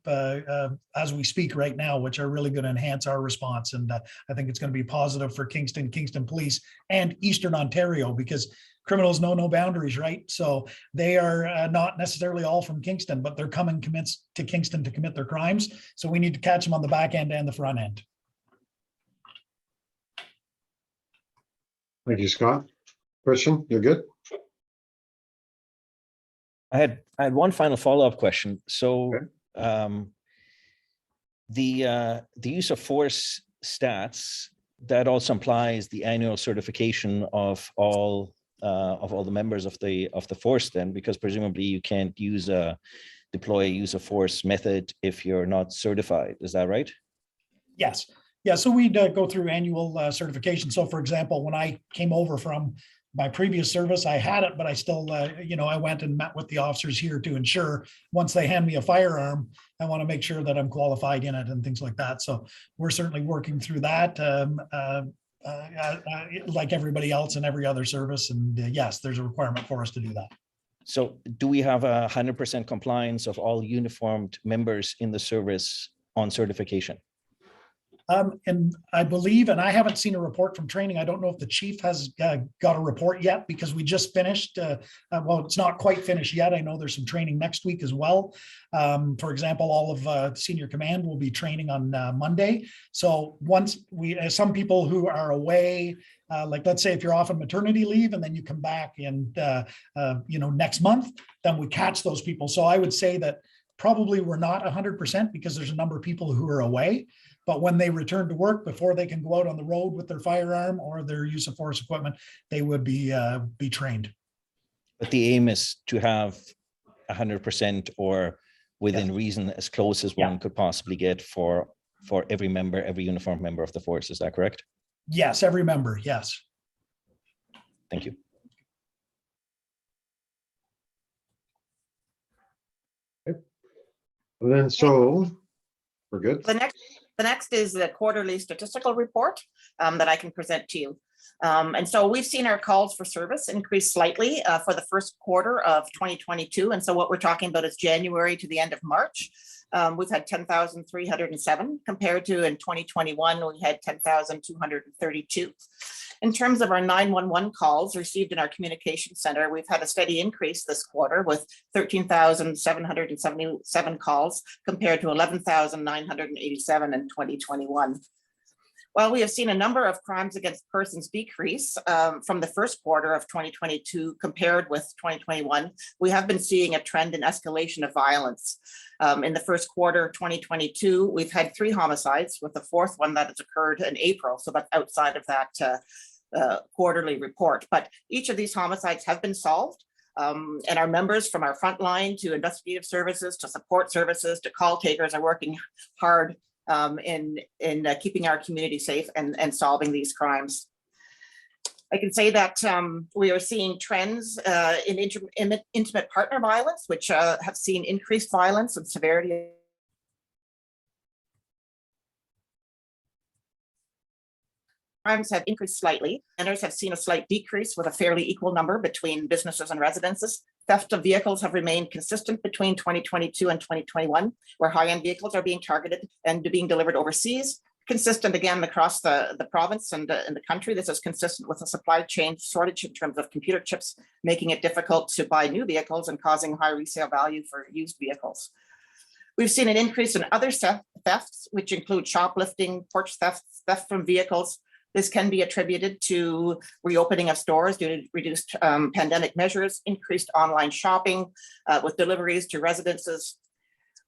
as we speak right now, which are really going to enhance our response. And I think it's going to be positive for Kingston Police, and Eastern Ontario, because criminals know no boundaries, right? So they are not necessarily all from Kingston, but they're coming to Kingston to commit their crimes. So we need to catch them on the back end and the front end. Thank you, Scott. Christian, you're good? I had one final follow-up question. So the use of force stats, that also implies the annual certification of all of all the members of the force then, because presumably you can't deploy a use of force method if you're not certified. Is that right? Yes. Yeah. So we'd go through annual certification. So for example, when I came over from my previous service, I had it, but I still, I went and met with the officers here to ensure once they hand me a firearm, I want to make sure that I'm qualified in it and things like that. So we're certainly working through that like everybody else in every other service. And yes, there's a requirement for us to do that. So do we have 100% compliance of all uniformed members in the service on certification? And I believe, and I haven't seen a report from training. I don't know if the chief has got a report yet because we just finished. Well, it's not quite finished yet. I know there's some training next week as well. For example, all of senior command will be training on Monday. So once some people who are away, like let's say if you're off on maternity leave and then you come back and next month, then we catch those people. So I would say that probably we're not 100% because there's a number of people who are away. But when they return to work, before they can go out on the road with their firearm or their use of force equipment, they would be trained. But the aim is to have 100% or within reason, as close as one could possibly get for every member, every uniformed member of the force. Is that correct? Yes, every member. Yes. Thank you. Okay. And then so we're good. The next is the quarterly statistical report that I can present to you. And so we've seen our calls for service increase slightly for the first quarter of 2022. And so what we're talking about is January to the end of March. We've had 10,307 compared to in 2021, we had 10,232. In terms of our 911 calls received in our communication center, we've had a steady increase this quarter with 13,777 calls compared to 11,987 in 2021. While we have seen a number of crimes against persons decrease from the first quarter of 2022 compared with 2021, we have been seeing a trend in escalation of violence. In the first quarter of 2022, we've had 3 homicides, with the 4th one that has occurred in April. So that's outside of that quarterly report. But each of these homicides have been solved. And our members, from our frontline to investigative services to support services to call takers, are working hard in keeping our community safe and solving these crimes. I can say that we are seeing trends in intimate partner violence, which have seen increased violence and severity. Crimes have increased slightly. Offenders have seen a slight decrease with a fairly equal number between businesses and residences. Theft of vehicles have remained consistent between 2022 and 2021, where high-end vehicles are being targeted and being delivered overseas. Consistent again across the province and in the country. This is consistent with a supply chain shortage in terms of computer chips, making it difficult to buy new vehicles and causing high resale value for used vehicles. We've seen an increase in other thefts, which include shoplifting, porch thefts, theft from vehicles. This can be attributed to reopening of stores due to reduced pandemic measures, increased online shopping with deliveries to residences.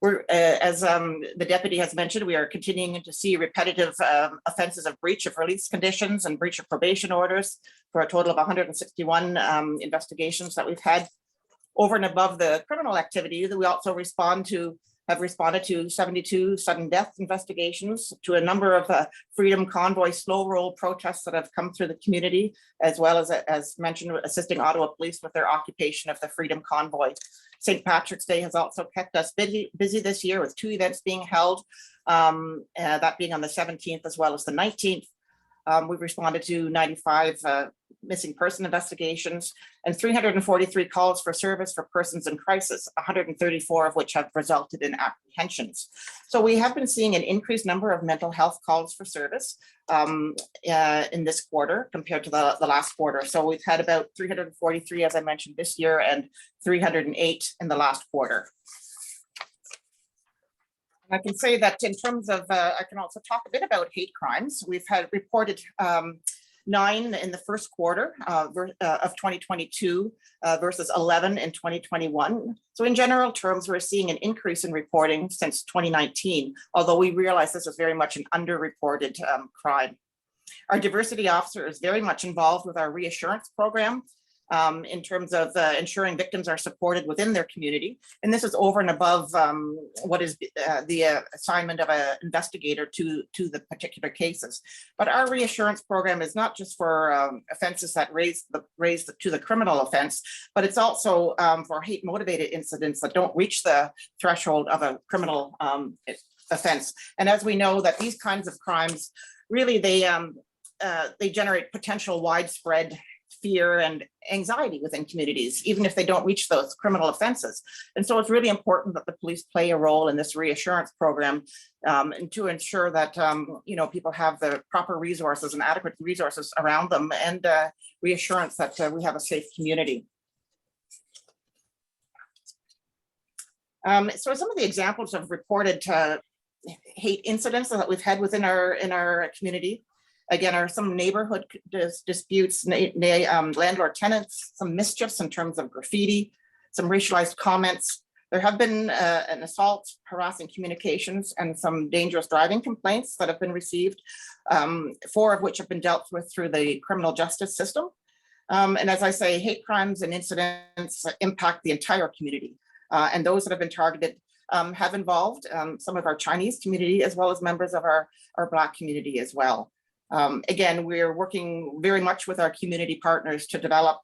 We're, as the deputy has mentioned, we are continuing to see repetitive offenses of breach of release conditions and breach of probation orders for a total of 161 investigations that we've had. Over and above the criminal activity, that we also have responded to 72 sudden death investigations, to a number of Freedom Convoy slow roll protests that have come through the community, as well as mentioned, assisting Ottawa Police with their occupation of the Freedom Convoy. St. Patrick's Day has also kept us busy this year with 2 events being held, that being on the 17th as well as the 19th. We've responded to 95 missing person investigations and 343 calls for service for persons in crisis, 134 of which have resulted in apprehensions. So we have been seeing an increased number of mental health calls for service in this quarter compared to the last quarter. So we've had about 343, as I mentioned, this year, and 308 in the last quarter. I can say that in terms of, I can also talk a bit about hate crimes. We've had reported 9 in the first quarter of 2022 versus 11 in 2021. So in general terms, we're seeing an increase in reporting since 2019, although we realize this is very much an underreported crime. Our diversity officer is very much involved with our reassurance program. in terms of ensuring victims are supported within their community. And this is over and above what is the assignment of an investigator to the particular cases. But our reassurance program is not just for offenses that raise to the criminal offense, but it's also for hate motivated incidents that don't reach the threshold of a criminal offense. And as we know that these kinds of crimes, really they generate potential widespread fear and anxiety within communities, even if they don't reach those criminal offenses. And so it's really important that the police play a role in this reassurance program and to ensure that people have the proper resources and adequate resources around them, and reassurance that we have a safe community. So some of the examples of reported hate incidents that we've had within our community, again, are some neighborhood disputes, landlord tenants, some mischiefs in terms of graffiti, some racialized comments. There have been an assault, harassing communications, and some dangerous driving complaints that have been received, 4 of which have been dealt with through the criminal justice system. And as I say, hate crimes and incidents impact the entire community. And those that have been targeted have involved some of our Chinese community, as well as members of our Black community as well. Again, we're working very much with our community partners to develop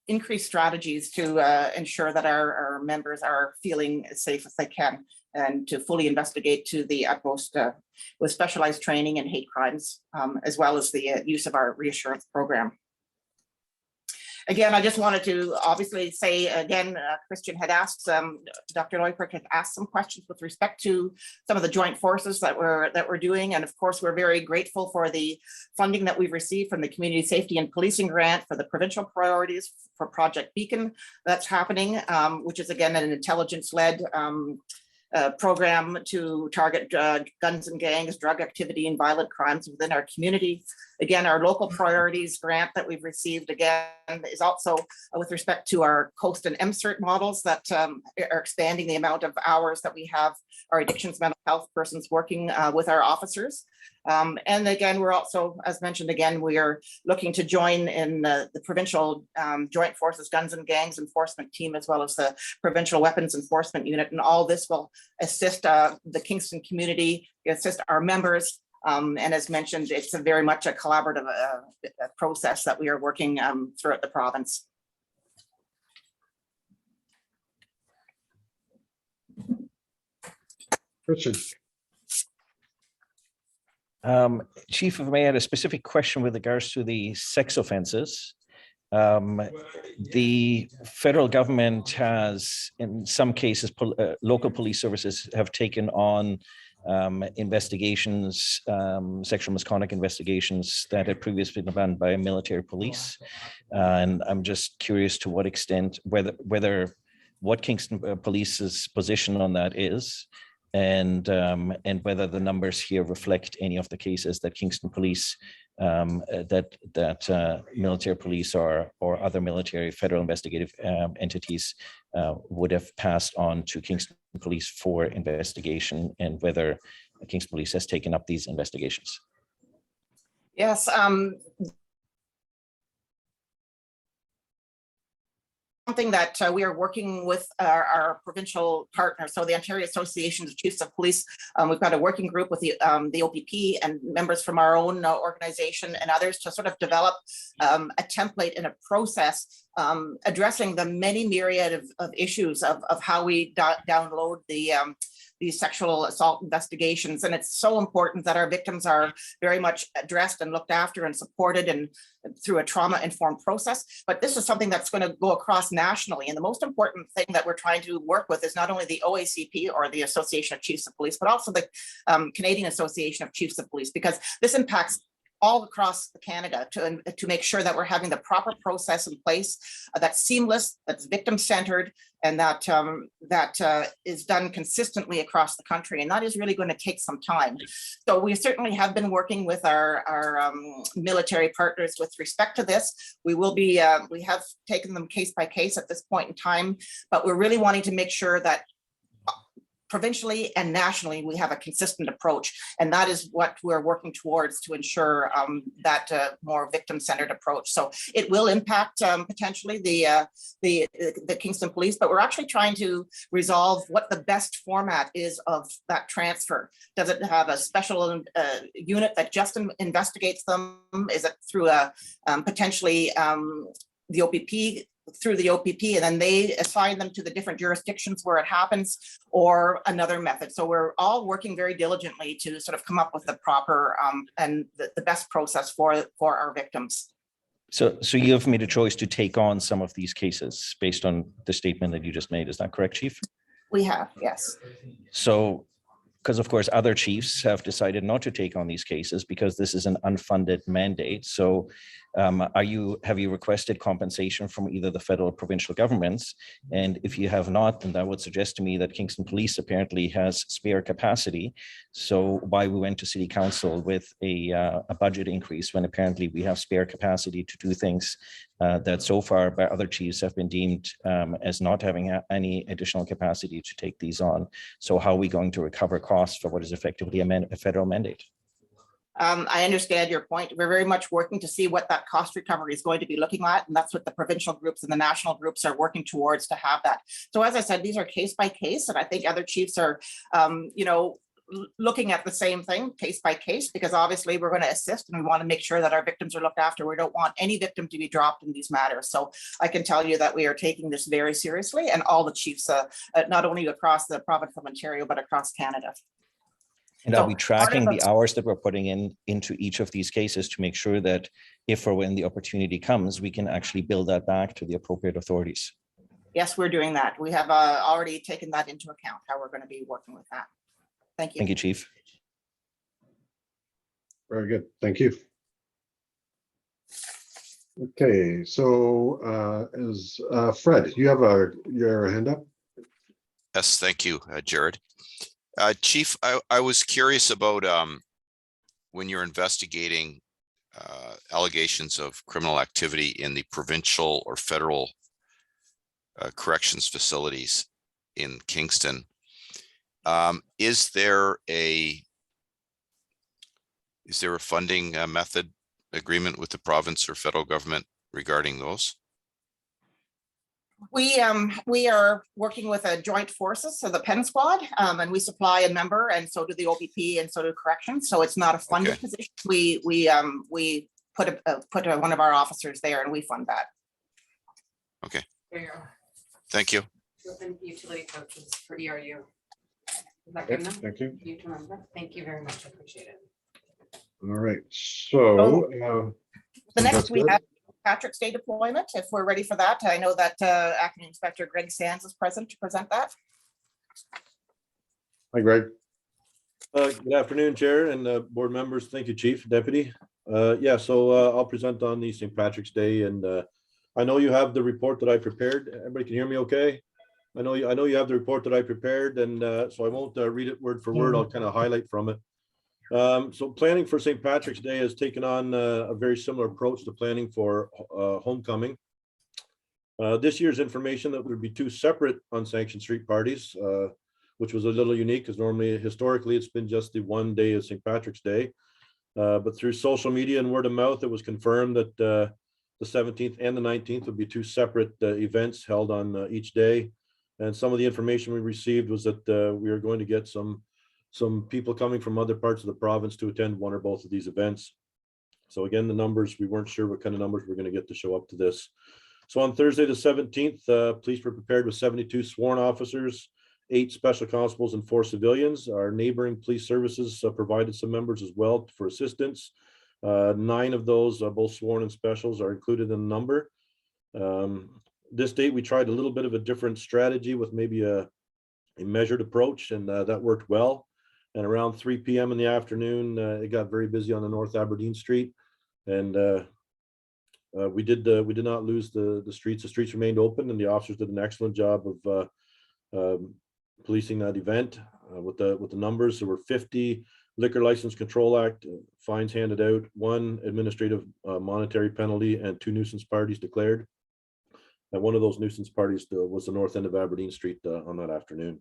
increased strategies to ensure that our members are feeling as safe as they can, and to fully investigate to the utmost with specialized training in hate crimes, as well as the use of our reassurance program. Again, I just wanted to obviously say again, Christian had asked, Dr. Neupert had asked some questions with respect to some of the joint forces that we're doing. And of course, we're very grateful for the funding that we've received from the Community Safety and Policing Grant for the provincial priorities for Project Beacon that's happening, which is again an intelligence-led program to target guns and gangs, drug activity, and violent crimes within our community. Again, our local priorities grant that we've received again is also with respect to our COAST and MCERT models that are expanding the amount of hours that we have our addictions mental health persons working with our officers. And again, we're also, as mentioned again, we are looking to join in the provincial Joint Forces Guns and Gangs Enforcement Team, as well as the Provincial Weapons Enforcement Unit. And all this will assist the Kingston community, assist our members. And as mentioned, it's very much a collaborative process that we are working throughout the province. Richard. Chief, if I may, I had a specific question with regards to the sex offenses. The federal government has, in some cases, local police services have taken on investigations, sexual misconduct investigations that had previously been done by military police. And I'm just curious to what extent, what Kingston Police's position on that is, and whether the numbers here reflect any of the cases that Kingston Police, that military police or other military federal investigative entities would have passed on to Kingston Police for investigation, and whether Kingston Police has taken up these investigations. Yes. Something that we are working with our provincial partners, so the Ontario Association of Chiefs of Police. We've got a working group with the OPP and members from our own organization and others to sort of develop a template and a process addressing the many myriad of issues of how we download these sexual assault investigations. And it's so important that our victims are very much addressed and looked after and supported and through a trauma-informed process. But this is something that's going to go across nationally. And the most important thing that we're trying to work with is not only the OACP or the Association of Chiefs of Police, but also the Canadian Association of Chiefs of Police, because this impacts all across Canada to make sure that we're having the proper process in place that's seamless, that's victim-centered, and that is done consistently across the country. And that is really going to take some time. So we certainly have been working with our military partners with respect to this. We will be, we have taken them case by case at this point in time, but we're really wanting to make sure that provincially and nationally, we have a consistent approach. And that is what we're working towards to ensure that more victim-centered approach. So it will impact potentially the Kingston Police, but we're actually trying to resolve what the best format is of that transfer. Does it have a special unit that just investigates them? Is it through a potentially the OPP, through the OPP, and then they assign them to the different jurisdictions where it happens, or another method? So we're all working very diligently to sort of come up with the proper and the best process for our victims. So you have made a choice to take on some of these cases based on the statement that you just made. Is that correct, Chief? We have, yes. So, because of course, other chiefs have decided not to take on these cases because this is an unfunded mandate. So have you requested compensation from either the federal or provincial governments? And if you have not, then that would suggest to me that Kingston Police apparently has spare capacity. So why we went to City Council with a budget increase when apparently we have spare capacity to do things that so far by other chiefs have been deemed as not having any additional capacity to take these on. So how are we going to recover costs for what is effectively a federal mandate? I understand your point. We're very much working to see what that cost recovery is going to be looking at. And that's what the provincial groups and the national groups are working towards to have that. So as I said, these are case by case. And I think other chiefs are, looking at the same thing case by case, because obviously we're going to assist and we want to make sure that our victims are looked after. We don't want any victim to be dropped in these matters. So I can tell you that we are taking this very seriously, and all the chiefs, not only across the province of Ontario, but across Canada. And are we tracking the hours that we're putting into each of these cases to make sure that if or when the opportunity comes, we can actually build that back to the appropriate authorities? Yes, we're doing that. We have already taken that into account, how we're going to be working with that. Thank you. Thank you, Chief. Very good. Thank you. Okay, so Fred, you have your hand up? Yes, thank you, Jared. Chief, I was curious about when you're investigating allegations of criminal activity in the provincial or federal corrections facilities in Kingston. Is there a funding method agreement with the province or federal government regarding those? We are working with a joint forces, so the Penn Squad, and we supply a member, and so do the OPP, and so do corrections. So it's not a funded position. We put one of our officers there, and we fund that. Okay. There you go. Thank you. Within utility coaches for ERU. Is that good enough? Thank you. You to remember? Thank you very much. I appreciate it. All right. So the next we have Patrick's Day deployment, if we're ready for that. I know that Acting Inspector Greg Sands is present to present that. Hi, Greg. Good afternoon, Chair and board members. Thank you, Chief, Deputy. So I'll present on the St. Patrick's Day, and I know you have the report that I prepared. Everybody can hear me okay? I know you have the report that I prepared, and so I won't read it word for word. I'll kind of highlight from it. So planning for St. Patrick's Day has taken on a very similar approach to planning for homecoming. This year's information that would be two separate unsanctioned street parties, which was a little unique because normally, historically, it's been just the one day of St. Patrick's Day. But through social media and word of mouth, it was confirmed that the 17th and the 19th would be two separate events held on each day. And some of the information we received was that we are going to get some people coming from other parts of the province to attend one or both of these events. So again, the numbers, we weren't sure what kind of numbers we're going to get to show up to this. So on Thursday, the 17th, police were prepared with 72 sworn officers, 8 special constables and 4 civilians. Our neighboring police services provided some members as well for assistance. 9 of those, both sworn and specials, are included in the number. This date, we tried a little bit of a different strategy with maybe a measured approach, and that worked well. And around 3 p.m. in the afternoon, it got very busy on the North Aberdeen Street, and we did not lose the streets. The streets remained open, and the officers did an excellent job of policing that event with the numbers. There were 50 Liquor License Control Act fines handed out, 1 administrative monetary penalty, and 2 nuisance parties declared. And one of those nuisance parties was the north end of Aberdeen Street on that afternoon.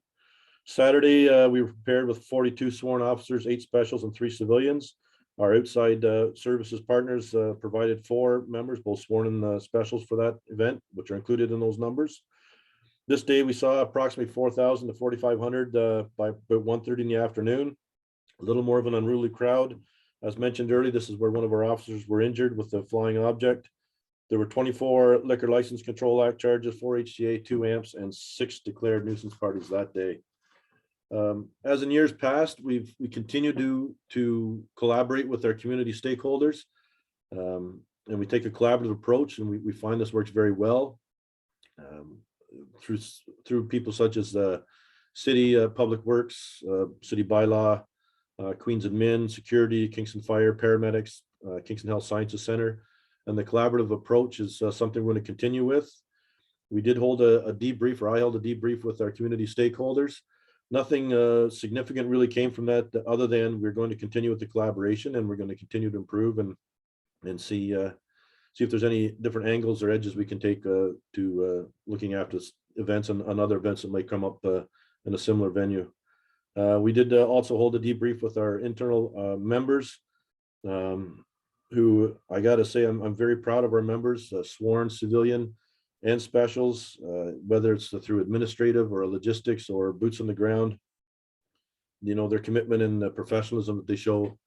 Saturday, we were prepared with 42 sworn officers, 8 specials, and 3 civilians. Our outside services partners provided 4 members, both sworn and specials for that event, which are included in those numbers. This day, we saw approximately 4,000 to 4,500 by about 1:30 in the afternoon. A little more of an unruly crowd. As mentioned earlier, this is where one of our officers were injured with a flying object. There were 24 Liquor License Control Act charges, 4 HCA, 2 amps, and 6 declared nuisance parties that day. As in years past, we continue to collaborate with our community stakeholders, and we take a collaborative approach, and we find this works very well through people such as City Public Works, City Bylaw, Queens Admin, Security, Kingston Fire, Paramedics, Kingston Health Sciences Center, and the collaborative approach is something we're going to continue with. We did hold a debrief, or I held a debrief with our community stakeholders. Nothing significant really came from that, other than we're going to continue with the collaboration, and we're going to continue to improve and see if there's any different angles or edges we can take to looking after events and other events that might come up in a similar venue. We did also hold a debrief with our internal members, who I got to say I'm very proud of our members, sworn, civilian, and specials, whether it's through administrative or logistics or boots on the ground. You know, their commitment and the professionalism that they show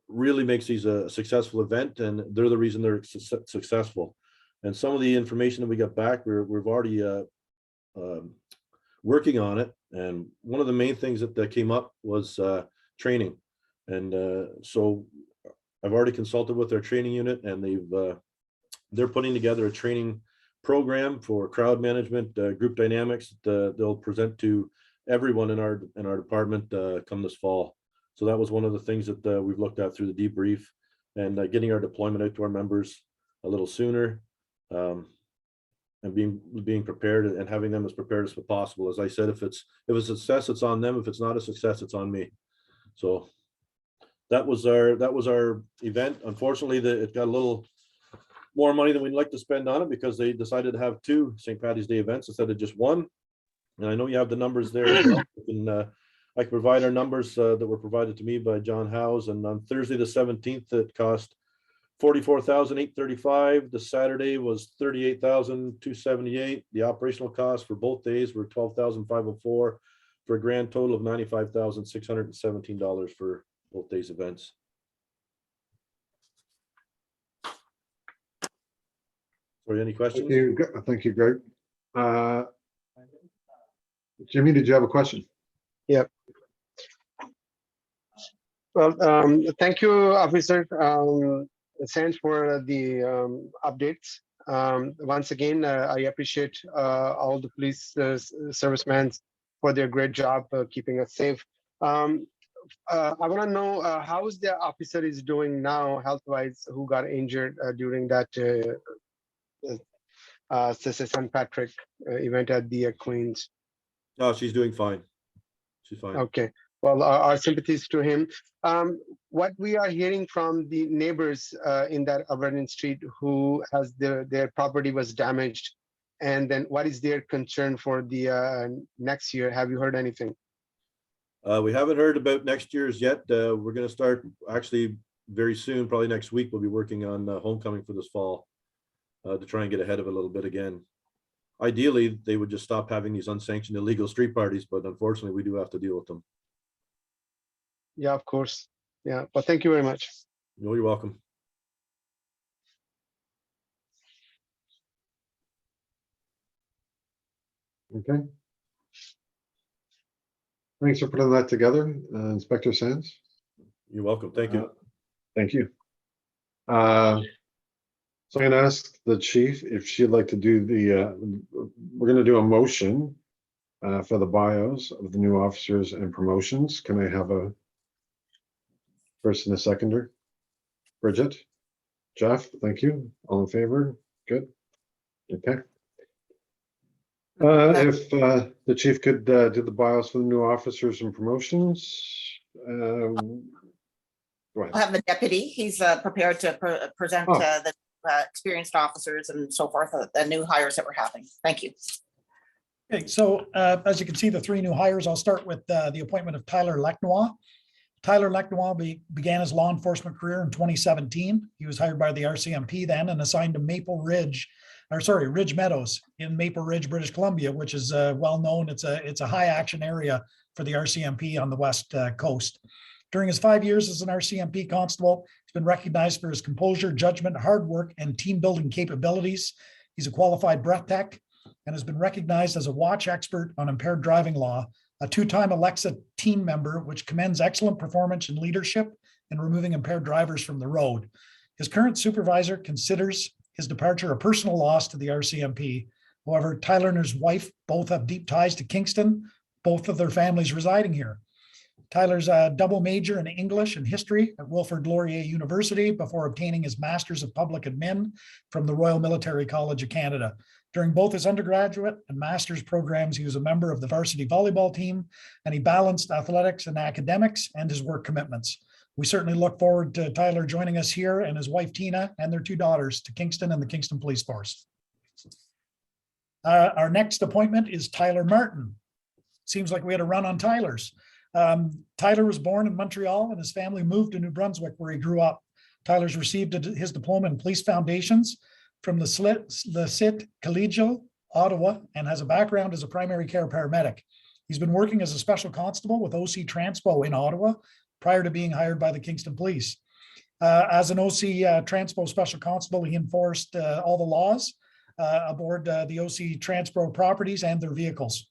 really makes these a successful event, and they're the reason they're successful. And some of the information that we got back, we've already working on it. And one of the main things that came up was training. And so I've already consulted with their training unit, and they're putting together a training program for crowd management, group dynamics that they'll present to everyone in our department come this fall. So that was one of the things that we've looked at through the debrief, and getting our deployment out to our members a little sooner, and being prepared and having them as prepared as possible. As I said, if it's a success, it's on them. If it's not a success, it's on me. So that was our event. Unfortunately, it got a little more money than we'd like to spend on it, because they decided to have 2 St. Patty's Day events instead of just 1. And I know you have the numbers there as well. I can provide our numbers that were provided to me by John Howes. And on Thursday the 17th, it cost $44,835. The Saturday was $38,278. The operational costs for both days were $12,504, for a grand total of $95,617 for both days events. Sorry, any questions? Thank you, Greg. Jimmy, did you have a question? Yep. Well, thank you, Officer Sands, for the updates. Once again, I appreciate all the police servicemen for their great job keeping us safe. I want to know how is the officer is doing now, health-wise, who got injured during that St. Patrick event at the Queens. Oh, she's doing fine. She's fine. Okay. Well, our sympathies to him. What we are hearing from the neighbors in that Vernon Street who has their property was damaged, and then what is their concern for the next year? Have you heard anything? We haven't heard about next year's yet. We're going to start actually very soon, probably next week. We'll be working on homecoming for this fall to try and get ahead of it a little bit again. Ideally, they would just stop having these unsanctioned illegal street parties, but unfortunately, we do have to deal with them. Yeah, of course. Yeah, but thank you very much. No, you're welcome. Okay. Thanks for putting that together, Inspector Sands. You're welcome. Thank you. Thank you. So I'm going to ask the chief if she'd like to do we're going to do a motion for the bios of the new officers and promotions. Can I have a first and a seconder? Bridget? Jeff? Thank you. All in favor? Good. Okay. If the chief could do the bios for the new officers and promotions. Go ahead. I'll have the deputy. He's prepared to present the experienced officers and so forth, the new hires that we're having. Thank you. Okay, so as you can see, the three new hires, I'll start with the appointment of Tyler Lechnois. Tyler Lechnois began his law enforcement career in 2017. He was hired by the RCMP then and assigned to Ridge Meadows in Maple Ridge, British Columbia, which is well known. It's a high action area for the RCMP on the west coast. During his 5 years as an RCMP constable, he's been recognized for his composure, judgment, hard work, and team building capabilities. He's a qualified breath tech and has been recognized as a watch expert on impaired driving law, a two-time Alexa team member, which commends excellent performance and leadership in removing impaired drivers from the road. His current supervisor considers his departure a personal loss to the RCMP. However, Tyler and his wife both have deep ties to Kingston, both of their families residing here. Tyler's a double major in English and history at Wilfrid Laurier University before obtaining his Master's of Public Admin from the Royal Military College of Canada. During both his undergraduate and master's programs, he was a member of the varsity volleyball team, and he balanced athletics and academics and his work commitments. We certainly look forward to Tyler joining us here and his wife, Tina, and their two daughters to Kingston and the Kingston Police Force. Our next appointment is Tyler Martin. Seems like we had a run on Tyler's. Tyler was born in Montreal and his family moved to New Brunswick where he grew up. Tyler's received his diploma in police foundations from the SIT Collegial, Ottawa, and has a background as a primary care paramedic. He's been working as a special constable with OC Transpo in Ottawa prior to being hired by the Kingston Police. As an OC Transpo special constable, he enforced all the laws aboard the OC Transpo properties and their vehicles.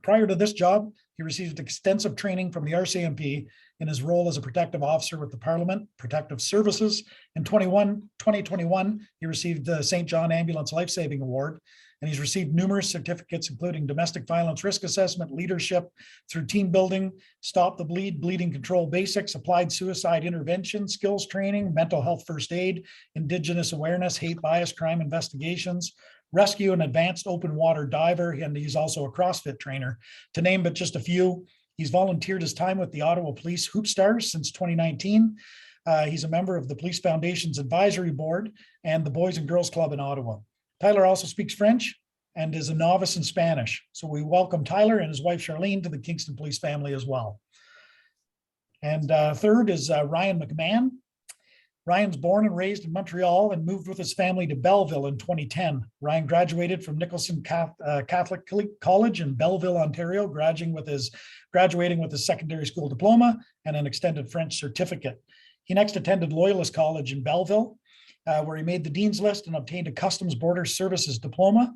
Prior to this job, he received extensive training from the RCMP in his role as a protective officer with the Parliament Protective Services. In 2021, he received the St. John Ambulance Life Saving Award, and he's received numerous certificates, including domestic violence risk assessment, leadership through team building, stop the bleed, bleeding control basics, applied suicide intervention, skills training, mental health first aid, Indigenous awareness, hate bias, crime investigations, rescue and advanced open water diver, and he's also a CrossFit trainer, to name but just a few. He's volunteered his time with the Ottawa Police Hoop Stars since 2019. He's a member of the Police Foundation's Advisory Board and the Boys and Girls Club in Ottawa. Tyler also speaks French and is a novice in Spanish. So we welcome Tyler and his wife Charlene to the Kingston Police family as well. And third is Ryan McMahon. Ryan's born and raised in Montreal and moved with his family to Belleville in 2010. Ryan graduated from Nicholson Catholic College in Belleville, Ontario, graduating with his secondary school diploma and an extended French certificate. He next attended Loyalist College in Belleville, where he made the Dean's List and obtained a Customs Border Services diploma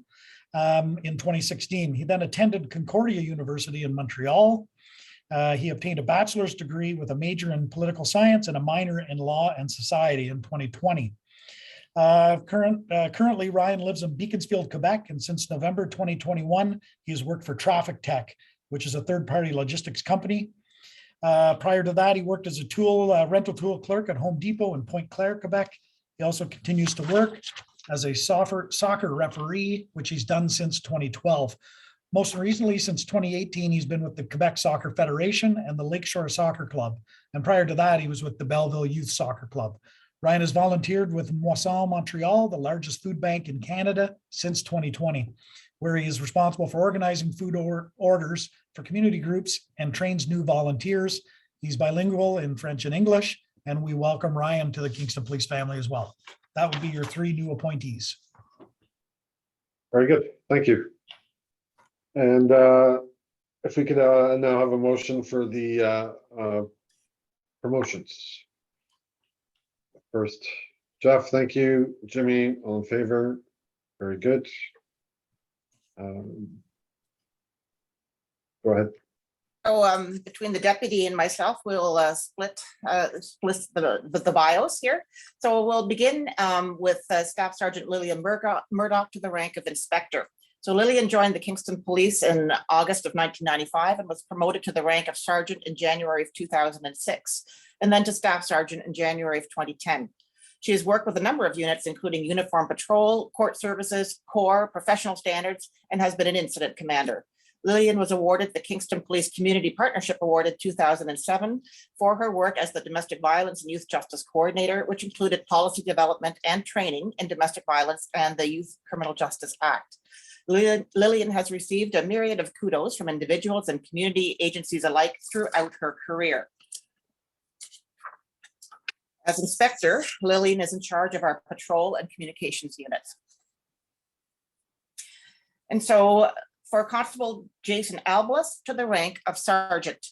in 2016. He then attended Concordia University in Montreal. He obtained a bachelor's degree with a major in political science and a minor in law and society in 2020. Currently, Ryan lives in Beaconsfield, Quebec, and since November 2021, he has worked for Traffic Tech, which is a third-party logistics company. Prior to that, he worked as a rental tool clerk at Home Depot in Pointe Claire, Quebec. He also continues to work as a soccer referee, which he's done since 2012. Most recently, since 2018, he's been with the Quebec Soccer Federation and the Lakeshore Soccer Club. And prior to that, he was with the Belleville Youth Soccer Club. Ryan has volunteered with Moisson Montreal, the largest food bank in Canada, since 2020, where he is responsible for organizing food orders for community groups and trains new volunteers. He's bilingual in French and English, and we welcome Ryan to the Kingston Police family as well. That would be your three new appointees. Very good. Thank you. And if we could now have a motion for the promotions. First, Jeff, thank you. Jimmy, all in favor? Very good. Go ahead. So between the deputy and myself, we'll split the bios here. So we'll begin with Staff Sergeant Lillian Murdoch to the rank of inspector. So Lillian joined the Kingston Police in August of 1995 and was promoted to the rank of sergeant in January of 2006, and then to staff sergeant in January of 2010. She has worked with a number of units, including uniform patrol, court services, corps, professional standards, and has been an incident commander. Lillian was awarded the Kingston Police Community Partnership Award in 2007 for her work as the Domestic Violence and Youth Justice Coordinator, which included policy development and training in domestic violence and the Youth Criminal Justice Act. Lillian has received a myriad of kudos from individuals and community agencies alike throughout her career. As inspector, Lillian is in charge of our patrol and communications units. And so for Constable Jason Alblas to the rank of sergeant.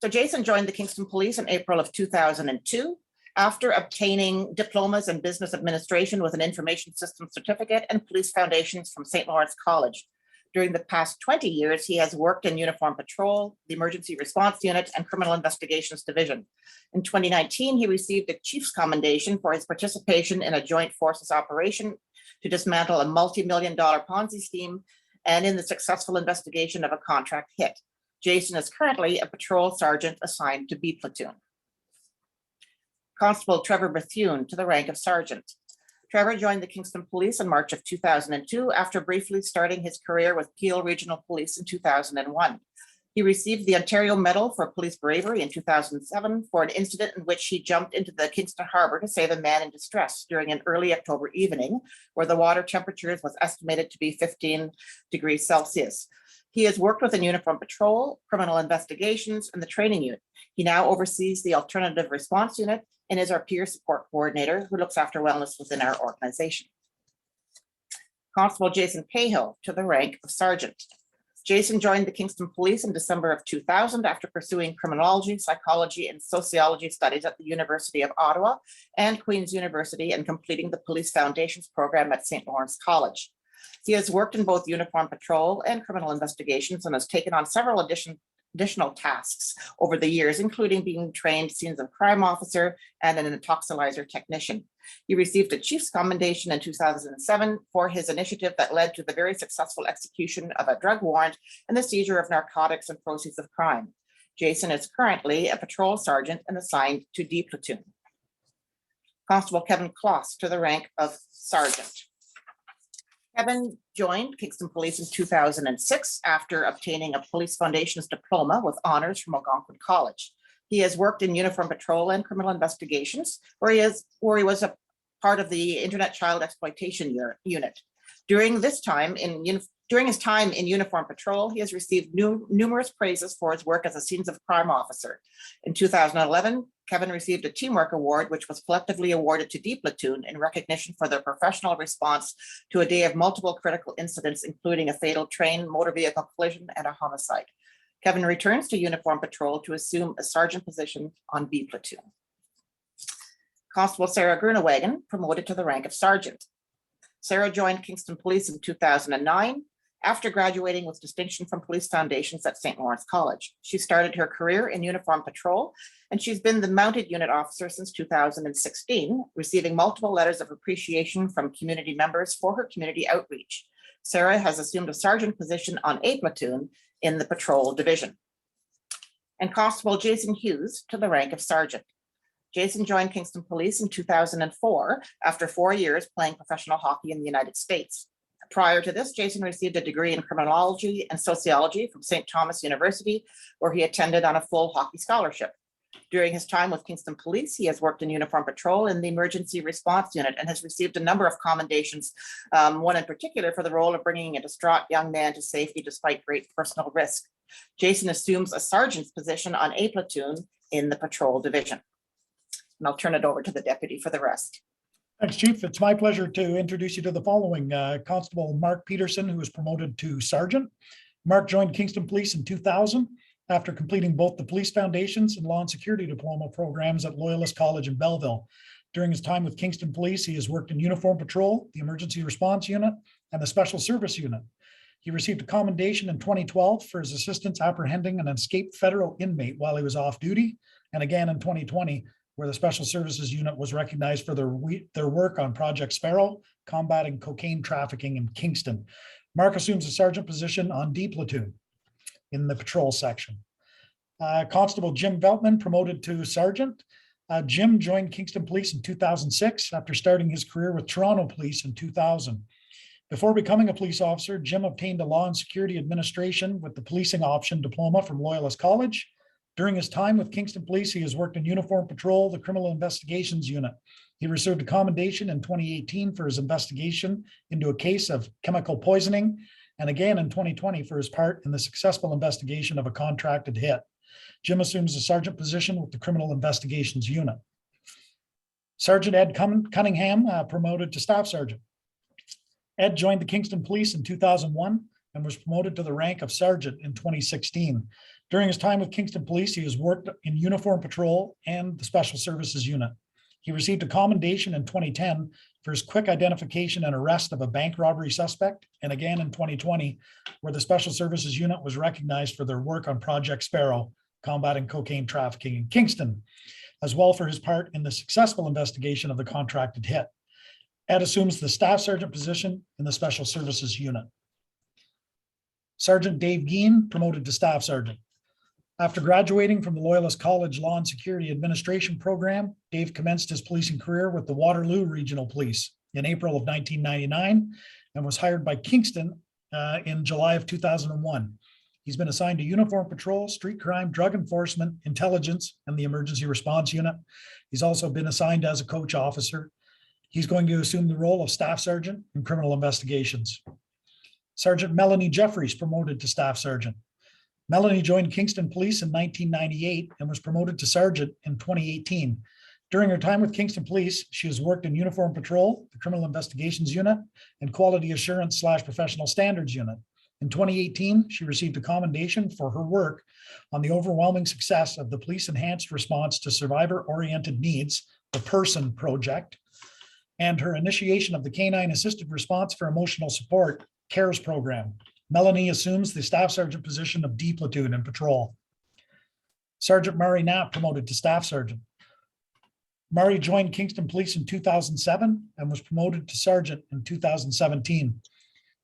So Jason joined the Kingston Police in April of 2002 after obtaining diplomas in business administration with an information systems certificate and police foundations from St. Lawrence College. During the past 20 years, he has worked in uniform patrol, the emergency response unit, and criminal investigations division. In 2019, he received a Chief's Commendation for his participation in a joint forces operation to dismantle a multi-million-dollar Ponzi scheme and in the successful investigation of a contract hit. Jason is currently a patrol sergeant assigned to B platoon. Constable Trevor Bethune to the rank of sergeant. Trevor joined the Kingston Police in March of 2002 after briefly starting his career with Peel Regional Police in 2001. He received the Ontario Medal for Police Bravery in 2007 for an incident in which he jumped into the Kingston Harbor to save a man in distress during an early October evening, where the water temperatures was estimated to be 15 degrees Celsius. He has worked within uniform patrol, criminal investigations, and the training unit. He now oversees the alternative response unit and is our peer support coordinator who looks after wellness within our organization. Constable Jason Cahill to the rank of sergeant. Jason joined the Kingston Police in December of 2000 after pursuing criminology, psychology, and sociology studies at the University of Ottawa and Queen's University and completing the Police Foundations program at St. Lawrence College. He has worked in both uniform patrol and criminal investigations and has taken on several additional tasks over the years, including being trained scenes of crime officer and an intoxilizer technician. He received a Chief's Commendation in 2007 for his initiative that led to the very successful execution of a drug warrant and the seizure of narcotics and proceeds of crime. Jason is currently a patrol sergeant and assigned to D platoon. Constable Kevin Kloss to the rank of sergeant. Kevin joined Kingston Police in 2006 after obtaining a Police Foundations diploma with honors from Algonquin College. He has worked in uniform patrol and criminal investigations, where he was a part of the Internet Child Exploitation Unit. During his time in uniform patrol, he has received numerous praises for his work as a scenes of crime officer. In 2011, Kevin received a Teamwork Award, which was collectively awarded to D platoon in recognition for their professional response to a day of multiple critical incidents, including a fatal train, motor vehicle collision, and a homicide. Kevin returns to uniform patrol to assume a sergeant position on B platoon. Constable Sarah Grunewagen promoted to the rank of sergeant. Sarah joined Kingston Police in 2009 after graduating with distinction from Police Foundations at St. Lawrence College. She started her career in uniform patrol, and she's been the mounted unit officer since 2016, receiving multiple letters of appreciation from community members for her community outreach. Sarah has assumed a sergeant position on A platoon in the patrol division. And Constable Jason Hughes to the rank of sergeant. Jason joined Kingston Police in 2004 after 4 years playing professional hockey in the United States. Prior to this, Jason received a degree in criminology and sociology from St. Thomas University, where he attended on a full hockey scholarship. During his time with Kingston Police, he has worked in uniform patrol in the emergency response unit and has received a number of commendations, one in particular for the role of bringing a distraught young man to safety despite great personal risk. Jason assumes a sergeant's position on A platoon in the patrol division. And I'll turn it over to the deputy for the rest. Thanks, Chief. It's my pleasure to introduce you to the following. Constable Mark Peterson, who was promoted to sergeant. Mark joined Kingston Police in 2000 after completing both the Police Foundations and Law and Security Diploma programs at Loyalist College in Belleville. During his time with Kingston Police, he has worked in uniform patrol, the emergency response unit, and the special service unit. He received a commendation in 2012 for his assistance apprehending an escaped federal inmate while he was off duty, and again in 2020, where the Special Services Unit was recognized for their work on Project Sparrow, combating cocaine trafficking in Kingston. Mark assumes a sergeant position on D platoon in the patrol section. Constable Jim Veltman promoted to sergeant. Jim joined Kingston Police in 2006 after starting his career with Toronto Police in 2000. Before becoming a police officer, Jim obtained a Law and Security Administration with the Policing Option Diploma from Loyalist College, During his time with Kingston Police, he has worked in uniform patrol, the Criminal Investigations Unit. He received a commendation in 2018 for his investigation into a case of chemical poisoning, and again in 2020 for his part in the successful investigation of a contracted hit. Jim assumes a sergeant position with the Criminal Investigations Unit. Sergeant Ed Cunningham promoted to Staff Sergeant. Ed joined the Kingston Police in 2001 and was promoted to the rank of Sergeant in 2016. During his time with Kingston Police, he has worked in uniform patrol and the Special Services Unit. He received a commendation in 2010 for his quick identification and arrest of a bank robbery suspect, and again in 2020, where the Special Services Unit was recognized for their work on Project Sparrow, combating cocaine trafficking in Kingston, as well for his part in the successful investigation of the contracted hit. Ed assumes the Staff Sergeant position in the Special Services Unit. Sergeant Dave Geen promoted to Staff Sergeant. After graduating from the Loyalist College Law and Security Administration program, Dave commenced his policing career with the Waterloo Regional Police in April of 1999 and was hired by Kingston in July of 2001. He's been assigned to uniform patrol, street crime, drug enforcement, intelligence, and the emergency response unit. He's also been assigned as a coach officer. He's going to assume the role of Staff Sergeant in criminal investigations. Sergeant Melanie Jeffries promoted to Staff Sergeant. Melanie joined Kingston Police in 1998 and was promoted to Sergeant in 2018. During her time with Kingston Police, she has worked in uniform patrol, the Criminal Investigations Unit, and Quality Assurance / Professional Standards Unit. In 2018, she received a commendation for her work on the overwhelming success of the Police Enhanced Response to Survivor-Oriented Needs, the PERSON project, and her initiation of the Canine Assisted Response for Emotional Support, CARES program. Melanie assumes the Staff Sergeant position of D Platoon in patrol. Sergeant Murray Knapp promoted to Staff Sergeant. Murray joined Kingston Police in 2007 and was promoted to Sergeant in 2017.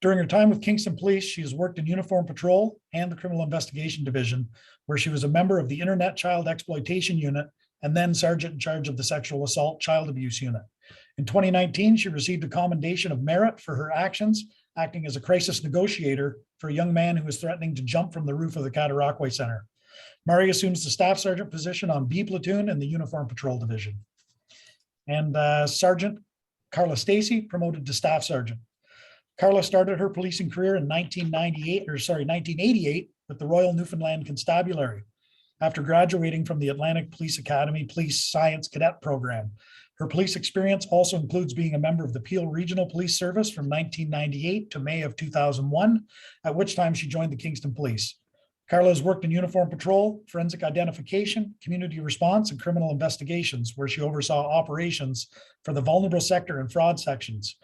During her time with Kingston Police, she has worked in uniform patrol and the Criminal Investigation Division, where she was a member of the Internet Child Exploitation Unit and then Sergeant in charge of the Sexual Assault Child Abuse Unit. In 2019, she received a commendation of merit for her actions, acting as a crisis negotiator for a young man who was threatening to jump from the roof of the Cataraqui Center. Murray assumes the Staff Sergeant position on B Platoon in the Uniform Patrol Division. And Sergeant Carla Stacey promoted to Staff Sergeant. Carla started her policing career in 1988 with the Royal Newfoundland Constabulary. After graduating from the Atlantic Police Academy Police Science Cadet Program. Her police experience also includes being a member of the Peel Regional Police Service from 1998 to May of 2001, at which time she joined the Kingston Police. Carla has worked in uniform patrol, forensic identification, community response, and criminal investigations, where she oversaw operations for the vulnerable sector and fraud sections.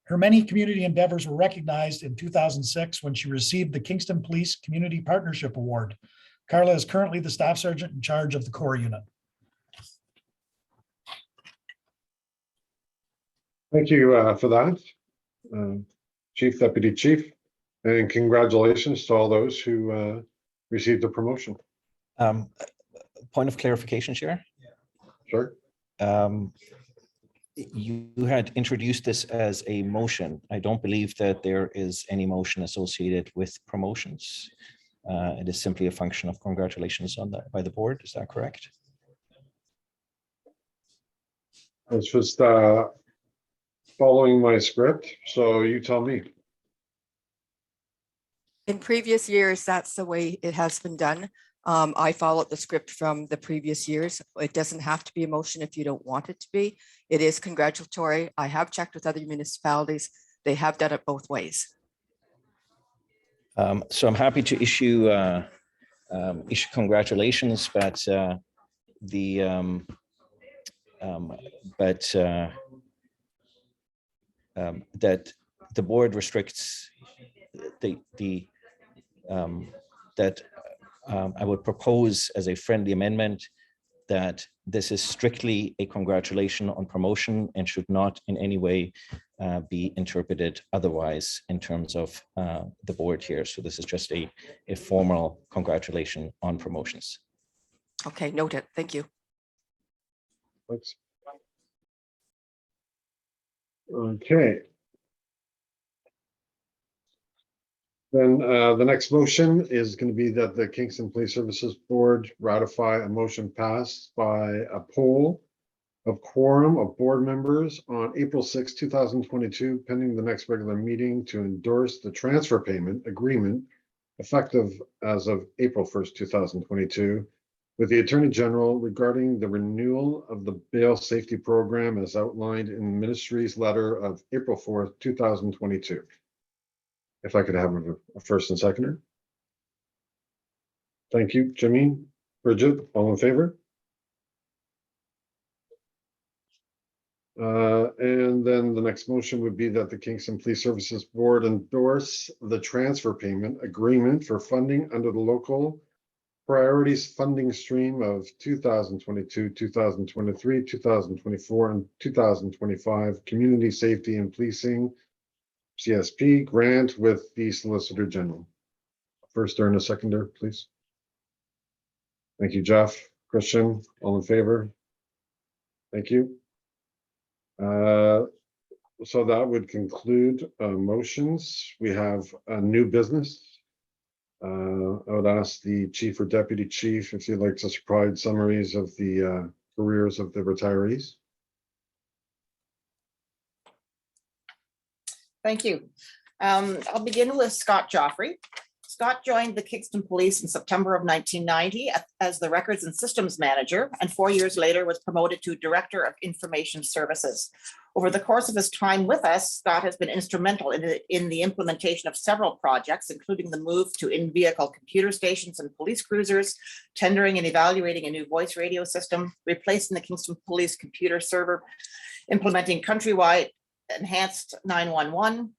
Her many community endeavors were recognized in 2006 when she received the Kingston Police Community Partnership Award. Carla is currently the Staff Sergeant in charge of the Core Unit. Thank you for that, Chief, Deputy Chief, and congratulations to all those who received a promotion. Point of clarification, Chair. Sure. You had introduced this as a motion. I don't believe that there is any motion associated with promotions. It is simply a function of congratulations on that by the board. Is that correct? It's just following my script, so you tell me. In previous years, that's the way it has been done. I followed the script from the previous years. It doesn't have to be a motion if you don't want it to be. It is congratulatory. I have checked with other municipalities. They have done it both ways. So I'm happy to issue congratulations, but that the board restricts I would propose as a friendly amendment that this is strictly a congratulation on promotion and should not in any way be interpreted otherwise in terms of the board here. So this is just a formal congratulation on promotions. Okay, noted. Thank you. Thanks. Okay. Then the next motion is going to be that the Kingston Police Services Board ratify a motion passed by a poll of quorum of board members on April 6, 2022, pending the next regular meeting to endorse the transfer payment agreement effective as of April 1st, 2022, with the Attorney General regarding the renewal of the bail safety program as outlined in the ministry's letter of April 4th, 2022. If I could have a first and seconder. Thank you, Jimmy. Bridget, all in favor? And then the next motion would be that the Kingston Police Services Board endorse the transfer payment agreement for funding under the local priorities funding stream of 2022, 2023, 2024, and 2025 Community Safety and Policing CSP grant with the Solicitor General. First and a seconder, please. Thank you, Jeff. Christian, all in favor? Thank you. So that would conclude motions. We have a new business. I would ask the chief or deputy chief if you'd like to provide summaries of the careers of the retirees. Thank you. I'll begin with Scott Joffrey. Scott joined the Kingston Police in September of 1990 as the Records and Systems Manager, and 4 years later was promoted to Director of Information Services. Over the course of his time with us, Scott has been instrumental in the implementation of several projects, including the move to in-vehicle computer stations and police cruisers, tendering and evaluating a new voice radio system, replacing the Kingston Police computer server, implementing countrywide enhanced 911,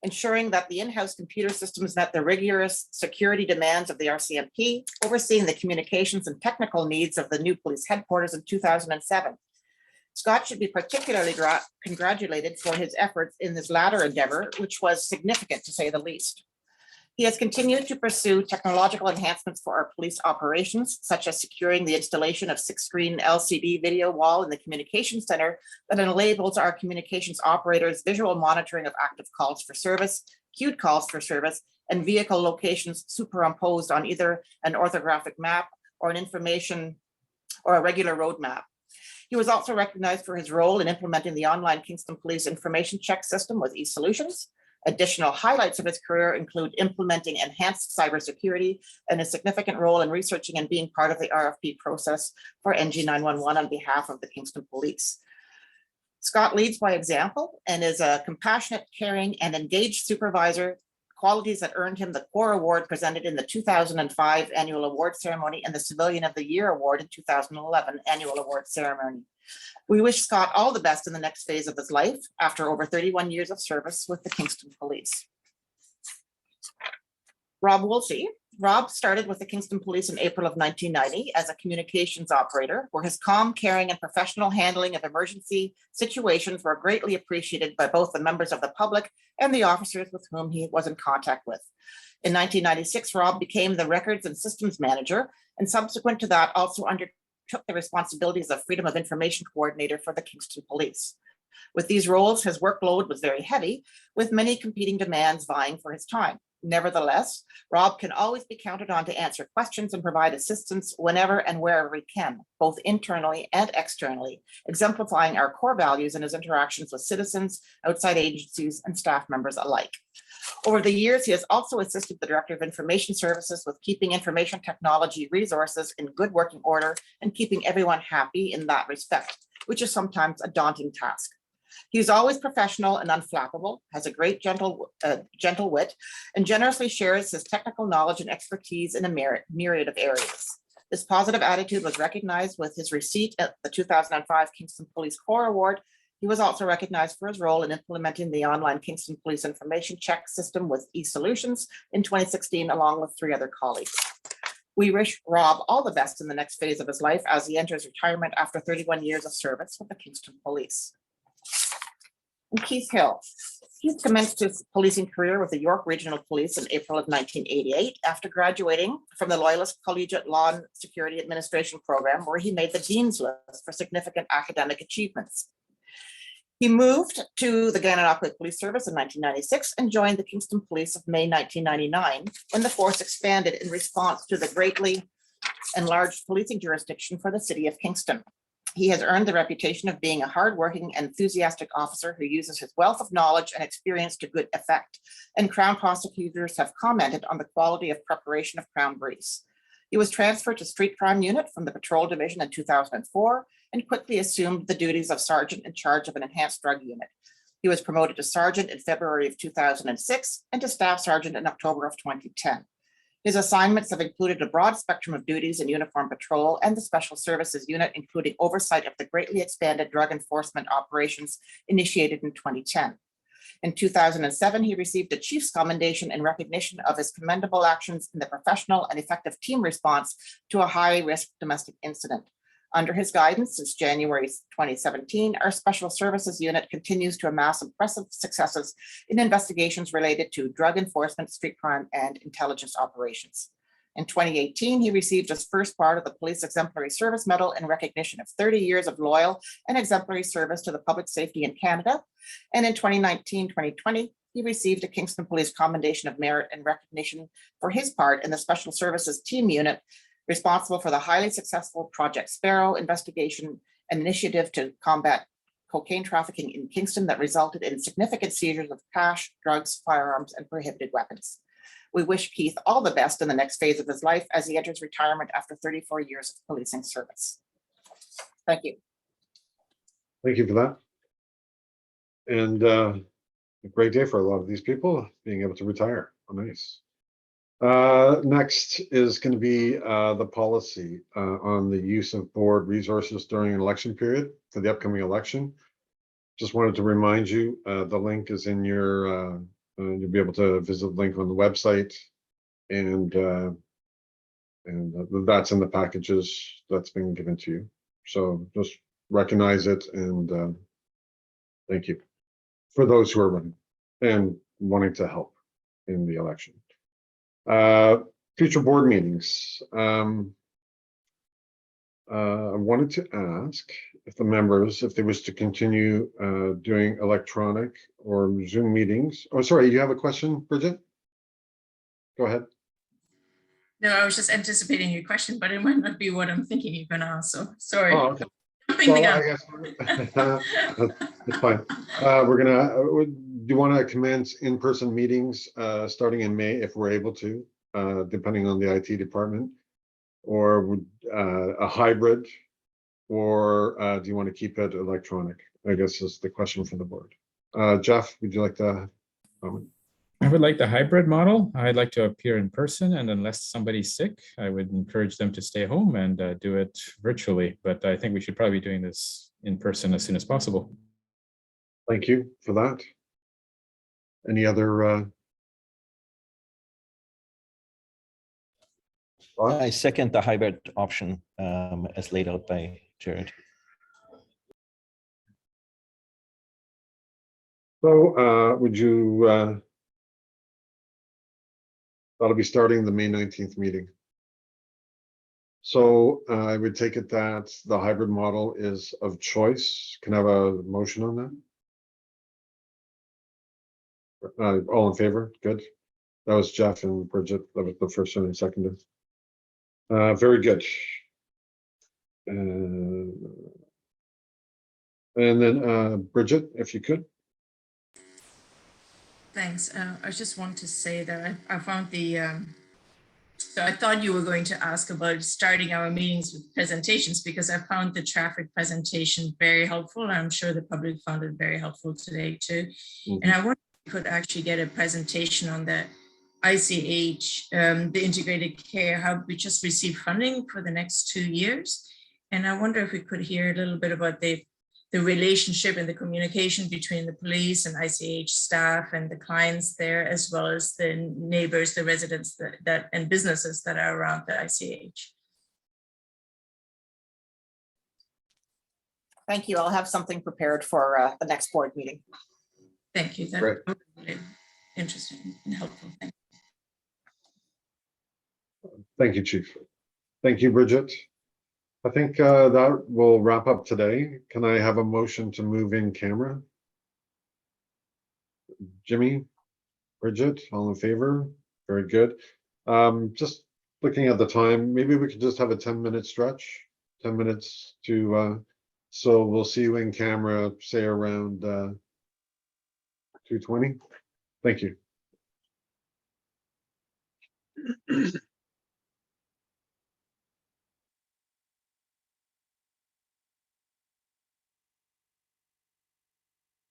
ensuring that the in-house computer systems met the rigorous security demands of the RCMP, overseeing the communications and technical needs of the new police headquarters in 2007. Scott should be particularly congratulated for his efforts in this latter endeavor, which was significant to say the least. He has continued to pursue technological enhancements for our police operations, such as securing the installation of 6-screen LCD video wall in the communications center that enables our communications operators visual monitoring of active calls for service, queued calls for service, and vehicle locations superimposed on either an orthographic map or an information or a regular road map. He was also recognized for his role in implementing the online Kingston Police information check system with eSolutions. Additional highlights of his career include implementing enhanced cybersecurity and a significant role in researching and being part of the RFP process for NG911 on behalf of the Kingston Police. Scott leads by example and is a compassionate, caring, and engaged supervisor, qualities that earned him the CORE Award presented in the 2005 annual award ceremony and the Civilian of the Year Award in 2011 annual award ceremony. We wish Scott all the best in the next phase of his life after over 31 years of service with the Kingston Police. Rob Woolsey. Rob started with the Kingston Police in April of 1990 as a communications operator, where his calm, caring, and professional handling of emergency situations were greatly appreciated by both the members of the public and the officers with whom he was in contact with. In 1996, Rob became the Records and Systems Manager, and subsequent to that also undertook the responsibilities of Freedom of Information Coordinator for the Kingston Police. With these roles, his workload was very heavy, with many competing demands vying for his time. Nevertheless, Rob can always be counted on to answer questions and provide assistance whenever and wherever he can, both internally and externally, exemplifying our core values in his interactions with citizens, outside agencies, and staff members alike. Over the years, he has also assisted the Director of Information Services with keeping information technology resources in good working order and keeping everyone happy in that respect, which is sometimes a daunting task. He's always professional and unflappable, has a great gentle wit, and generously shares his technical knowledge and expertise in a myriad of areas. This positive attitude was recognized with his receipt at the 2005 Kingston Police Corps Award. He was also recognized for his role in implementing the online Kingston Police information check system with eSolutions in 2016, along with 3 other colleagues. We wish Rob all the best in the next phase of his life as he enters retirement after 31 years of service with the Kingston Police. And Keith Hill. Keith commenced his policing career with the York Regional Police in April of 1988 after graduating from the Loyalist Collegiate Law and Security Administration program, where he made the Dean's List for significant academic achievements. He moved to the Gananoque Police Service in 1996 and joined the Kingston Police of May 1999 when the force expanded in response to the greatly enlarged policing jurisdiction for the city of Kingston. He has earned the reputation of being a hardworking, enthusiastic officer who uses his wealth of knowledge and experience to good effect, and Crown prosecutors have commented on the quality of preparation of Crown briefs. He was transferred to Street Crime Unit from the Patrol Division in 2004 and quickly assumed the duties of sergeant in charge of an enhanced drug unit. He was promoted to sergeant in February of 2006 and to staff sergeant in October of 2010. His assignments have included a broad spectrum of duties in uniform patrol and the Special Services Unit, including oversight of the greatly expanded drug enforcement operations initiated in 2010. In 2007, he received a Chief's Commendation in recognition of his commendable actions in the professional and effective team response to a high-risk domestic incident. Under his guidance since January 2017, our Special Services Unit continues to amass impressive successes in investigations related to drug enforcement, street crime, and intelligence operations. In 2018, he received his first part of the Police Exemplary Service Medal in recognition of 30 years of loyal and exemplary service to the public safety in Canada. And in 2019-2020, he received a Kingston Police Commendation of Merit in recognition for his part in the Special Services Team Unit, responsible for the highly successful Project Sparrow investigation, an initiative to combat cocaine trafficking in Kingston that resulted in significant seizures of cash, drugs, firearms, and prohibited weapons. We wish Keith all the best in the next phase of his life as he enters retirement after 34 years of policing service. Thank you. Thank you for that. And a great day for a lot of these people being able to retire. Oh, nice. Next is going to be the policy on the use of board resources during an election period for the upcoming election. Just wanted to remind you, the link is in your, you'll be able to visit the link on the website, and that's in the packages that's been given to you. So just recognize it, and thank you for those who are running and wanting to help in the election. Future board meetings. I wanted to ask if the members, if they wish to continue doing electronic or Zoom meetings. Oh, sorry, you have a question, Bridget? Go ahead. No, I was just anticipating your question, but it might not be what I'm thinking you're going to ask. So sorry. Oh, okay. Jumping the gun. I guess it's fine. We're gonna. Do you want to commence in-person meetings starting in May if we're able to, depending on the IT department, or would a hybrid, or do you want to keep it electronic? I guess is the question from the board. Jeff, would you like to comment? I would like the hybrid model. I'd like to appear in person, and unless somebody's sick, I would encourage them to stay home and do it virtually. But I think we should probably be doing this in person as soon as possible. Thank you for that. Any other? I second the hybrid option as laid out by Jared. So would you? That'll be starting the May 19th meeting. So I would take it that the hybrid model is of choice. Can I have a motion on that? All in favor? Good. That was Jeff and Bridget. That was the first one and seconded. Very good. And then Bridget, if you could. Thanks. I just want to say that I found the, so I thought you were going to ask about starting our meetings with presentations, because I found the traffic presentation very helpful. I'm sure the public found it very helpful today too. And I wonder if we could actually get a presentation on the ICH, the integrated care hub. We just received funding for the next 2 years. And I wonder if we could hear a little bit about the relationship and the communication between the police and ICH staff and the clients there, as well as the neighbors, the residents that and businesses that are around the ICH. Thank you. I'll have something prepared for the next board meeting. Thank you. That's really interesting and helpful. Thank you. Thank you, Chief. Thank you, Bridget. I think that will wrap up today. Can I have a motion to move in camera Jimmy, Bridget, all in favor? Very good. Just looking at the time, maybe we could just have a 10-minute stretch, 10 minutes to, so we'll see you in camera, say around 2:20. Thank you.